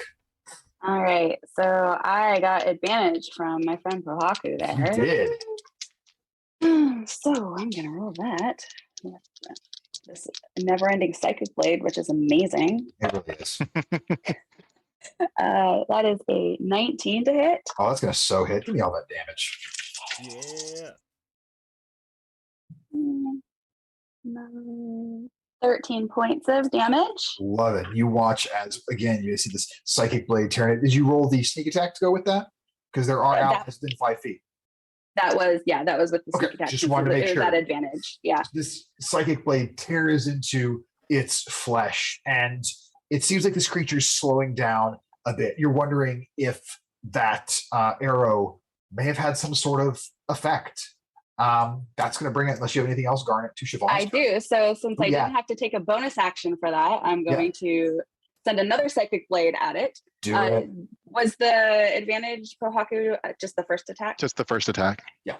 All right, so I got advantage from my friend Prohaku there. You did. So I'm gonna roll that. This never-ending psychic blade, which is amazing. It really is. That is a 19 to hit. Oh, that's gonna so hit. Give me all that damage. Yeah. 13 points of damage. Love it. You watch as again you see this psychic blade turn it. Did you roll the sneak attack to go with that? Because there are allies within 5 feet. That was with the sneak attack. Just wanted to make sure. That advantage. Yeah. This psychic blade tears into its flesh, and it seems like this creature's slowing down a bit. You're wondering if that arrow may have had some sort of effect. That's going to bring it, unless you have anything else, Garnet, to Siobhan. I do. So since I didn't have to take a bonus action for that, I'm going to send another psychic blade at it. Do it. Was the advantage Prohaku just the first attack? Just the first attack. Yeah.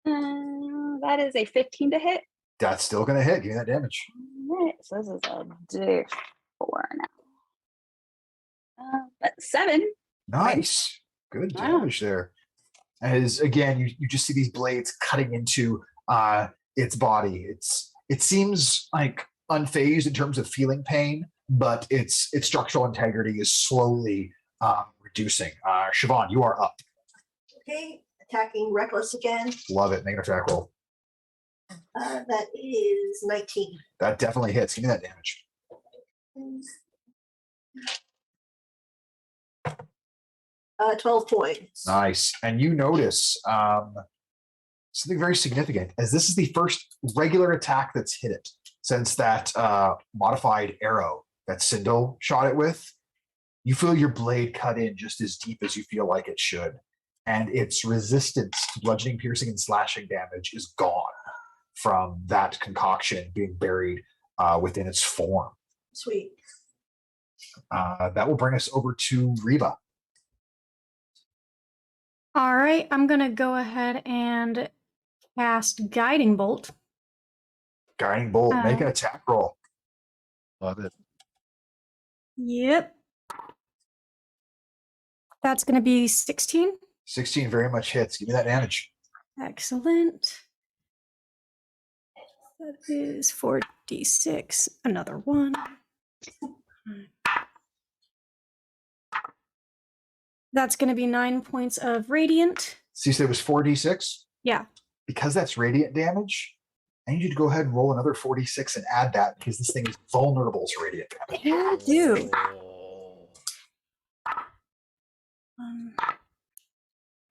That is a 15 to hit. That's still going to hit. Give me that damage. All right, so this is a D4 now. That's 7. Nice. Good damage there. As again, you just see these blades cutting into its body. It seems like unfazed in terms of feeling pain, but its structural integrity is slowly reducing. Siobhan, you are up. okay, attacking reckless again. Love it. Make an attack roll. That is 19. That definitely hits. Give me that damage. 12 points. Nice. And you notice something very significant, as this is the first regular attack that's hit it since that modified arrow that Sindel shot it with. You feel your blade cut in just as deep as you feel like it should. And its resistance to bludgeoning, piercing, and slashing damage is gone from that concoction being buried within its form. Sweet. That will bring us over to Reva. All right, I'm gonna go ahead and cast Guiding Bolt. Guiding Bolt, make an attack roll. Love it. Yep. That's gonna be 16. 16 very much hits. Give me that damage. Excellent. That is 4d6. Another one. That's going to be 9 points of radiant. So you said it was 4d6? Yeah. Because that's radiant damage, I need you to go ahead and roll another 4d6 and add that, because this thing is vulnerable to radiant damage. Yeah, do.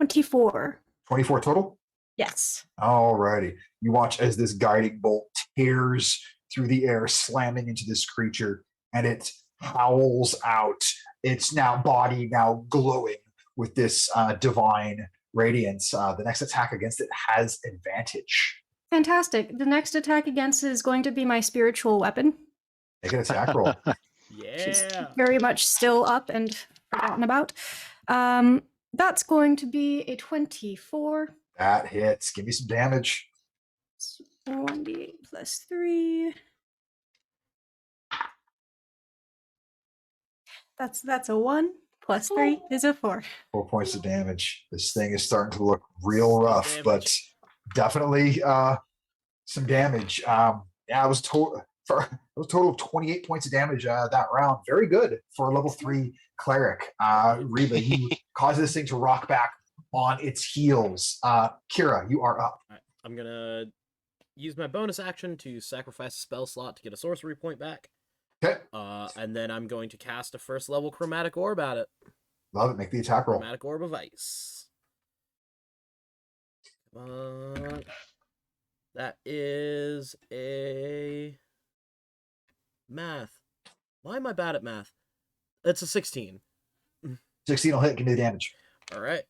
24. 24 total? Yes. Alrighty. You watch as this guiding bolt tears through the air, slamming into this creature, and it howls out. Its body now glowing with this divine radiance. The next attack against it has advantage. Fantastic. The next attack against it is going to be my spiritual weapon. Make an attack roll. She's Yeah. very much still up and forgotten about. That's going to be a 24. That hits. Give me some damage. 1d8 plus 3. That's a 1 plus 3 is a 4. 4 points of damage. This thing is starting to look real rough, Damage. but definitely some damage. It was total of 28 points of damage that round. Very good for a level 3 cleric. Reba, you cause this thing to rock back on its heels. Kira, you are up. All right, I'm gonna use my bonus action to sacrifice a spell slot to get a sorcery point back. Okay. And then I'm going to cast a first level chromatic orb at it. Love it. Make the attack roll. Chromatic orb of ice. That is a math. Why am I bad at math? It's a 16. 16 will hit. Give me the damage. All right.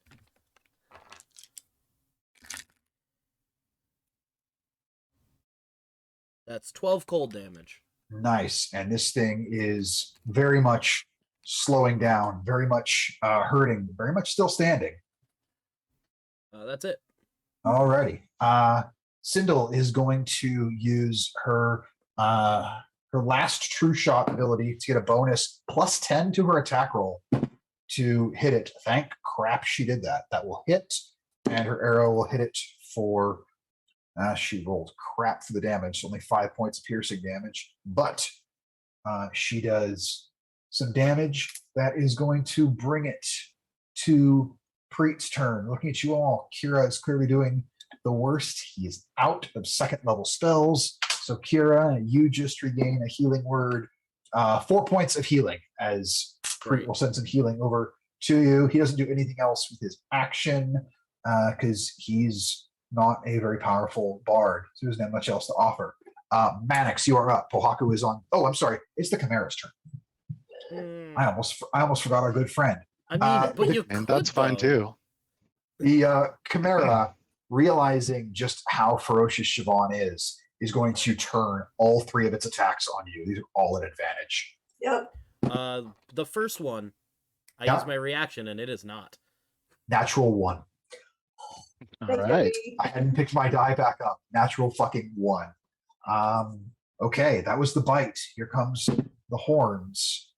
That's 12 cold damage. Nice. And this thing is very much slowing down, very much hurting, very much still standing. That's it. Alrighty. Sindel is going to use her last true shot ability to get a bonus plus 10 to her attack roll to hit it. Thank crap she did that. That will hit, and her arrow will hit it for she rolled crap for the damage, only 5 points of piercing damage, but she does some damage that is going to bring it to Preet's turn. Looking at you all, Kira is clearly doing the worst. He is out of second level spells. So Kira, you just regain a healing word, 4 points of healing as Preet will send some healing over to you. He doesn't do anything else with his action because he's not a very powerful bard, so he doesn't have much else to offer. Mannix, you are up. Pohaku is on. Oh, I'm sorry. It's the Chimera's turn. I almost forgot our good friend. I mean, but you And could, that's fine though. too. The Chimera, realizing just how ferocious Siobhan is going to turn all 3 of its attacks on you. These are all at advantage. Yep. The first one, I Yeah. use my reaction, and it is not. Natural 1. All Thank you, right. Lee. I hadn't picked my die back up. Natural fucking 1. Okay, that was the bite. Here comes the horns.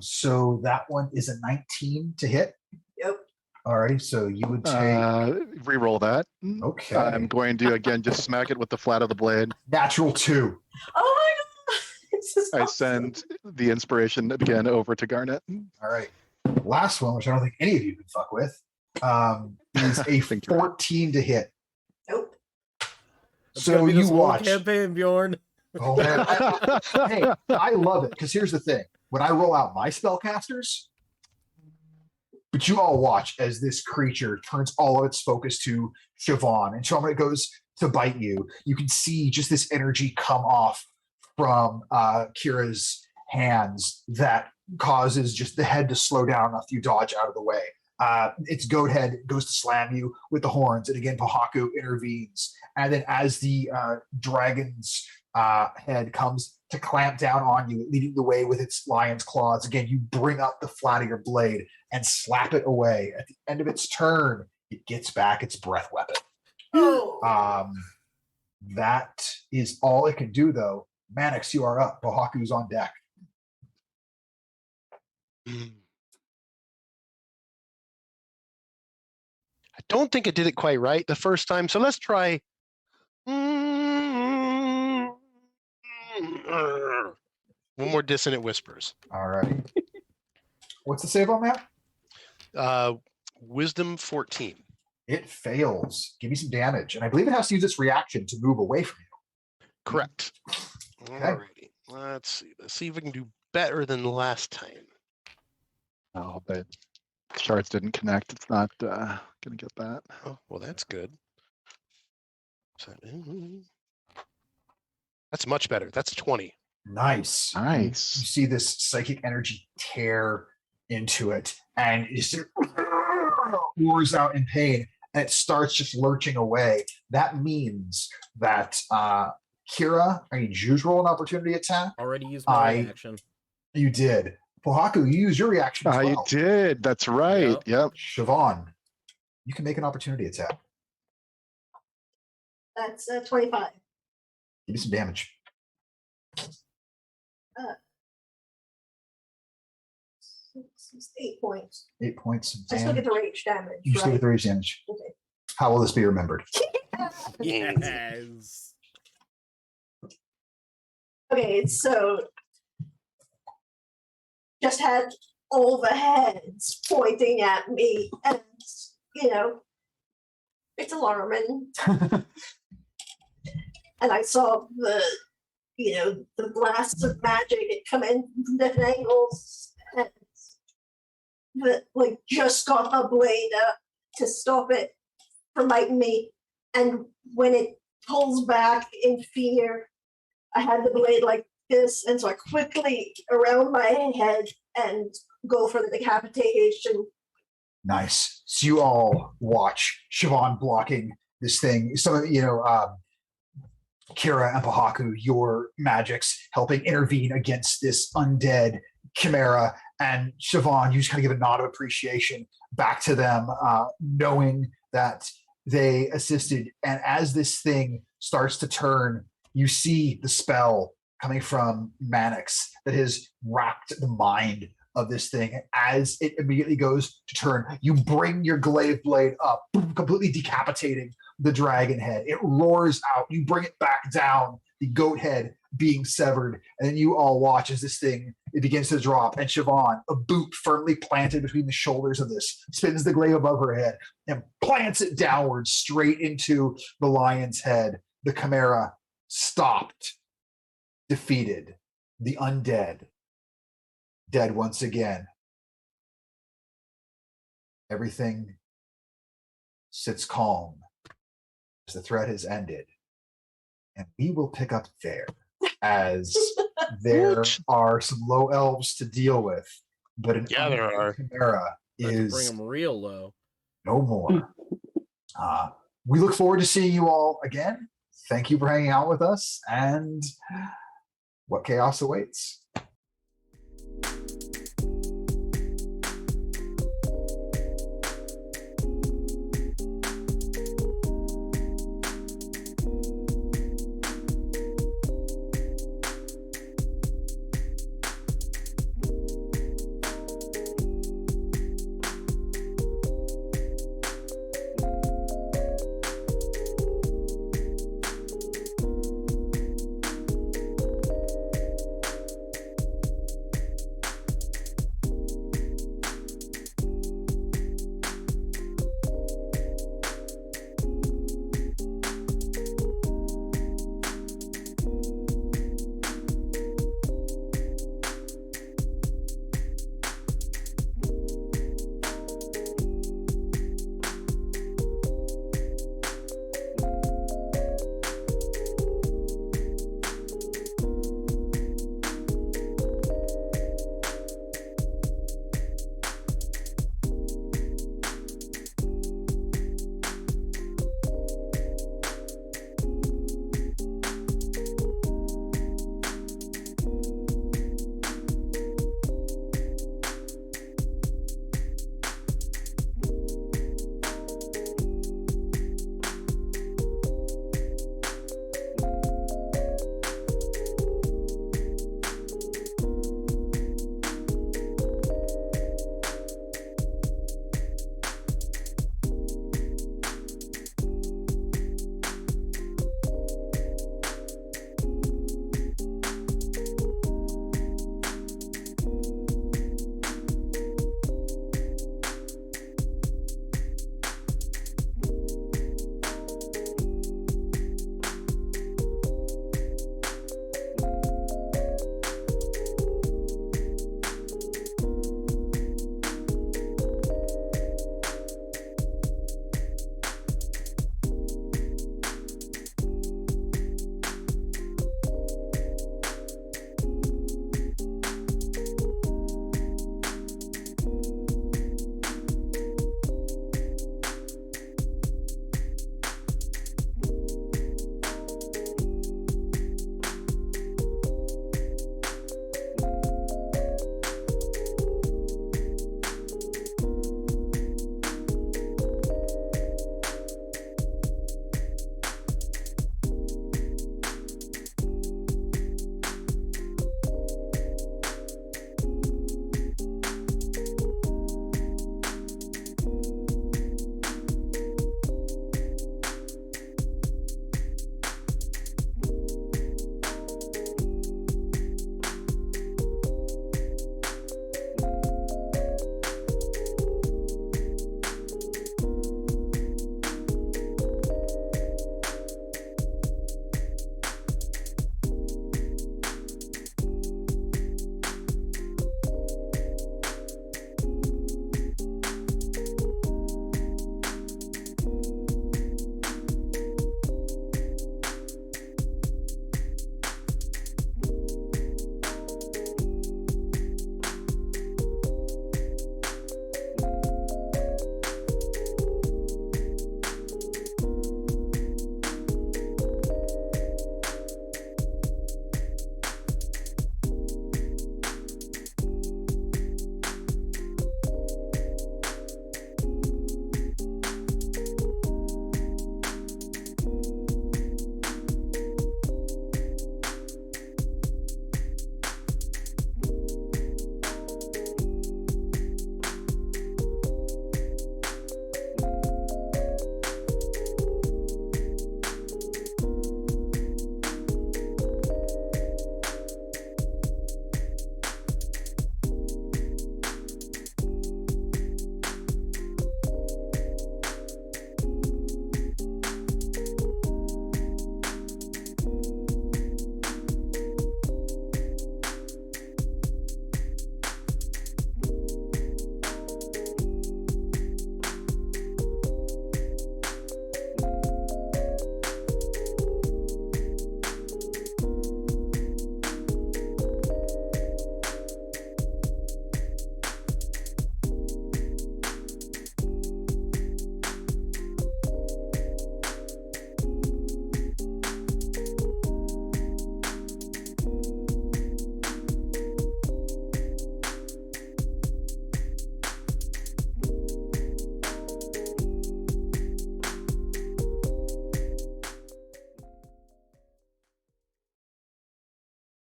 So that one is a 19 to hit. Yep. Alrighty, so you would take. Reroll that. Okay. I'm going to again just smack it with the flat of the blade. Natural 2. Oh my god! This is I awesome. send the inspiration again over to Garnet. All right. Last one, which I don't think any of you can fuck with, is a Think you're right. 14 to hit. Nope. It's So gonna be you this whole watch. campaign, Bjorn. Oh, man. Hey, I love it because here's the thing: when I roll out my spellcasters, but you all watch as this creature turns all of its focus to Siobhan, and so when it goes to bite you, you can see just this energy come off from Kira's hands that causes just the head to slow down enough you dodge out of the way. Its goat head goes to slam you with the horns, and again Pohaku intervenes, and then as the dragon's head comes to clamp down on you, leading the way with its lion's claws, again you bring up the flat of your blade and slap it away. At the end of its turn, it gets back its breath weapon. Oh. That is all it can do, though. Mannix, you are up. Pohaku's on deck. I don't think it did it quite right the first time, so let's try. One more dissonant whispers. All right. What's the save on that? Wisdom 14. It fails. Give me some damage. And I believe it has to use its reaction to move away from you. Correct. Alrighty. Let's see. Let's see if we can do better than last time. Oh, but Shards didn't connect. It's not gonna get that. Oh, well, that's good. That's much better. That's 20. Nice. You Nice. see this psychic energy tear into it, and it just roars out in pain, and it starts just lurching away. That means that Kira, I need you to roll an opportunity attack. Already used my reaction. You did. Pohaku, you used your reaction as well. You did. That's right. Yep. Siobhan, you can make an opportunity attack. That's 25. Give me some damage. 8 points. 8 points of I damage. still get the rage damage. You still get the rage damage. Okay. How will this be remembered? Yes. Okay, so just had all the heads pointing at me, and it's alarming. And I saw the blasts of magic it come in from different angles, and just got a blade up to stop it from biting me. And when it pulls back in fear, I had the blade like this, and so I quickly around my head and go for the decapitation. Nice. So you all watch Siobhan blocking this thing. Some of Kira and Pohaku, your magics helping intervene against this undead chimera, and Siobhan, you just kind of give a nod of appreciation back to them, knowing that they assisted. And as this thing starts to turn, you see the spell coming from Mannix that has wrapped the mind of this thing. As it immediately goes to turn, you bring your glaive blade up, completely decapitating the dragon head. It roars out. You bring it back down, the goat head being severed, and then you all watch as this thing, it begins to drop, and Siobhan, a boot firmly planted between the shoulders of this, spins the glaive above her head and plants it downwards straight into the lion's head. The chimera stopped, defeated. The undead, dead once again. Everything sits calm as the threat has ended. And we will pick up there, as there are some low elves to deal with, but an there are. chimera Bring is them real low. no more. We look forward to seeing you all again. Thank you for hanging out with us, and what chaos awaits.